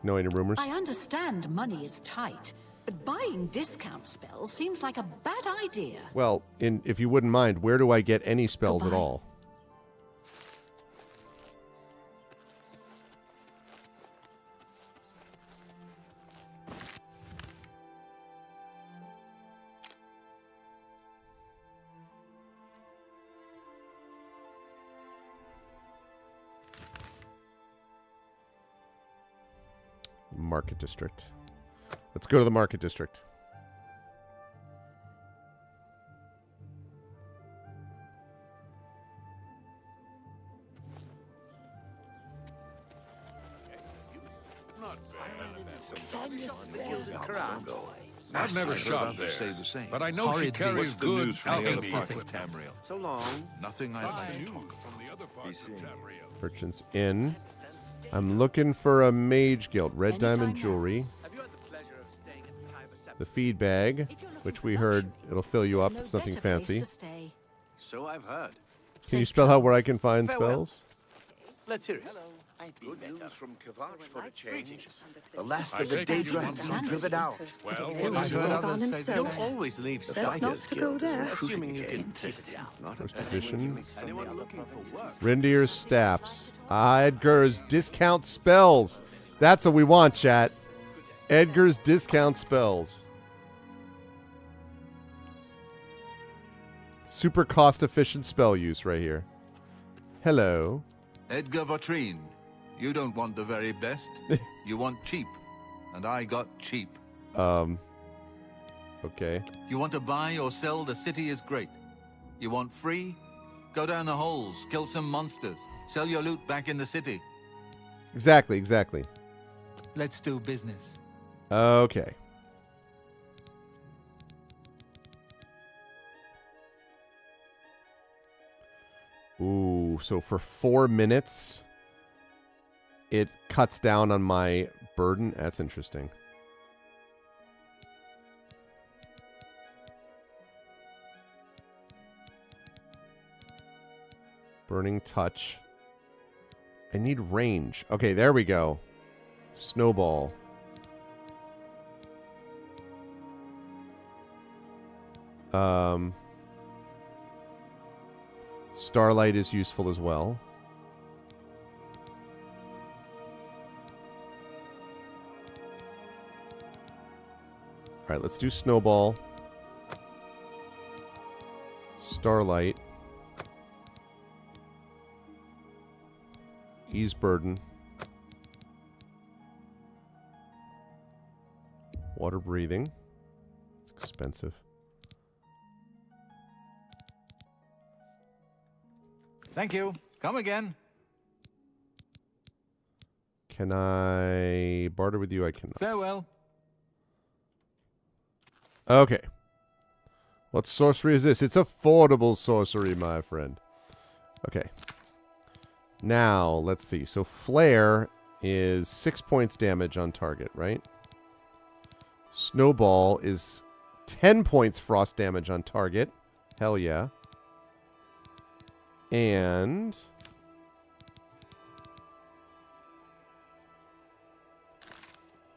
No any rumors? I understand money is tight, but buying discount spells seems like a bad idea. Well, if you wouldn't mind, where do I get any spells at Goodbye. all? Market District. Let's go to the Market District. I've never shot there, but I know she carries good alchemy. So long. Nothing I like. Merchants Inn. I'm looking for a mage guild. Red Anytime diamond now. jewelry. Have you had the pleasure of staying at the Time of September? The feed bag, If you're looking which for we heard luxury, it'll fill you up. there's It's no nothing better place fancy. to stay. So I've heard. Can you Safe spell out where I travels. can find Farewell. spells? Let's hear it. Good news from Kavach for a change. Greetings. The last I of the take it you Daedra want have some been driven out. Well, I've what is heard it? others say You'll the same. always leave The something. Fighters Guild is recruiting Assuming you again. can taste it out. Not First a bad edition. way to meet some of the Anyone other looking for prophets. work? Reindeer's staffs. Edgar's discount spells. That's what we want, chat. Edgar's discount spells. Super cost efficient spell use right here. Hello. Edgar Vautrin, you don't want the very best. You want cheap. And I got cheap. Okay. You want to buy or sell, the city is great. You want free? Go down the holes, kill some monsters, sell your loot back in the city. Exactly. Let's do business. Okay. Ooh, so for 4 minutes, it cuts down on my burden. That's interesting. Burning touch. I need range. Okay, there we go. Snowball. Starlight is useful as well. All right, let's do Snowball. Starlight. Ease Burden. Water Water breathing. It's expensive. Thank you. Come again. Can I barter with you? I cannot. Farewell. Okay. What sorcery is this? It's affordable sorcery, my friend. Okay. Now, let's see. So, Flare is 6 points damage on target, right? Snowball is 10 points frost damage on target. Hell yeah. And...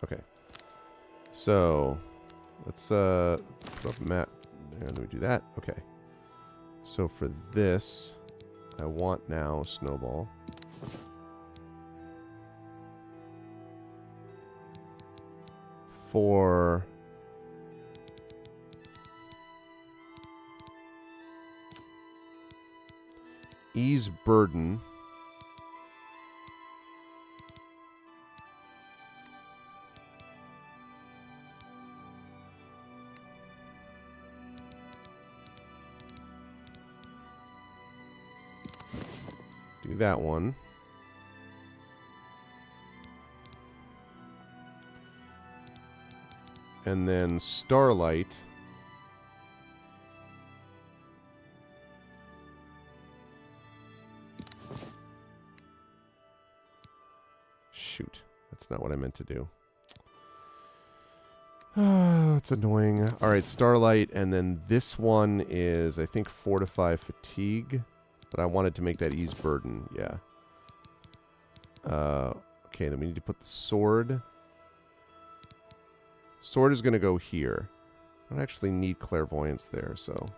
okay. So, let's put up a map. There, let me do that. Okay. So for this, I want now Snowball. For ease burden. Do that one. And then Starlight. Shoot. That's not what I meant to do. Oh, it's annoying. All right, Starlight. And then this one is, I think, Fortify Fatigue. But I wanted to make that ease burden. Yeah. Okay, then we need to put the sword. Sword is going to go here. I don't actually need clairvoyance there, so...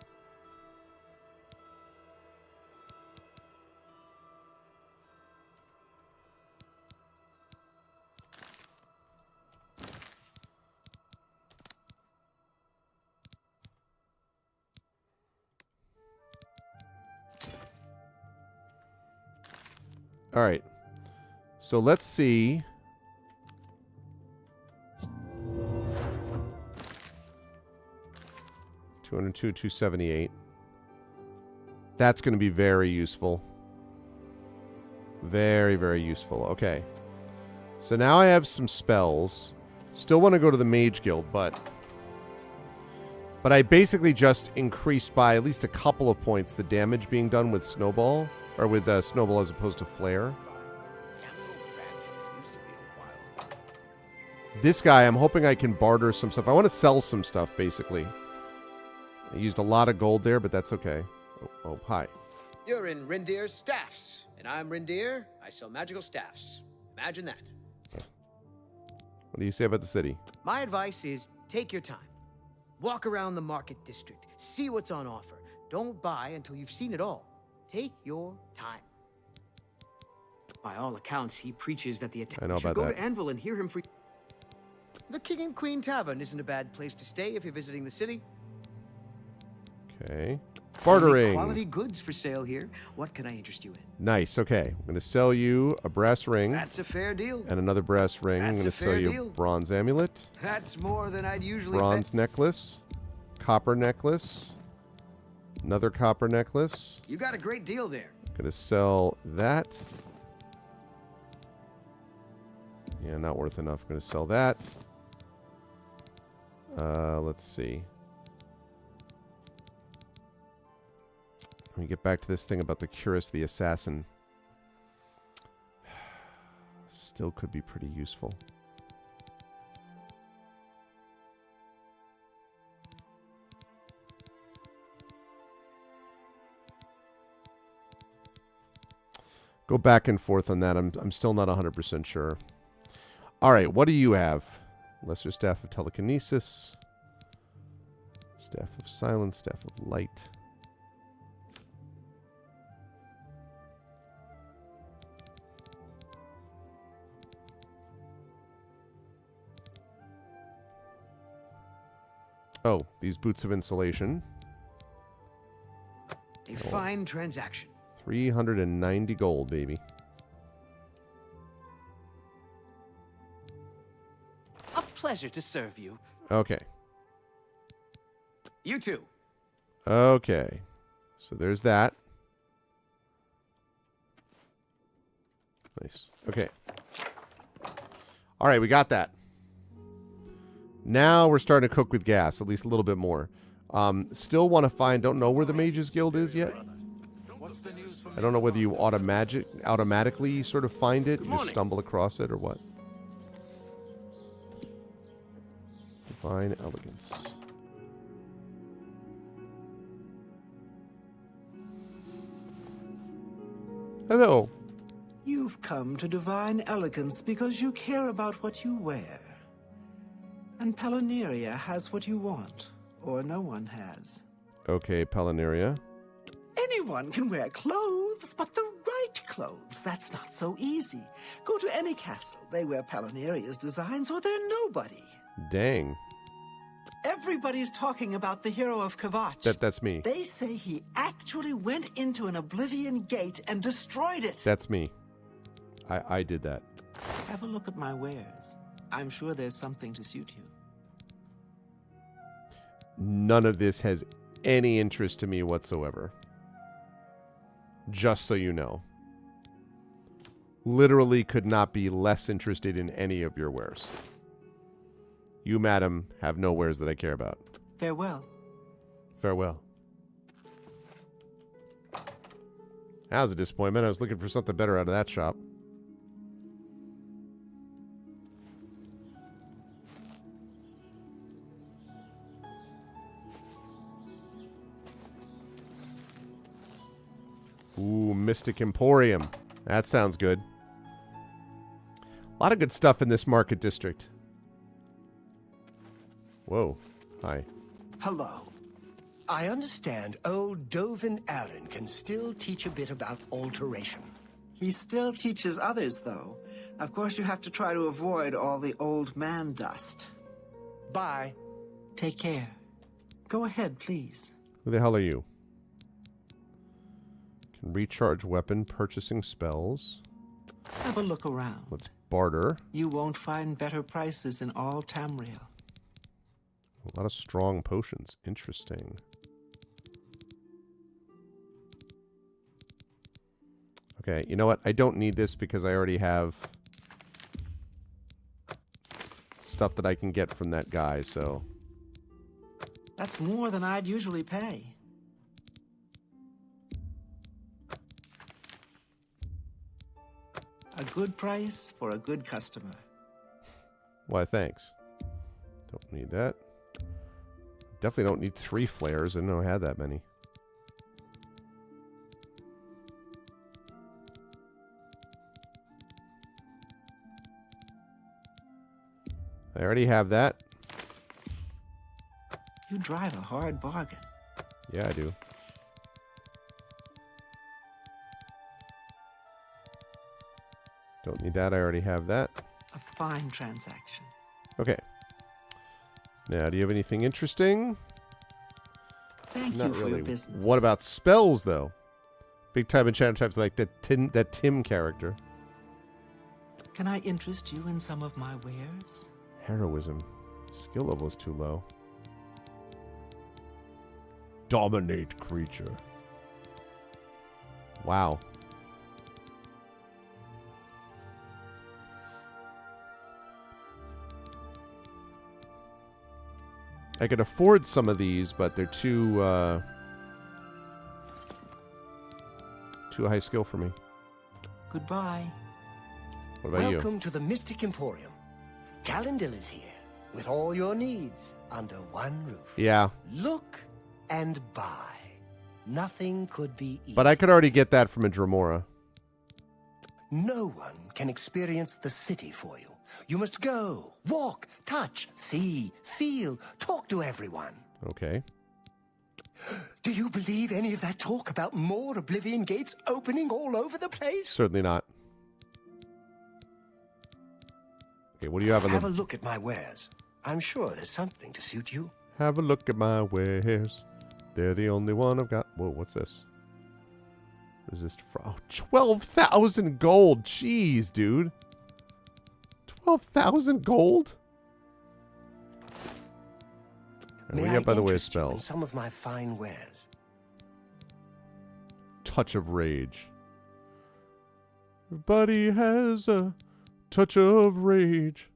all right. So let's see... 202, 278. That's going to be very useful. Very, very useful. Okay. So now I have some spells. Still want to go to the Mage Guild, but I basically just increased by at least a couple of points the damage being done with Snowball, or with Snowball as opposed to Flare. This guy, I'm hoping I can barter some stuff. I want to sell some stuff, basically. I used a lot of gold there, but that's okay. Oh, hi. You're in Rindir's Staffs, and I'm Rindir. I sell magical staffs. Imagine that. What do you say about the city? My advice is take your time. Walk around the market district. See what's on offer. Don't buy until you've seen it all. Take your time. By all accounts, he preaches that the I know should about go that. to Anvil and hear him free. The King and Queen Tavern isn't a bad place to stay if you're visiting the city. Okay. Bartering. Quality goods for sale here. What can I interest you in? Nice. Okay. I'm going to sell you a brass ring. That's a fair deal. And another brass ring. I'm going to sell you a bronze amulet. That's more than I'd usually Bronze pay. necklace. Copper necklace. Another copper necklace. You got a great deal there. Going to sell that. Yeah, not worth enough. Going to sell that. Let's see. Let me get back to this thing about the Curus the Assassin. Still could be pretty useful. Go back and forth on that. I'm still not 100% sure. All right, what do you have? Lesser Staff of Telekinesis. Staff of Silence. Staff of Light. Oh, these Boots of Insulation. A fine transaction. 390 gold, baby. A pleasure to serve you. Okay. You too. Okay. So there's that. Nice. Okay. All right, we got that. Now we're starting to cook with gas, at least a little bit more. Still want to find, don't know where the Mages Guild is yet. I don't know whether you automatically sort of find it, you stumble across it, or what. Divine Elegance. Hello. You've come to Divine Elegance because you care about what you wear. And Pelineria has what you want, or no one has. Okay, Pelineria. Anyone can wear clothes, but the right clothes, that's not so easy. Go to any castle, they wear Pelineria's designs, or they're nobody. Dang. Everybody's talking about the hero of Kvatch. That's me. They say he actually went into an Oblivion gate and destroyed it. That's me. I did that. Have a look at my wares. I'm sure there's something to suit you. None of this has any interest to me whatsoever. Just so you know. Literally could not be less interested in any of your wares. You, madam, have no wares that I care about. Farewell. Farewell. That was a disappointment. I was looking for something better out of that shop. Ooh, Mystic Emporium. That sounds good. A lot of good stuff in this market district. Whoa. Hi. Hello. I understand old Dovin Aaron can still teach a bit about alteration. He still teaches others, though. Of course, you have to try to avoid all the old man dust. Bye. Take care. Go ahead, please. Who the hell are you? Can recharge weapon, purchasing spells. Have a look around. Let's barter. You won't find better prices in all Tamriel. A lot of strong potions. Interesting. Okay, you know what? I don't need this because I already have stuff that I can get from that guy, so... That's more than I'd usually pay. A good price for a good customer. Why, thanks. Don't need that. Definitely don't need 3 flares. I didn't know I had that many. I already have that. You drive a hard bargain. Yeah, I do. Don't need that. I already have that. A fine transaction. Okay. Now, do you have anything interesting? Thank Not you for really. your business. What about spells, though? Big time enchantment types like that Tim character. Can I interest you in some of my wares? Heroism. Skill level is too low. Dominate creature. Wow. I could afford some of these, but they're too high skill for me. Goodbye. What about you? Welcome to the Mystic Emporium. Calendil is here with all your needs under one roof. Yeah. Look and buy. Nothing could be easier. But I could already get that from a Dremora. No one can experience the city for you. You must go, walk, touch, see, feel, talk to everyone. Okay. Do you believe any of that talk about more Oblivion gates opening all over the place? Certainly not. Okay, what do you have on Have a look at my wares. I'm sure there's something to suit you. Have a look at my wares. They're the only one I've got. Whoa, what's this? Resist oh, 12,000 gold. Jeez, dude. 12,000 gold? What do May you I got by the way of interest you in spells? some of my fine wares? Touch of rage. Everybody has a touch of rage.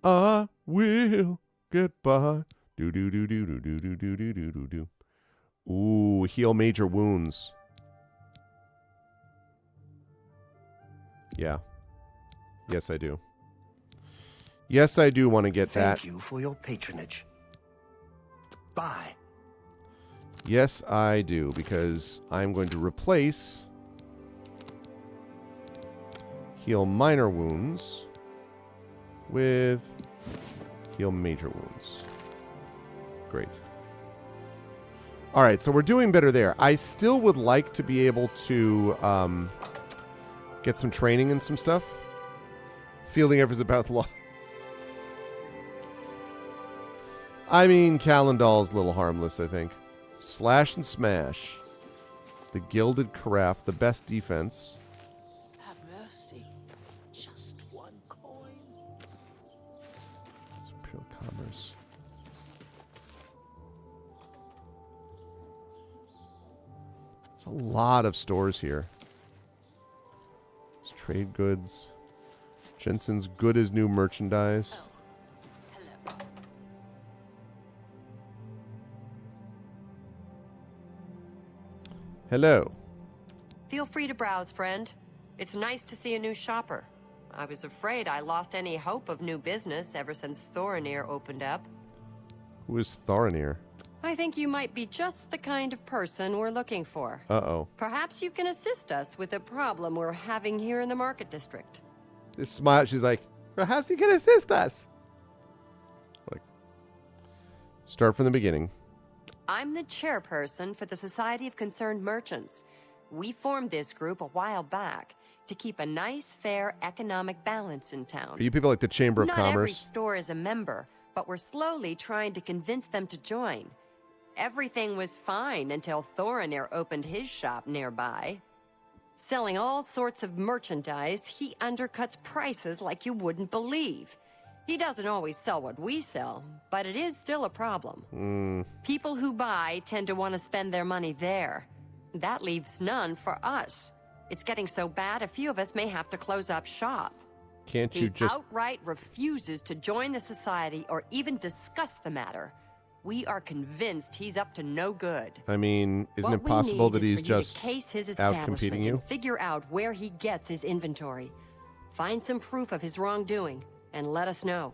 I will get by. Do do do do do do do do do do do do. Ooh, heal major wounds. Yeah. Yes, I do. Yes, I do want to get that. Thank you for your patronage. Bye. Yes, I do, because I'm going to replace heal minor wounds with heal major wounds. Great. All right, so we're doing better there. I still would like to be able to get some training and some stuff. Fielding efforts about the law. I mean, Calendal's a little harmless, I think. Slash and smash. The Gilded Carafe, the best defense. Have mercy. Just one coin. Imperial Commerce. There's a lot of stores here. There's trade goods. Jensen's good as new merchandise. Hello. Feel free to browse, friend. It's nice to see a new shopper. I was afraid I lost any hope of new business ever since Thorinir opened up. Who is Thorinir? I think you might be just the kind of person we're looking for. Uh-oh. Perhaps you can assist us with a problem we're having here in the market district. This smile, she's like, perhaps you can assist us. Like, start from the beginning. I'm the chairperson for the Society of Concerned Merchants. We formed this group a while back to keep a nice, fair economic balance in town. Are you people like the Chamber of Not every Commerce? store is a member, but we're slowly trying to convince them to join. Everything was fine until Thorinir opened his shop nearby. Selling all sorts of merchandise, he undercuts prices like you wouldn't believe. He doesn't always sell what we sell, but it is still a problem. People who buy tend to want to spend their money there. That leaves none for us. It's getting so bad, a few of us may have to close up shop. Can't you He just... outright refuses to join the society or even discuss the matter. We are convinced he's up to no good. I mean, isn't What it we possible need that is he's for you to just case his out establishment competing you? and figure out where he gets his inventory. Find some proof of his wrongdoing and let us know.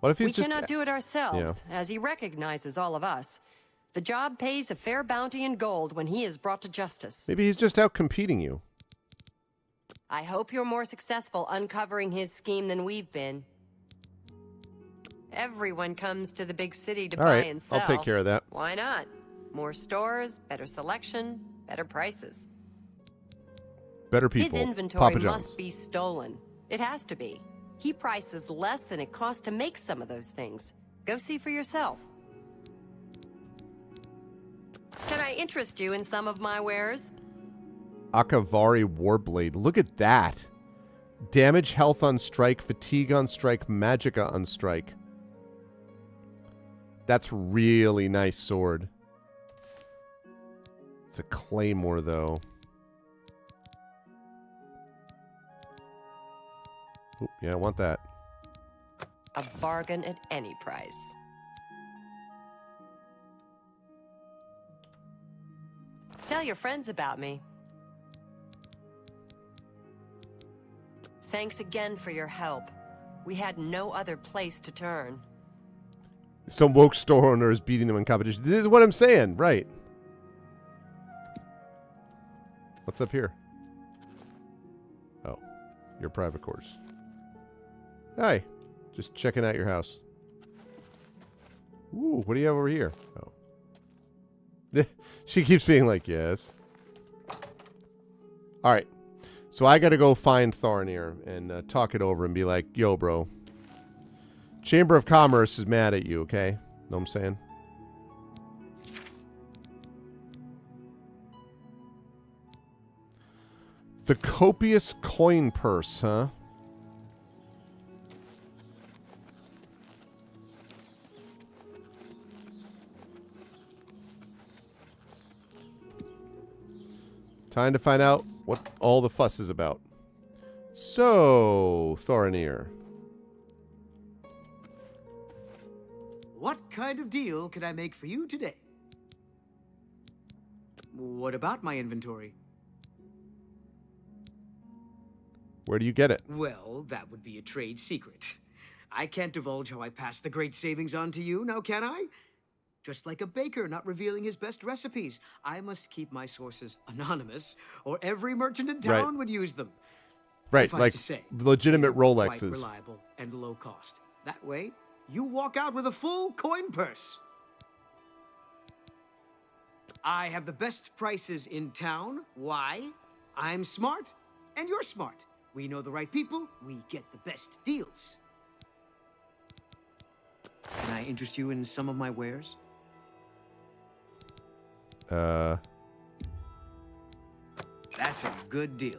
What if he's We just... cannot do it ourselves, as he recognizes all of us. The job pays a fair bounty in gold when he is brought to justice. Maybe he's just out competing you. I hope you're more successful uncovering his scheme than we've been. Everyone comes to the big city to All buy right, and sell. I'll take care of that. Why not? More stores, better selection, better prices. Better people. His inventory Papa John's. must be stolen. It has to be. He prices less than it costs to make some of those things. Go see for yourself. Can I interest you in some of my wares? Akavari Warblade. Look at that. Damage, health on strike, fatigue on strike, magicka on strike. That's really nice sword. It's a claymore, though. Oop, yeah, I want that. A bargain at any price. Tell your friends about me. Thanks again for your help. We had no other place to turn. Some woke store owner is beating them in competition. This is what I'm saying, right? What's up here? Oh, your private quarters. Hi, just checking out your house. Ooh, what do you have over here? Oh. She keeps being like, yes. All right. So I got to go find Thorinir and talk it over and be like, yo, bro. Chamber of Commerce is mad at you, okay? Know what I'm saying? The copious coin purse, huh? Time to find out what all the fuss is about. So, Thorinir. What kind of deal can I make for you today? What about my inventory? Where do you get it? Well, that would be a trade secret. I can't divulge how I pass the great savings on to you, now can I? Just like a baker not revealing his best recipes, I must keep my sources anonymous, or every merchant in town would use them. Right, Suffice like to say, legitimate they're quite Rolexes. reliable and low cost. That way, you walk out with a full coin purse. I have the best prices in town. Why? I'm smart, and you're smart. We know the right people, we get the best deals. Can I interest you in some of my wares? Uh, That's a good deal.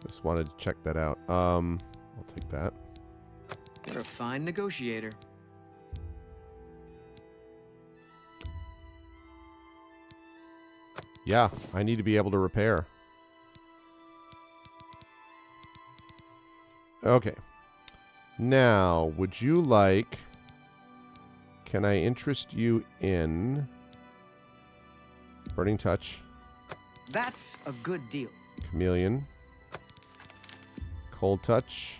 just wanted to check that out. I'll take that. You're a fine negotiator. Yeah, I need to be able to repair. Okay. Now, would you like... Can I interest you in... Burning Touch, That's a good deal. Chameleon, Cold Touch,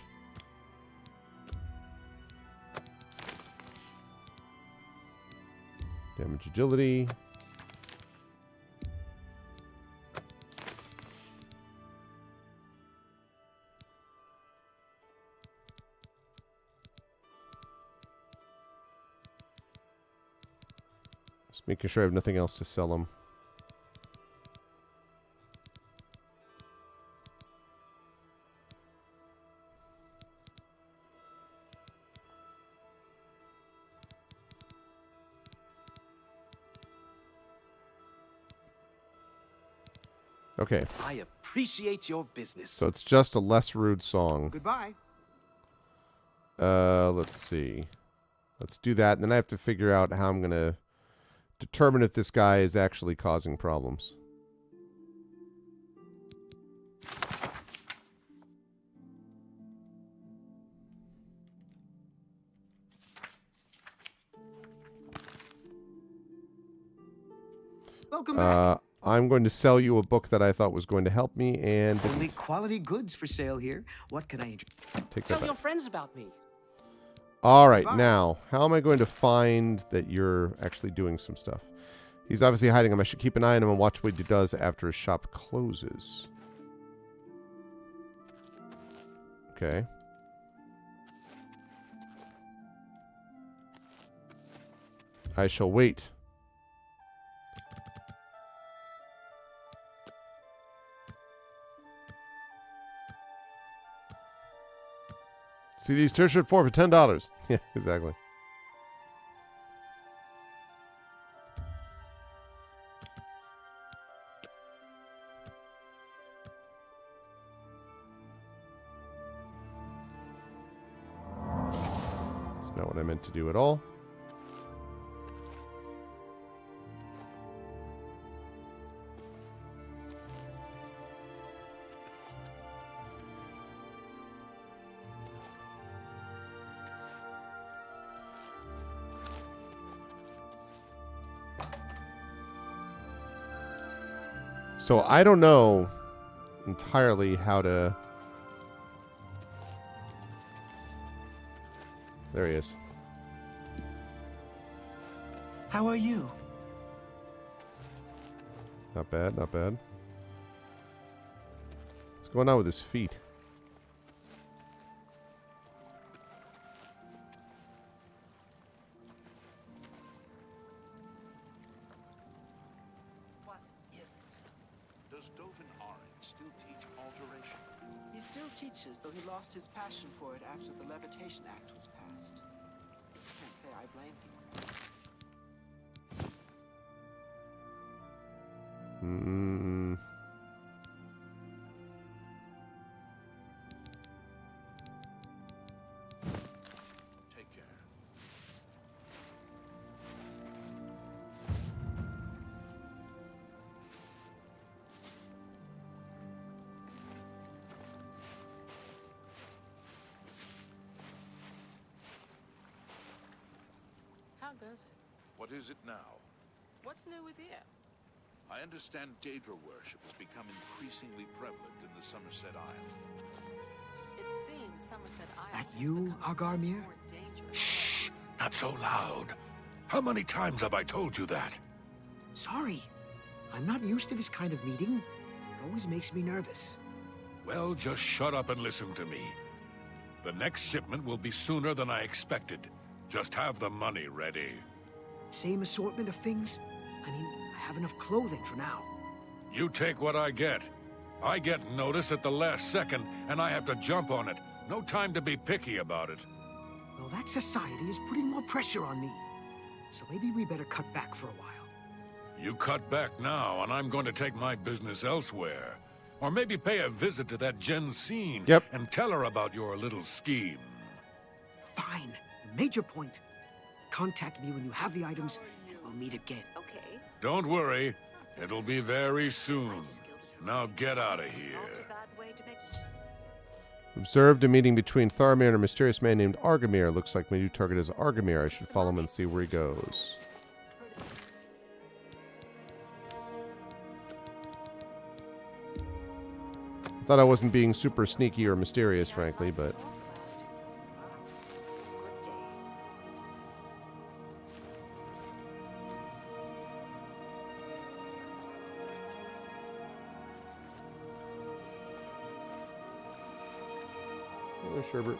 Damage Agility, just making sure I have nothing else to sell them. Okay. I appreciate your business. So it's just a less rude song. Goodbye. Let's see. Let's do that, and then I have to figure out how I'm going to determine if this guy is actually causing problems. Welcome back. I'm going to sell you a book that I thought was going to help me, and Only quality goods for sale here. What can I take that Tell back. your friends about me. All right, now, how am I going to find that you're actually doing some stuff? He's obviously hiding him. I should keep an eye on him and watch what he does after his shop closes. Okay. I shall wait. See these t-shirt for $10. Yeah, exactly. That's not what I meant to do at all. So I don't know entirely how to... There he is. How are you? Not bad, not bad. What's going on with his feet? Does Dovin Orange still teach alteration? He still teaches, though he lost his passion for it after the Levitation Act was passed. Can't say I blame him. Take care. does it? What is it now? What's new with you? I understand Daedra worship has become increasingly prevalent in the Somerset Isle. It seems Somerset Isle That has you, become Argarmir? much more dangerous. Shh! Not so loud. How many times have I told you that? Sorry. I'm not used to this kind of meeting. It always makes me nervous. Well, just shut up and listen to me. The next shipment will be sooner than I expected. Just have the money ready. Same assortment of things? I mean, I have enough clothing for now. You take what I get. I get notice at the last second, and I have to jump on it. No time to be picky about it. Well, that society is putting more pressure on me. So maybe we better cut back for a while. You cut back now, and I'm going to take my business elsewhere. Or maybe pay a visit to that Jensine and tell her about your little scheme. Fine. You made your point. Contact me when you have the items, and we'll meet again. Okay. Don't worry. It'll be very soon. Now get out of here. Observed a meeting between Tharmir and a mysterious man named Argamir. Looks like my new target is Argamir. I should follow him and see where he goes. I thought I wasn't being super sneaky or mysterious, frankly, but... Hello, Sherbert.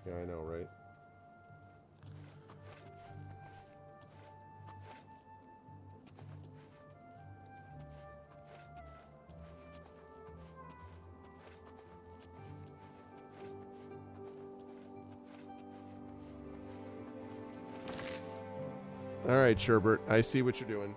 Yeah, I know, right? All right, Sherbert. I see what you're doing.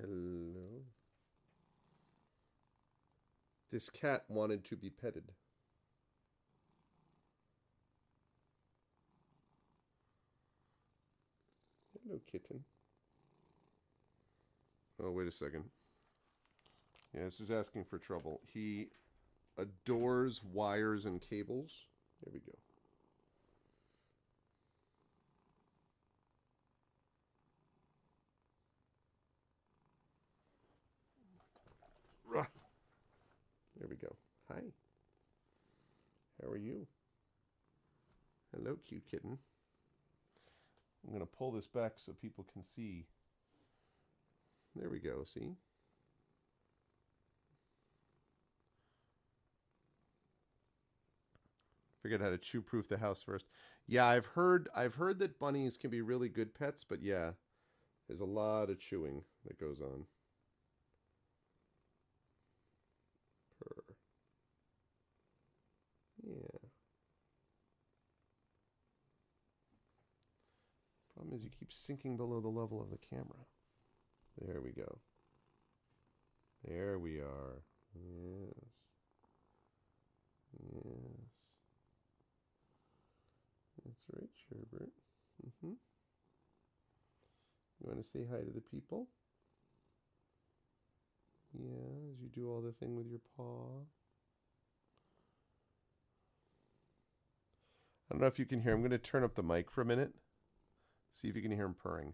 Hello. This cat wanted to be petted. Hello, kitten. Oh, wait a second. Yeah, this is asking for trouble. He adores wires and cables. There we go. There we go. Hi. How are you? Hello, cute kitten. I'm going to pull this back so people can see. There we go. See? Figured how to chew-proof the house first. Yeah, I've heard that bunnies can be really good pets, but yeah, there's a lot of chewing that goes on. Purr. Yeah. Problem is you keep sinking below the level of the camera. There we go. There we are. Yes. Yes. That's right, Sherbert. You want to say hi to the people? Yeah, as you do all the thing with your paw. I don't know if you can hear. I'm going to turn up the mic for a minute. See if you can hear him purring.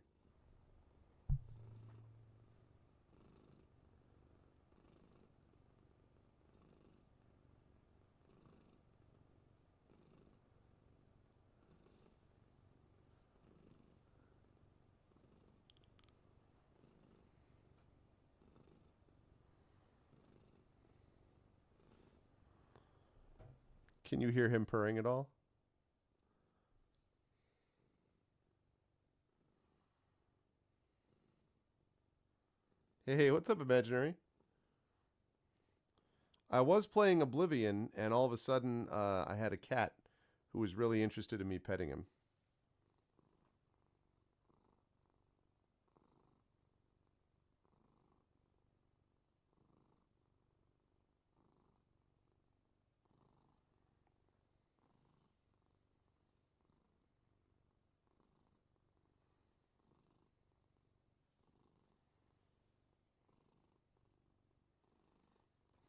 Can you hear him purring at all? Hey, what's up, Imaginary? I was playing Oblivion, and all of a sudden, I had a cat who was really interested in me petting him.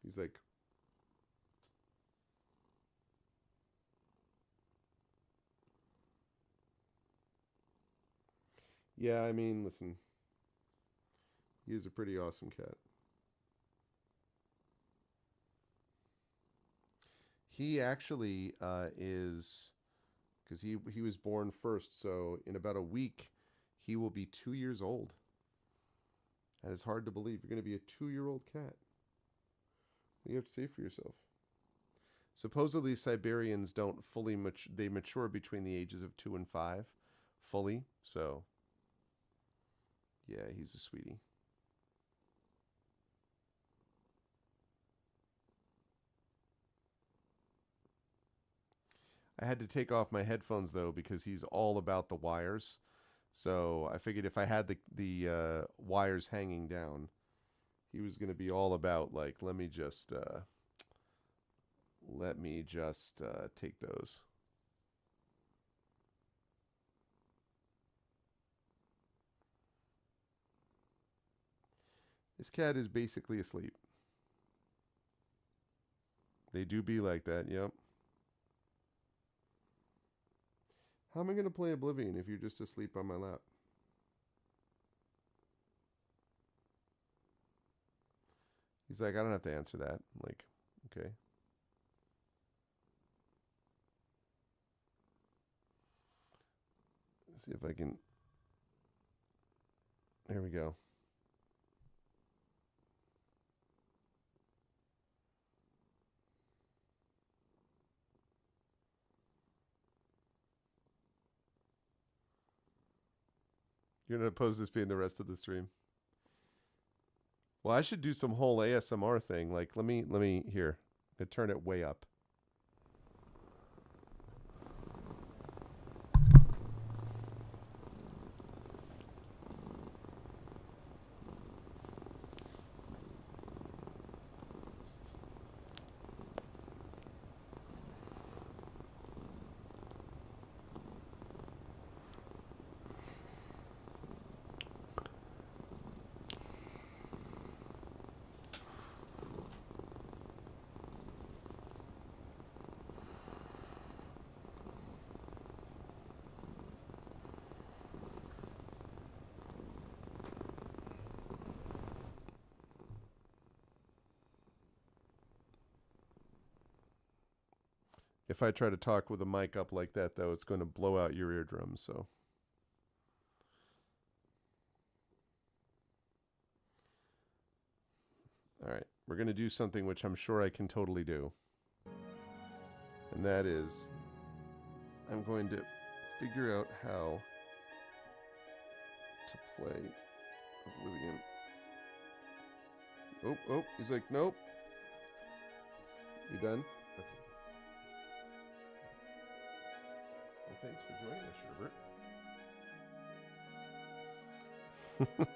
He's like, yeah, I mean, listen, he is a pretty awesome cat. He actually is, because he was born first, so in about a week, he will be 2 years old. That is hard to believe. You're going to be a 2-year-old cat. You have to say for yourself. Supposedly, Siberians don't fully they mature between the ages of 2 and 5, fully. So, yeah, he's a sweetie. I had to take off my headphones though because he's all about the wires. So I figured if I had the wires hanging down, he was going to be all about like, let me just take those. This cat is basically asleep. They do be like that, yep. How am I going to play Oblivion if you're just asleep on my lap? He's like, I don't have to answer that. I'm like, okay. Let's see if I can. There we go. You're going to oppose this being the rest of the stream. Well, I should do some whole ASMR thing. Like, let me here. I'm going to turn it way up. If I try to talk with a mic up like that, though, it's going to blow out your eardrums, so. All right, we're going to do something which I'm sure I can totally do. And that is, I'm going to figure out how to play Oblivion. Oh, he's like, nope. You done? Okay. Well, thanks for joining us, Sherbert.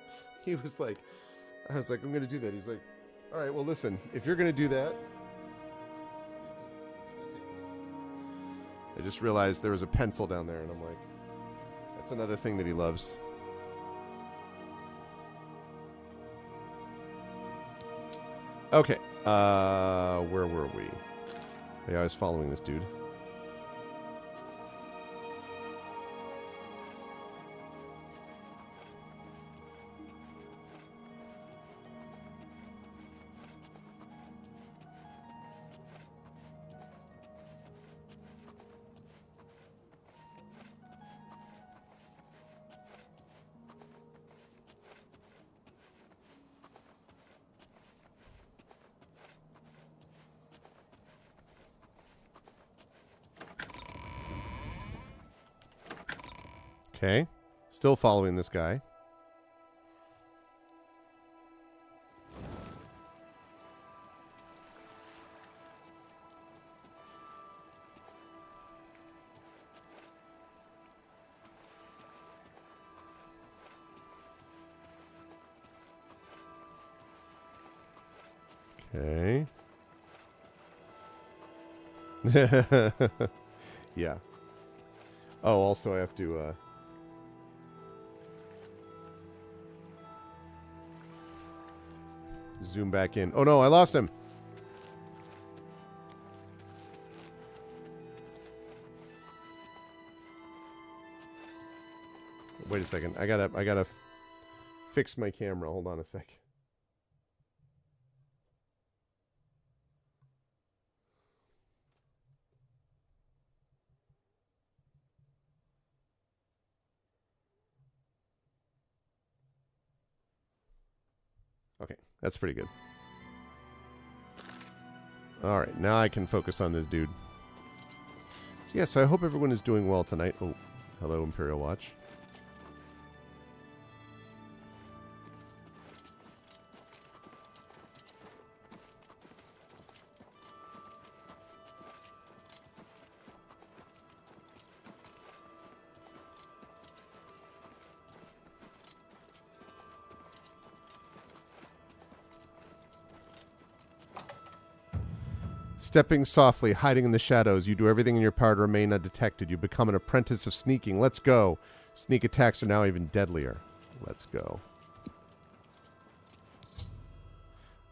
He was like, I was like, I'm going to do that. He's like, all right, well, listen, if you're going to do that. I just realized there was a pencil down there, and I'm like, that's another thing that he loves. Okay, where were we? Yeah, I was following this dude. Okay, still following this guy. Okay. Yeah. Oh, also I have to, zoom back in. Oh no, I lost him. Wait a second. I gotta fix my camera. Hold on a sec. Okay, that's pretty good. Alright, now I can focus on this dude. So yeah, so I hope everyone is doing well tonight. Oh, hello, Imperial Watch. Stepping softly, hiding in the shadows. You do everything in your power to remain undetected. You become an apprentice of sneaking. Let's go. Sneak attacks are now even deadlier. Let's go.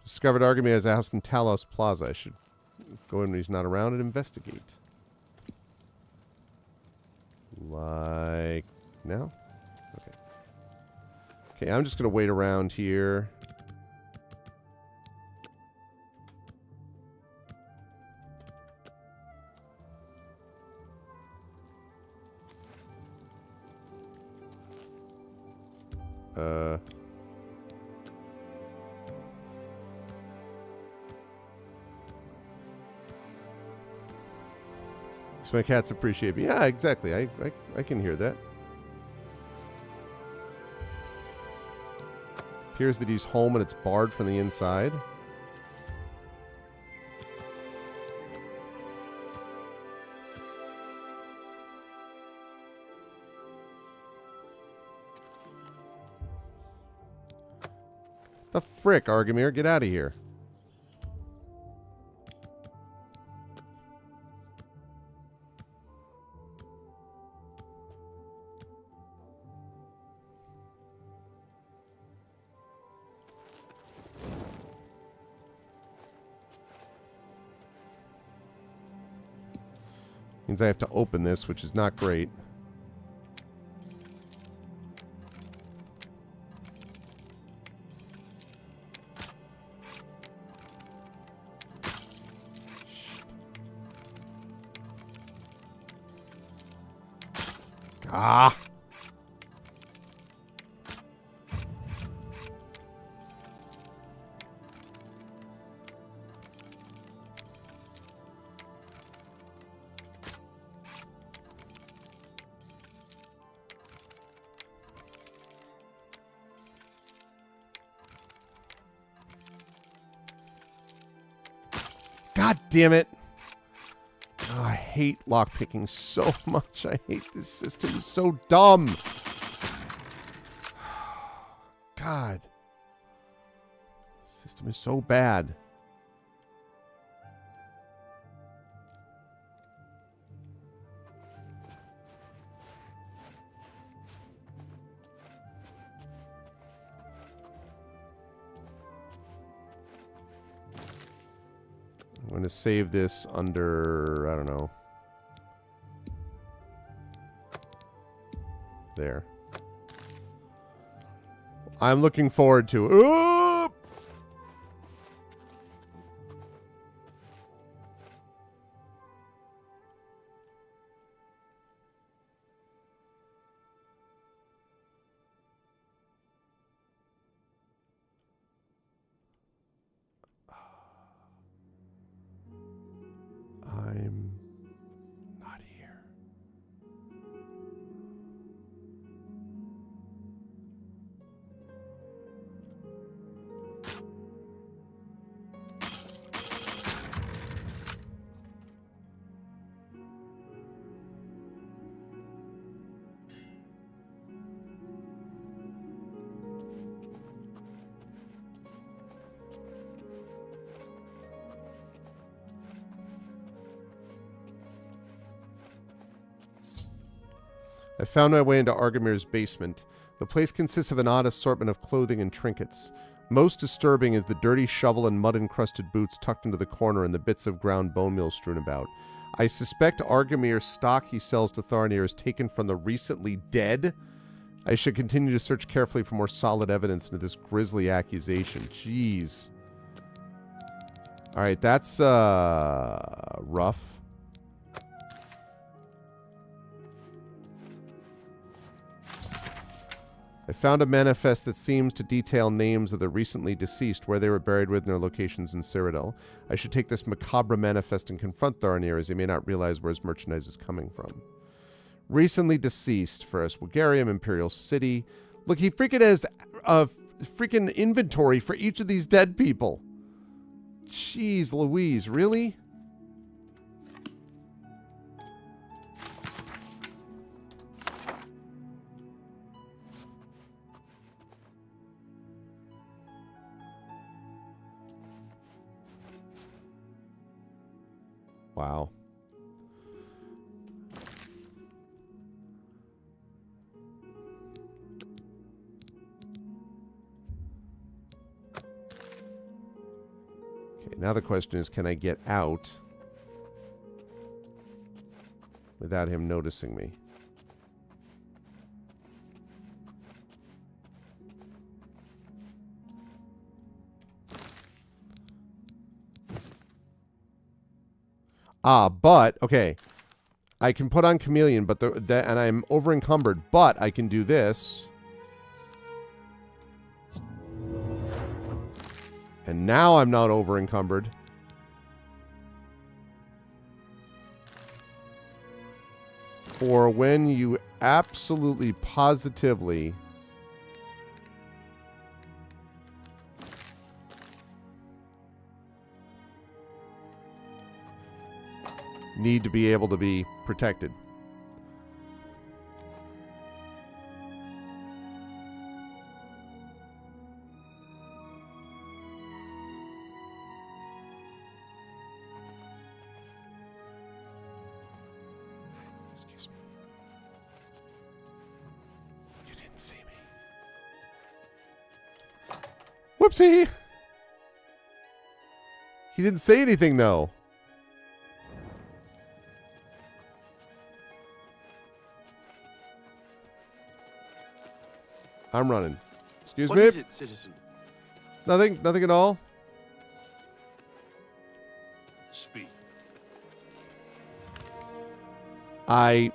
Discovered Argamy has a house in Talos Plaza. I should go in when he's not around and investigate. Like now? Okay. Okay, I'm just going to wait around here. So my cats appreciate me. Yeah, exactly. I can hear that. Appears that he's home and it's barred from the inside. The frick, Argamir? Get out of here. Means I have to open this, which is not great. Ah! God damn it. Oh, I hate lockpicking so much. I hate this system. It's so dumb. God. This system is so bad. I'm going to save this under, I don't know. There. I'm looking forward to it. Ooh! I'm not here. I found my way into Argamir's basement. The place consists of an odd assortment of clothing and trinkets. Most disturbing is the dirty shovel and mud-encrusted boots tucked into the corner and the bits of ground bone meal strewn about. I suspect Argamir's stock he sells to Tharnir is taken from the recently dead. I should continue to search carefully for more solid evidence into this grisly accusation. Jeez. Alright, that's, rough. I found a manifest that seems to detail names of the recently deceased, where they were buried with, and their locations in Cyrodiil. I should take this macabre manifest and confront Tharnir, as he may not realize where his merchandise is coming from. Recently deceased. First, Bulgarium, Imperial City. Look, he freaking has a freaking inventory for each of these dead people. Jeez Louise, really? Wow. Okay, now the question is, can I get out without him noticing me? But, okay. I can put on Chameleon, but and I'm over encumbered, but I can do this. And now I'm not over encumbered. For when you absolutely positively need to be able to be protected. Excuse me. You didn't see me. Whoopsie! He didn't say anything, though. I'm running. Excuse me? What is it, citizen? Nothing. Nothing at all. Speak. I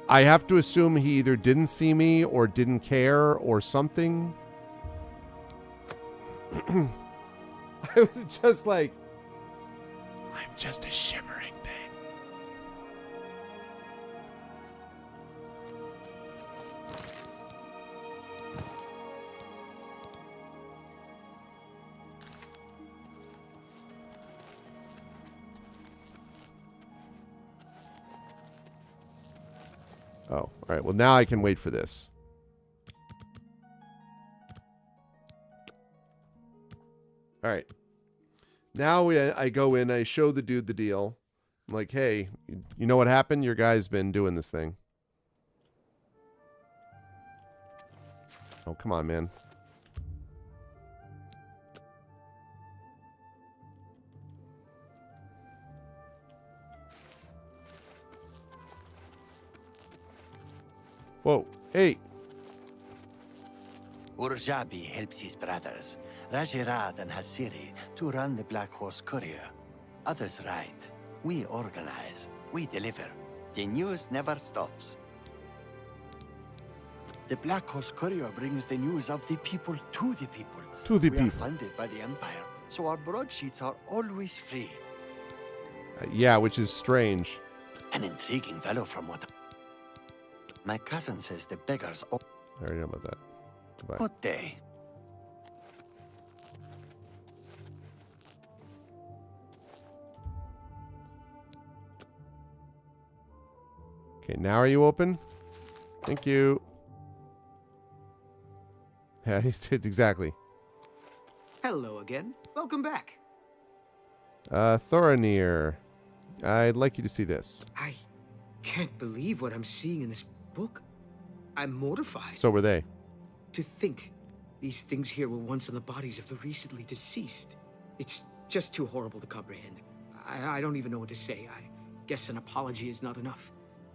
have to assume he either didn't see me or didn't care or something. I was just like, I'm just a shimmering thing. Oh, all right. Well, now I can wait for this. All right. Now I go in, I show the dude the deal. I'm like, hey, you know what happened? Your guy's been doing this thing. Oh, come on, man. Whoa, hey. Urjabi helps his brothers, Rajirad and Hasiri, to run the Black Horse Courier. Others ride. We organize. We deliver. The news never stops. The Black Horse Courier brings the news of the people to the people. To the we people. We are funded by the Empire, so our broadsheets are always free. Yeah, which is strange. An intriguing fellow from what... My cousin says the beggars... I already know about that. Goodbye. Good day. Okay, now are you open? Thank you. Yeah, it's exactly. Hello again. Welcome back. Thoranir. I'd like you to see this. I can't believe what I'm seeing in this book? I'm mortified. So were they. To think these things here were once on the bodies of the recently deceased. It's just too horrible to comprehend. I don't even know what to say. I guess an apology is not enough.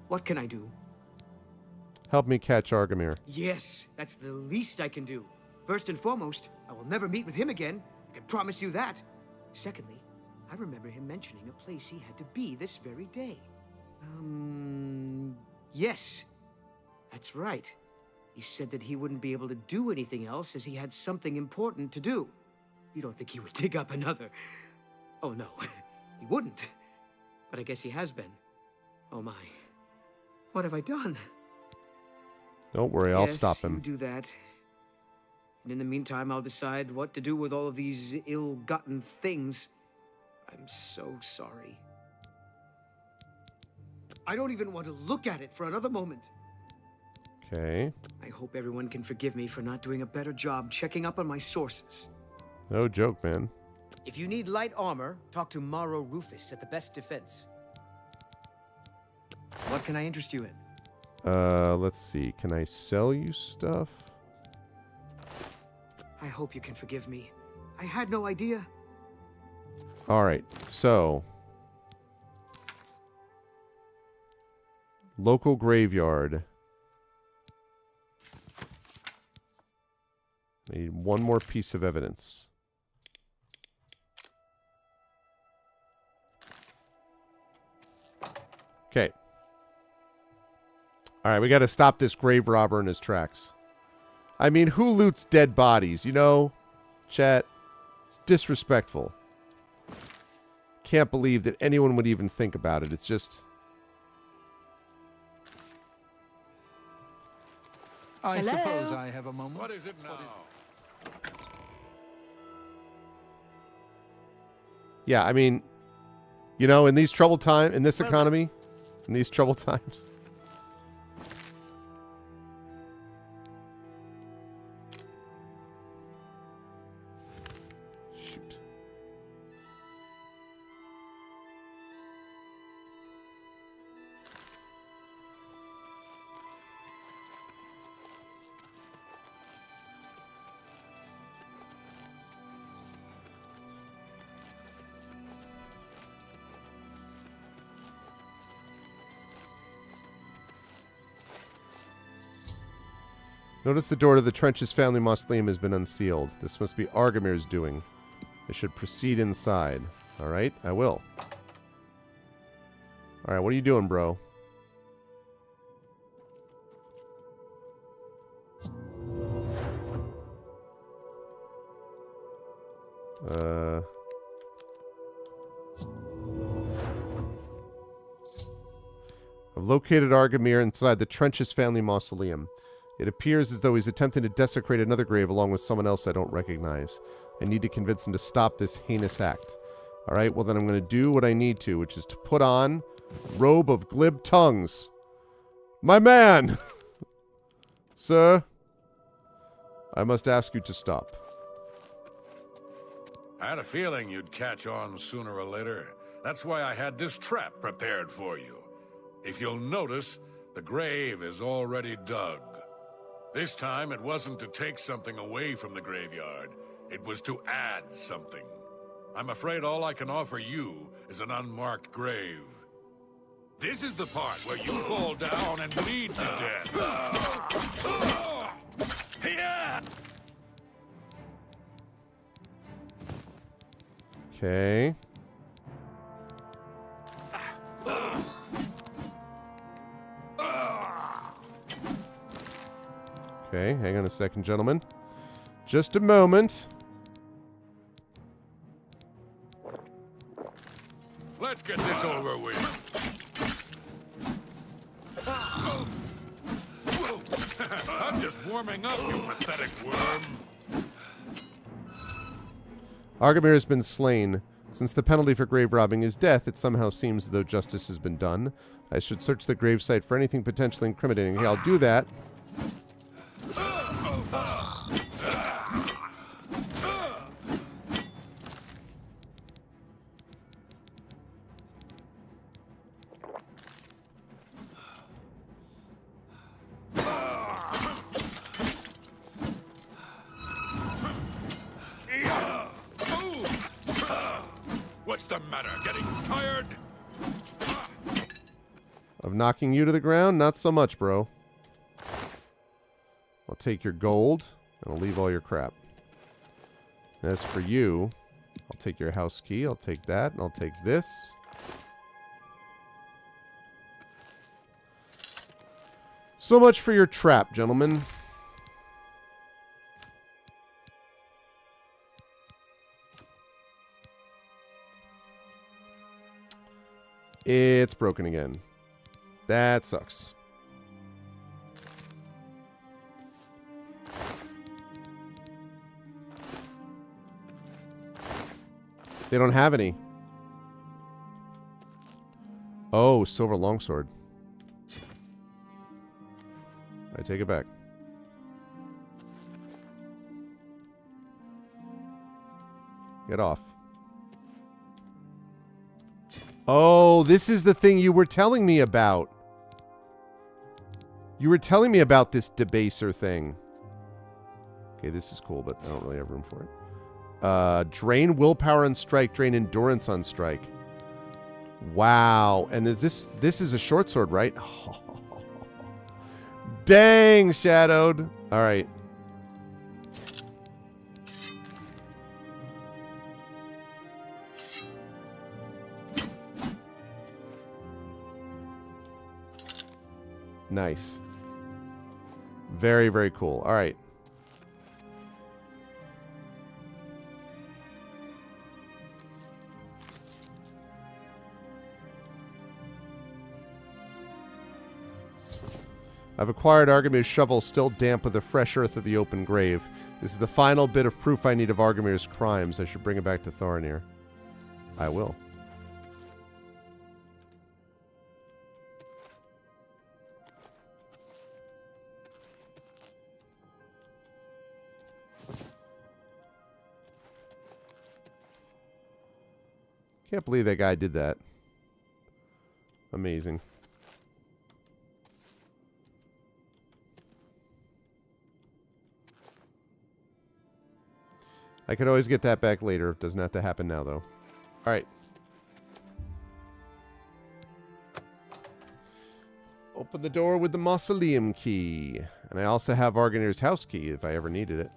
What can I do? Help me catch Argamir. Yes, that's the least I can do. First and foremost, I will never meet with him again. I can promise you that. Secondly, I remember him mentioning a place he had to be this very day. Yes. That's right. He said that he wouldn't be able to do anything else as he had something important to do. You don't think he would dig up another... Oh, no. He wouldn't. But I guess he has been. Oh, my. What have I done? Don't worry, I'll stop him. You do that. And in the meantime, I'll decide what to do with all of these ill-gotten things. I'm so sorry. I don't even want to look at it for another moment. Okay. I hope everyone can forgive me for not doing a better job checking up on my sources. No joke, man. If you need light armor, talk to Maro Rufus at the Best Defense. What can I interest you in? Let's see. Can I sell you stuff? I hope you can forgive me. I had no idea. All right. So, local graveyard. I need one more piece of evidence. Okay. All right, we got to stop this grave robber in his tracks. I mean, who loots dead bodies? You know, chat. It's disrespectful. Can't believe that anyone would even think about it. It's just... I Hello? suppose I have a moment. What is it now? Yeah, I mean, you know, in these troubled times, in this economy, in these troubled times. Shoot. Notice the door to the Trench's family mausoleum has been unsealed. This must be Argamir's doing. I should proceed inside. Alright, I will. Alright, what are you doing, bro? I've located Argamir inside the Trench's family mausoleum. It appears as though he's attempting to desecrate another grave along with someone else I don't recognize. I need to convince him to stop this heinous act. Alright, well then I'm going to do what I need to, which is to put on Robe of Glib Tongues. My man! Sir, I must ask you to stop. I had a feeling you'd catch on sooner or later. That's why I had this trap prepared for you. If you'll notice, the grave is already dug. This time, it wasn't to take something away from the graveyard. It was to add something. I'm afraid all I can offer you is an unmarked grave. This is the part where you fall down and bleed to death. Okay. Okay, hang on a second, gentlemen. Just a moment. Let's get this over with. I'm just warming up, you pathetic worm. Argamir has been slain. Since the penalty for grave robbing is death, it somehow seems as though justice has been done. I should search the gravesite for anything potentially incriminating. Okay, I'll do that. What's the matter? Getting tired? Of knocking you to the ground? Not so much, bro. I'll take your gold, and I'll leave all your crap. As for you, I'll take your house key. I'll take that, and I'll take this. So much for your trap, gentlemen. It's broken again. That sucks. They don't have any. Oh, silver longsword. I take it back. Get off. Oh, this is the thing you were telling me about. You were telling me about this debaser thing. Okay, this is cool, but I don't really have room for it. Drain willpower on strike, drain endurance on strike. Wow. And is this is a short sword, right? Oh. Dang, shadowed. All right. Nice. Very, very cool. All right. I've acquired Argamir's shovel, still damp with the fresh earth of the open grave. This is the final bit of proof I need of Argamir's crimes. I should bring it back to Thorinir. I will. Can't believe that guy did that. Amazing. I could always get that back later. It doesn't have to happen now, though. All right. Open the door with the mausoleum key. And I also have Arganir's house key if I ever needed it.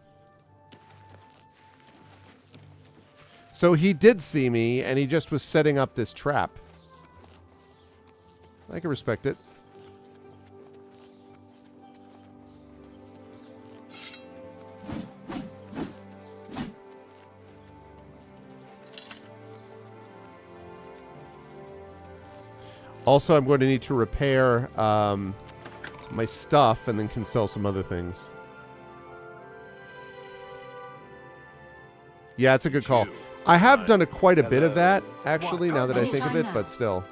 So he did see me, and he just was setting up this trap. I can respect it. Also, I'm going to need to repair my stuff and then can sell some other things. Yeah, it's a good call. I have done quite a bit of that, actually, now that I think of it, but still.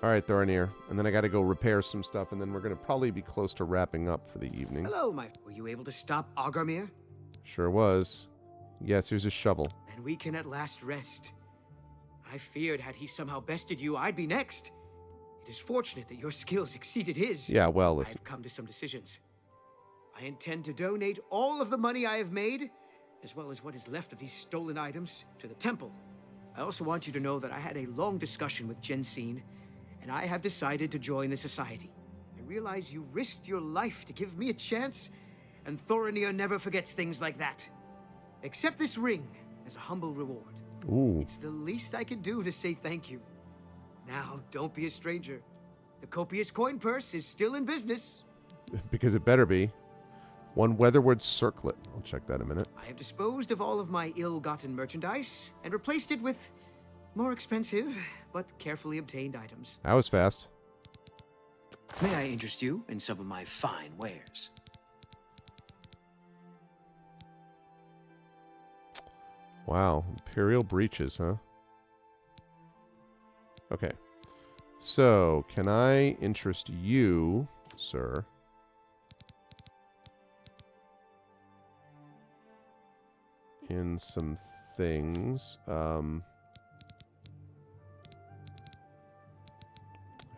All right, Thorinir. And then I got to go repair some stuff, and then we're going to probably be close to wrapping up for the evening. Hello, were you able to stop Argamir? Sure was. Yes, here's a shovel. Then we can at last rest. I feared had he somehow bested you, I'd be next. It is fortunate that your skills exceeded his. Yeah, well, listen. I've come to some decisions. I intend to donate all of the money I have made, as well as what is left of these stolen items, to the temple. I also want you to know that I had a long discussion with Jensine, and I have decided to join the society. I realize you risked your life to give me a chance, and Thorinir never forgets things like that. Accept this ring as a humble reward. Ooh. It's the least I can do to say thank you. Now, don't be a stranger. The copious coin purse is still in business. Because it better be. One weatherward circlet. I'll check that in a minute. I have disposed of all of my ill-gotten merchandise and replaced it with more expensive but carefully obtained items. That was fast. May I interest you in some of my fine wares? Wow. Imperial breeches, huh? Okay. So, can I interest you, sir? In some things. I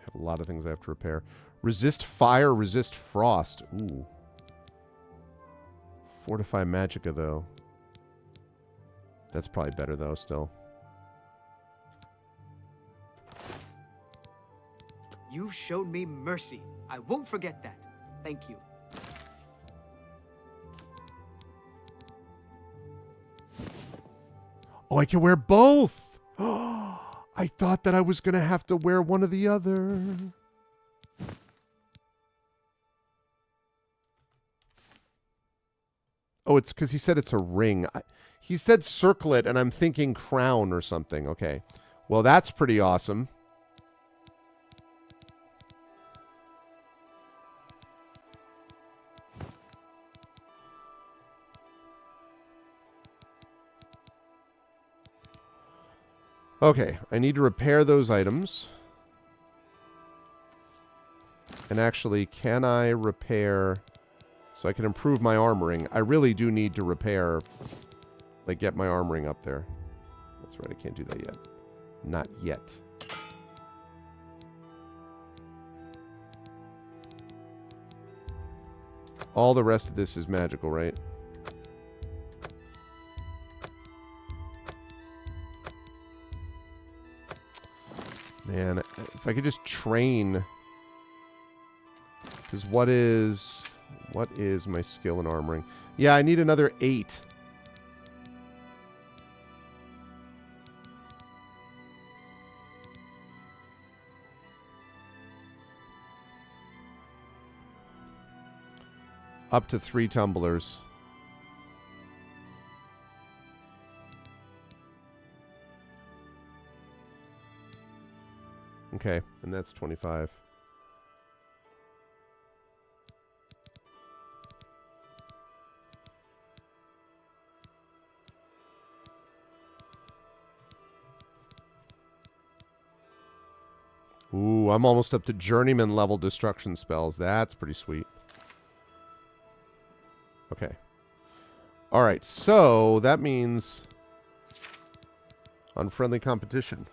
have a lot of things I have to repair. Resist fire, resist frost. Ooh. Fortify Magicka, though. That's probably better, though, still. You've shown me mercy. I won't forget that. Thank you. Oh, I can wear both. I thought that I was going to have to wear one or the other. Oh, it's because he said it's a ring. He said circlet, and I'm thinking crown or something. Okay. Well, that's pretty awesome. Okay, I need to repair those items. And actually, can I repair... So I can improve my armoring. I really do need to repair... Like, get my armoring up there. That's right, I can't do that yet. Not yet. All the rest of this is magical, right? Man, if I could just train... Because what is my skill in armoring? Yeah, I need another 8. Up to 3 tumblers. Okay, and that's 25. Ooh, I'm almost up to journeyman level destruction spells. That's pretty sweet. Okay. All right, so that means unfriendly competition.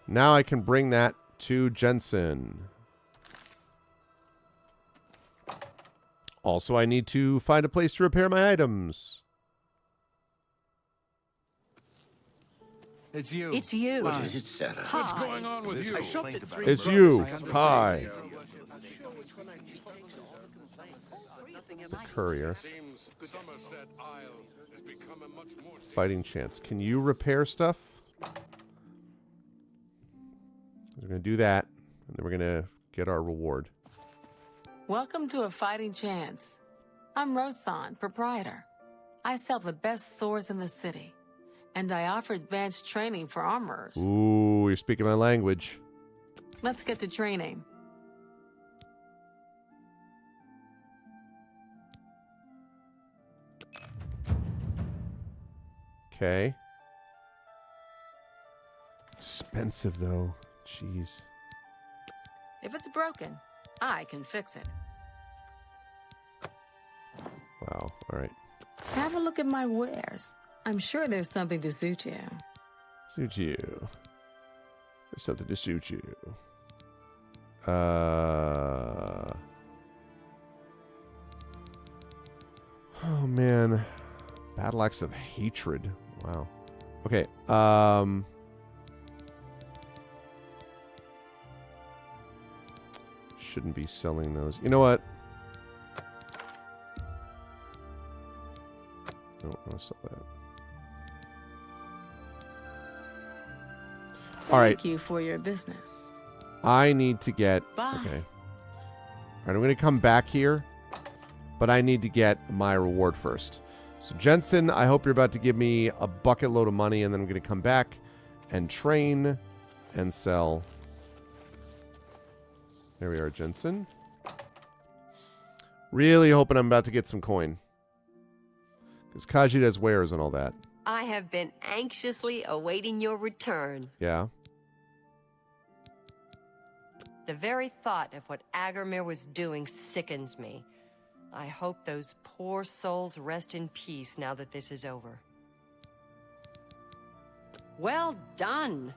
Now I can bring that to Jensen. Also, I need to find a place to repair my items. It's you. It's you. What is it, Sarah? Hi. What's going on with you? It's you. Hi. The courier. Fighting chance. Can you repair stuff? We're going to do that, and then we're going to get our reward. Welcome to A Fighting Chance. I'm Rosan, proprietor. I sell the best swords in the city, and I offer advanced training for armorers. Ooh, you're speaking my language. Let's get to training. Okay. Expensive, though. Jeez. If it's broken, I can fix it. Wow. All right. Have a look at my wares. I'm sure there's something to suit you. Suit you. There's something to suit you. Oh, man. Battle Axe of Hatred. Wow. Okay. Shouldn't be selling those. You know what? No, I'll sell that. All right. Thank you for your business. I need to get... Bye. Okay. All right, I'm going to come back here, but I need to get my reward first. So, Jensen, I hope you're about to give me a bucket load of money, and then I'm going to come back and train and sell. There we are, Jensen. Really hoping I'm about to get some coin. Because Kaji does wares and all that. I have been anxiously awaiting your return. Yeah. The very thought of what Agarmir was doing sickens me. I hope those poor souls rest in peace now that this is over. Well done!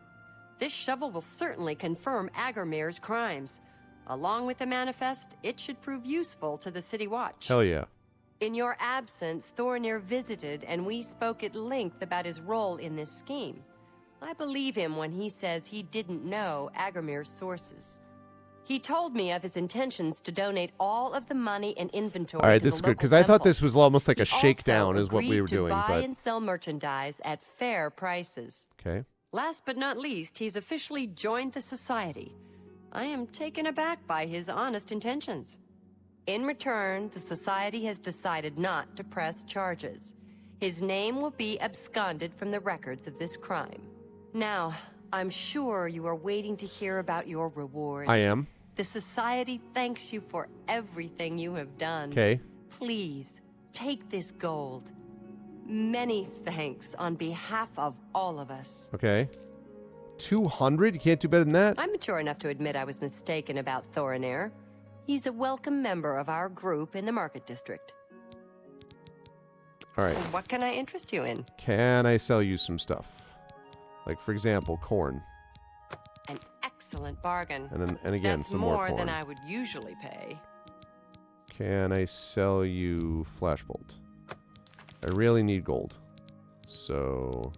This shovel will certainly confirm Agarmir's crimes. Along with the manifest, it should prove useful to the City Watch. Hell yeah. In your absence, Thorinir visited, and we spoke at length about his role in this scheme. I believe him when he says he didn't know Agarmir's sources. He told me of his intentions to donate all of the money and inventory. All right, to this the is good, local because I thought temple. this was almost like a He shakedown also is what we agreed were doing. to buy But and sell merchandise at fair prices. okay. Last but not least, he's officially joined the society. I am taken aback by his honest intentions. In return, the society has decided not to press charges. His name will be absconded from the records of this crime. Now, I'm sure you are waiting to hear about your reward. I am. The society thanks you for everything you have done. Okay. Please, take this gold. Many thanks on behalf of all of us. Okay. 200? You can't do better than that? I'm mature enough to admit I was mistaken about Thorinir. He's a welcome member of our group in the Market District. All right. What can I interest you in? Can I sell you some stuff? Like, for example, corn. An excellent bargain. And again, That's some more corn. than I would usually pay. Can I sell you flashbolt? I really need gold. So...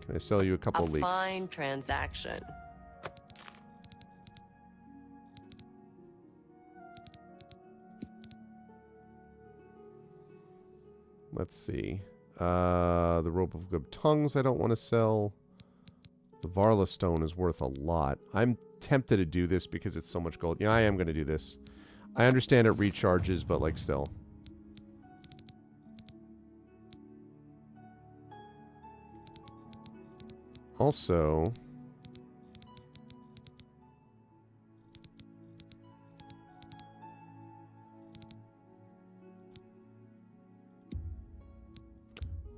Can I sell you a couple leaks? A fine transaction. Let's see. The rope of good tongues I don't want to sell. The Varla stone is worth a lot. I'm tempted to do this because it's so much gold. Yeah, I am going to do this. I understand it recharges, but like still. Also,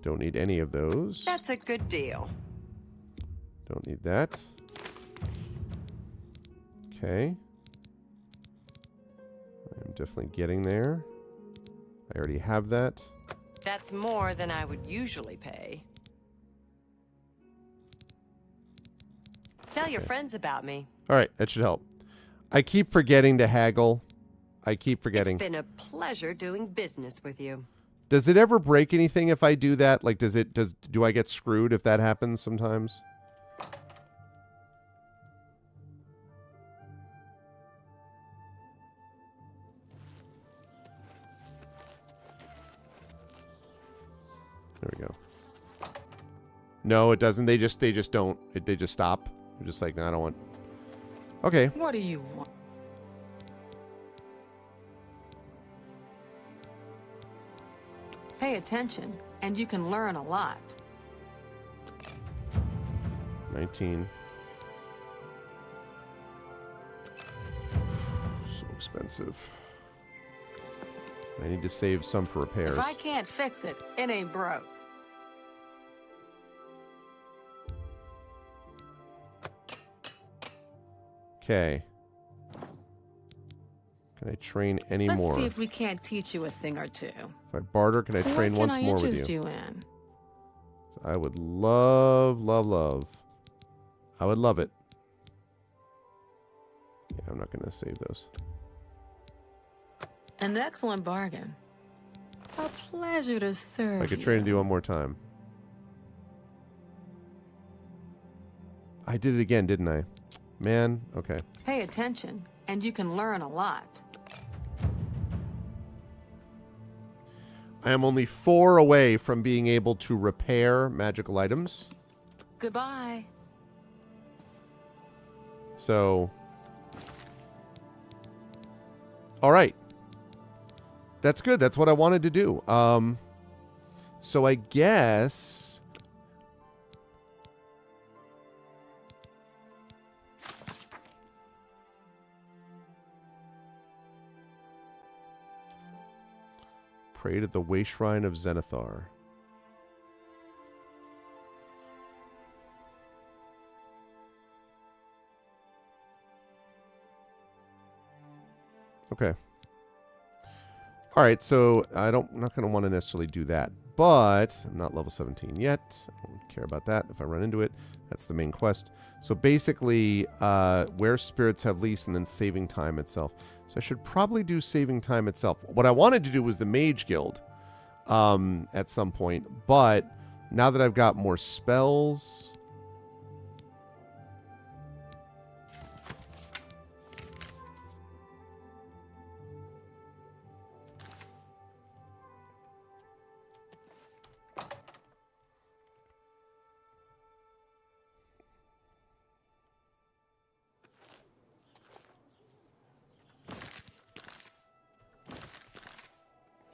don't need any of those. That's a good deal. Don't need that. Okay. I'm definitely getting there. I already have that. That's more than I would usually pay. Tell your friends about me. All right, that should help. I keep forgetting to haggle. I keep forgetting. It's been a pleasure doing business with you. Does it ever break anything if I do that? Like, do I get screwed if that happens sometimes? There we go. No, it doesn't. They just don't. They just stop. They're just like, no, I don't want. Okay. What do you want? Pay attention, and you can learn a lot. 19. So expensive. I need to save some for repairs. If I can't fix it, it ain't broke. Okay. Can I train any more? Let's see if we can't teach you a thing or two. If I barter, can I train What once can I more with interest you? you in? I would love, love, love. I would love it. Yeah, I'm not going to save those. An excellent bargain. A pleasure to serve I could you. train with you one more time. I did it again, didn't I? Man, okay. Pay attention, and you can learn a lot. I am only 4 away from being able to repair magical items. Goodbye. So, all right. That's good. That's what I wanted to do. So I guess prayed at the way shrine of Zenithar. Okay. All right, so I'm not going to want to necessarily do that, but I'm not level 17 yet. I don't care about that if I run into it. That's the main quest. So basically, where spirits have least and then saving time itself. So I should probably do saving time itself. What I wanted to do was the Mage Guild, at some point. But now that I've got more spells...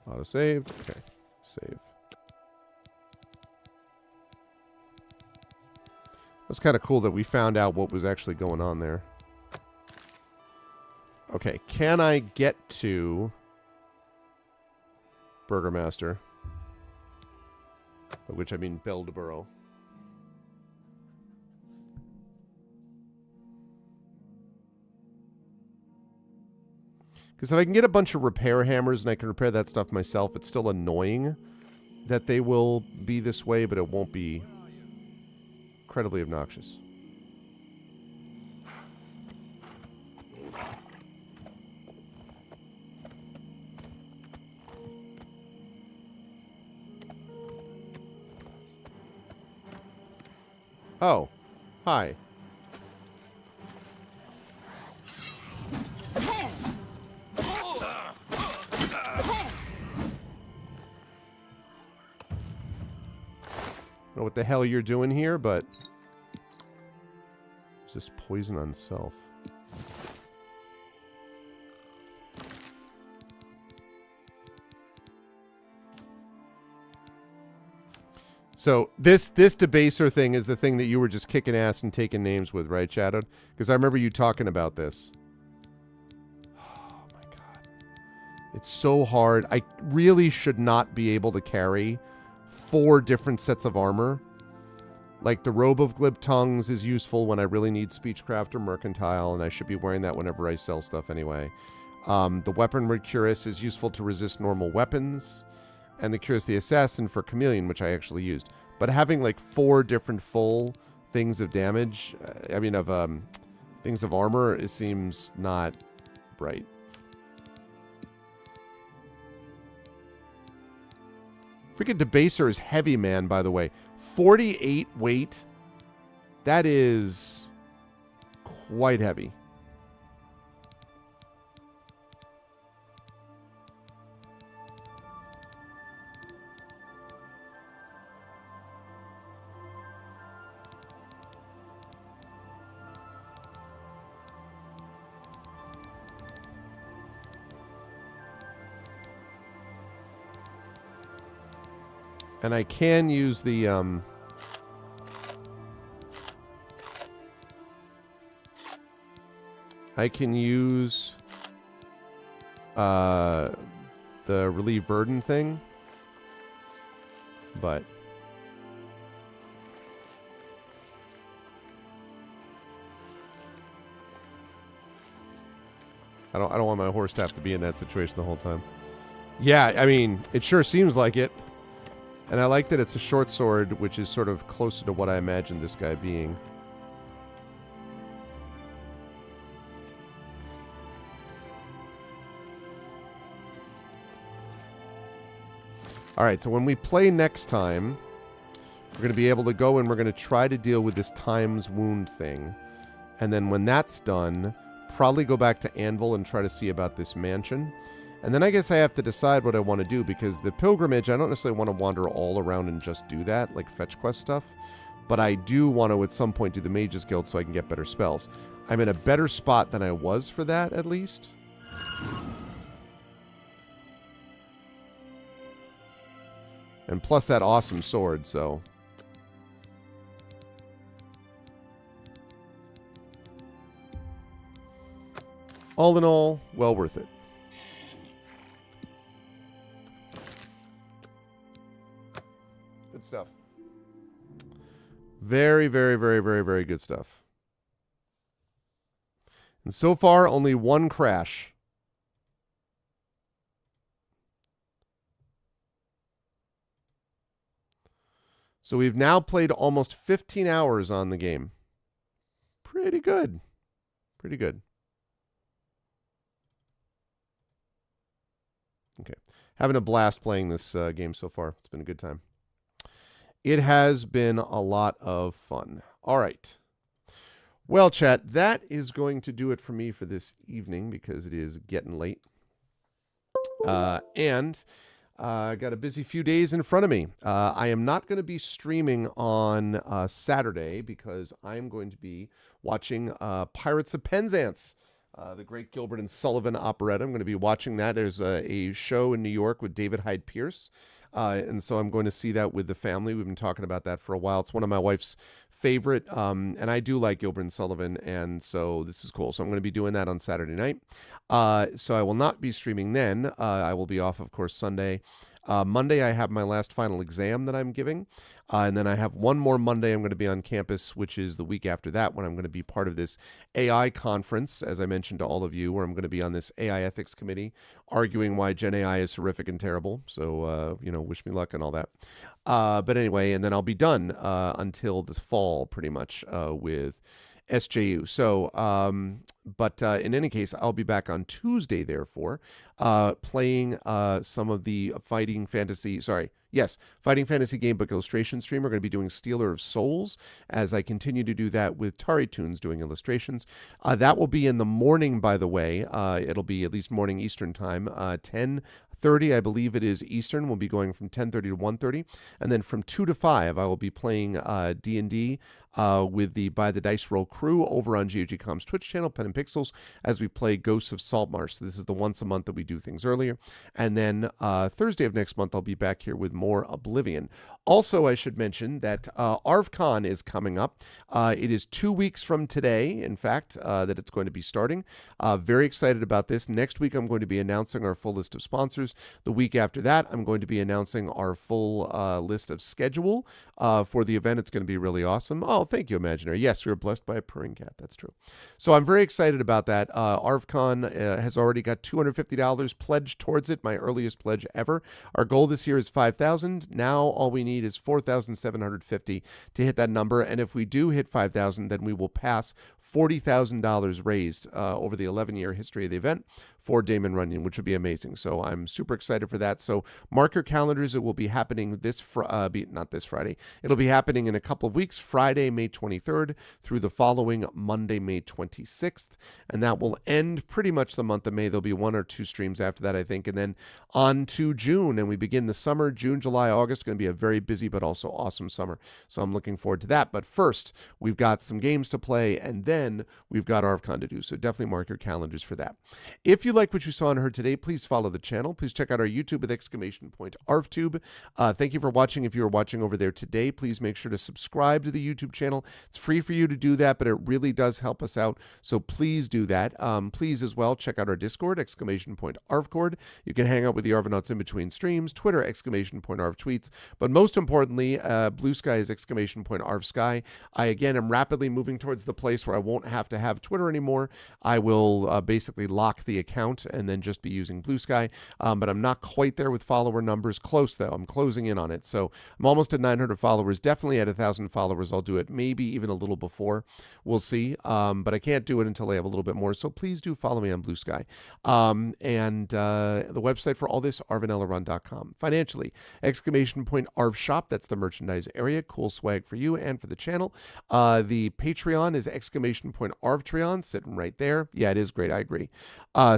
Auto saved. Okay. Save. It's kind of cool that we found out what was actually going on there. Okay. Can I get to Burgermaster? By which I mean Beldeborough. Because if I can get a bunch of repair hammers and I can repair that stuff myself, it's still annoying that they will be this way, but it won't be incredibly obnoxious. Oh. Hi. I don't know what the hell you're doing here, but it's just poison on self. So this debaser thing is the thing that you were just kicking ass and taking names with, right, Shadowed? Because I remember you talking about this. Oh my god. It's so hard. I really should not be able to carry 4 different sets of armor. Like the Robe of Glib Tongues is useful when I really need Speechcraft or Mercantile, and I should be wearing that whenever I sell stuff anyway. The Weapon Mercurus is useful to resist normal weapons, and the Curious the Assassin for Chameleon, which I actually used. But having like 4 different full things of damage, things of armor, it seems not bright. Freaking Debaser is heavy, man, by the way. 48 weight. That is quite heavy. And I can use the, I can use, the relieve burden thing, but I don't want my horse to have to be in that situation the whole time. Yeah, I mean, it sure seems like it. And I like that it's a short sword, which is sort of closer to what I imagined this guy being. Alright, so when we play next time, we're going to be able to go and we're going to try to deal with this Time's Wound thing. And then when that's done, probably go back to Anvil and try to see about this mansion. And then I guess I have to decide what I want to do, because the pilgrimage, I don't necessarily want to wander all around and just do that, like fetch quest stuff. But I do want to at some point do the Mages Guild so I can get better spells. I'm in a better spot than I was for that, at least. And plus that awesome sword, so... all in all, well worth it. Good stuff. Very, very, very, very, very good stuff. And so far, only 1 crash. So we've now played almost 15 hours on the game. Pretty good. Pretty good. Okay. having a blast playing this game so far. It's been a good time. It has been a lot of fun. All right. Well, chat, that is going to do it for me for this evening because it is getting late. And I got a busy few days in front of me. I am not going to be streaming on Saturday because I'm going to be watching Pirates of Penzance, the great Gilbert and Sullivan operetta. I'm going to be watching that. There's a show in New York with David Hyde Pierce. And so I'm going to see that with the family. We've been talking about that for a while. It's one of my wife's favorite. And I do like Gilbert and Sullivan. And so this is cool. So I'm going to be doing that on Saturday night. So I will not be streaming then. I will be off, of course, Sunday. Monday, I have my last final exam that I'm giving. And then I have one more Monday I'm going to be on campus, which is the week after that, when I'm going to be part of this AI conference, as I mentioned to all of you, where I'm going to be on this AI ethics committee, arguing why Gen AI is horrific and terrible. So, wish me luck and all that. But anyway, and then I'll be done until this fall, pretty much, with SJU. So, but in any case, I'll be back on Tuesday, therefore, playing some of the Fighting Fantasy Game Book illustration stream. We're going to be doing Stealer of Souls as I continue to do that with Tari Toons doing illustrations. That will be in the morning, by the way. It'll be at least morning Eastern time, 10:30, I believe it is Eastern. We'll be going from 10:30 to 1:30. And then from 2 to 5, I will be playing D&D with the By the Dice Roll crew over on GOG.com's Twitch channel, Pen and Pixels, as we play Ghosts of Saltmarsh. So this is the once a month that we do things earlier. And then Thursday of next month, I'll be back here with more Oblivion. Also, I should mention that ArvCon is coming up. It is 2 weeks from today, in fact, that it's going to be starting. Very excited about this. Next week, I'm going to be announcing our full list of sponsors. The week after that, I'm going to be announcing our full list of schedule for the event. It's going to be really awesome. Oh, thank you, Imaginary. Yes, we were blessed by a purring cat. That's true. So I'm very excited about that. ArvCon has already got $250 pledged towards it, my earliest pledge ever. Our goal this year is $5,000. Now all we need is $4,750 to hit that number. And if we do hit $5,000, then we will pass $40,000 raised over the 11-year history of the event for Damon Runyon, which would be amazing. So I'm super excited for that. So mark your calendars. It will be happening not this Friday. It'll be happening in a couple of weeks, Friday, May 23rd through the following Monday, May 26th. And that will end pretty much the month of May. There'll be 1 or 2 streams after that, I think. And then on to June, and we begin the summer. June, July, August, going to be a very busy but also awesome summer. So I'm looking forward to that. But first, we've got some games to play, and then we've got ArvCon to do. So definitely mark your calendars for that. If you like what you saw and heard today, please follow the channel. Please check out our YouTube with !ArvTube. Thank you for watching. If you are watching over there today, please make sure to subscribe to the YouTube channel. It's free for you to do that, but it really does help us out. So please do that. Please as well check out our Discord, !ArvCord. You can hang out with the Arvanauts in between streams, Twitter, !ArvTweets. But most importantly, Blue Sky is !ArvSky. I, again, am rapidly moving towards the place where I won't have to have Twitter anymore. I will basically lock the account and then just be using Blue Sky. But I'm not quite there with follower numbers. Close, though. I'm closing in on it. So I'm almost at 900 followers. Definitely at 1,000 followers. I'll do it maybe even a little before. We'll see. But I can't do it until I have a little bit more. So please do follow me on Blue Sky. And the website for all this, arvanellarun.com. Financially, !ArvShop. That's the merchandise area. Cool swag for you and for the channel. The Patreon is !ArvTreon, sitting right there. Yeah, it is great. I agree.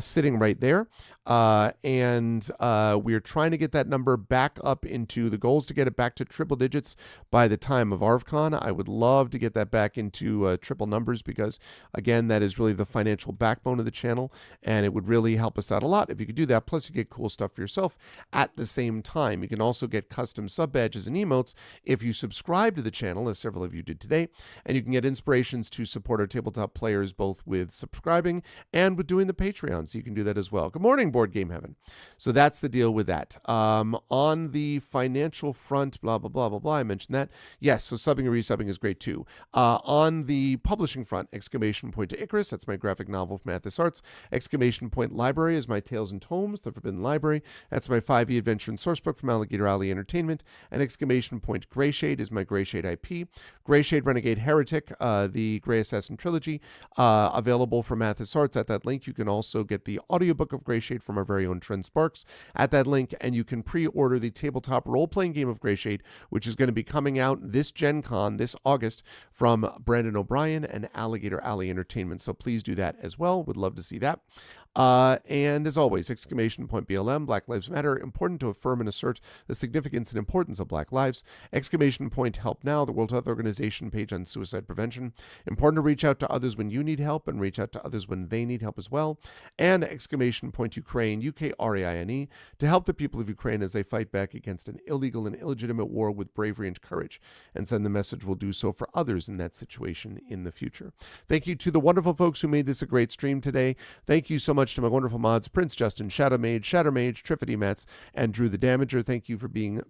Sitting right there. And we're trying to get that number back up into the goals to get it back to triple digits by the time of ArvCon. I would love to get that back into triple numbers because, again, that is really the financial backbone of the channel, and it would really help us out a lot if you could do that. Plus, you get cool stuff for yourself at the same time. You can also get custom sub badges and emotes if you subscribe to the channel, as several of you did today, and you can get inspirations to support our tabletop players both with subscribing and with doing the Patreon, so you can do that as well. Good morning, Board Game Heaven. So that's the deal with that. On the financial front, blah, blah, blah, blah, blah, I mentioned that. Yes, so subbing and resubbing is great too. On the publishing front, ! To Icarus, that's my graphic novel from Athos Arts. ! Library is my Tales and Tomes, The Forbidden Library. That's my 5e adventure and sourcebook from Alligator Alley Entertainment. And ! Greyshade is my Greyshade IP. Greyshade Renegade Heretic, the Grey Assassin Trilogy, available from Athos Arts. At that link, you can also get the the audiobook of Grey Shade from our very own Trent Sparks at that link, and you can pre-order the tabletop role-playing game of Grey Shade, which is going to be coming out this Gen Con this August from Brandon O'Brien and Alligator Alley Entertainment. So please do that as well. Would love to see that. And as always, exclamation point BLM, Black Lives Matter, important to affirm and assert the significance and importance of Black lives. Exclamation point Help Now, the World Health Organization page on suicide prevention. Important to reach out to others when you need help and reach out to others when they need help as well. And exclamation point Ukraine, UKRAINE, to help the people of Ukraine as they fight back against an illegal and illegitimate war with bravery and courage, and send the message we'll do so for others in that situation in the future. Thank you to the wonderful folks who made this a great stream today. Thank you so much to my wonderful mods, Prince Justin, Shadow Mage, Triffity Mats, and Drew the Damager. Thank you for being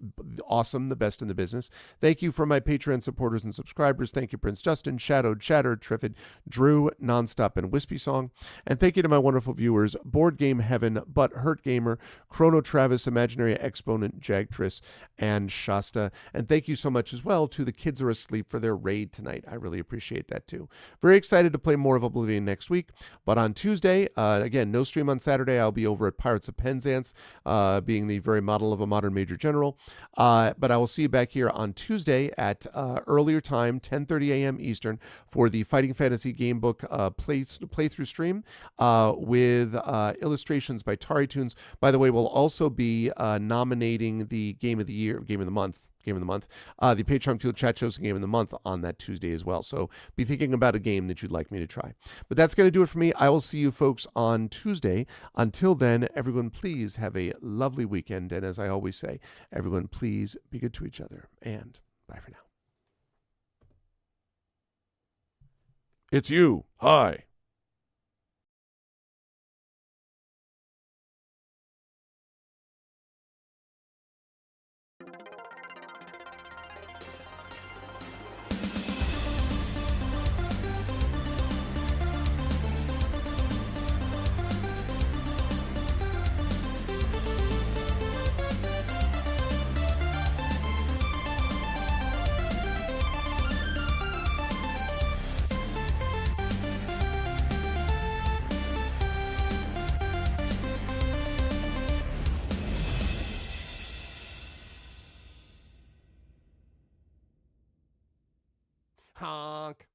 awesome, the best in the business. Thank you for my Patreon supporters and subscribers. Thank you, Prince Justin, Shadow, Chatter, Triffid, Drew, Nonstop, and Wispy Song. And thank you to my wonderful viewers, Board Game Heaven, But Hurt Gamer, Chrono Travis, Imaginary Exponent, Jagtris, and Shasta. And thank you so much as well to the Kids Are Asleep for their raid tonight. I really appreciate that too. Very excited to play more of Oblivion next week. But on Tuesday, again, no stream on Saturday. I'll be over at Pirates of Penzance, being the very model of a modern Major General. But I will see you back here on Tuesday at earlier time, 10:30 a.m. Eastern, for the Fighting Fantasy Gamebook playthrough stream with illustrations by Tari Toons. By the way, we'll also be nominating the Game of the Month, the Patreon Fuel Chat Shows Game of the Month on that Tuesday as well. So be thinking about a game that you'd like me to try. But that's going to do it for me. I will see you folks on Tuesday. Until then, everyone, please have a lovely weekend. And as I always say, everyone, please be good to each other. And bye for now. It's you. Hi. Honk.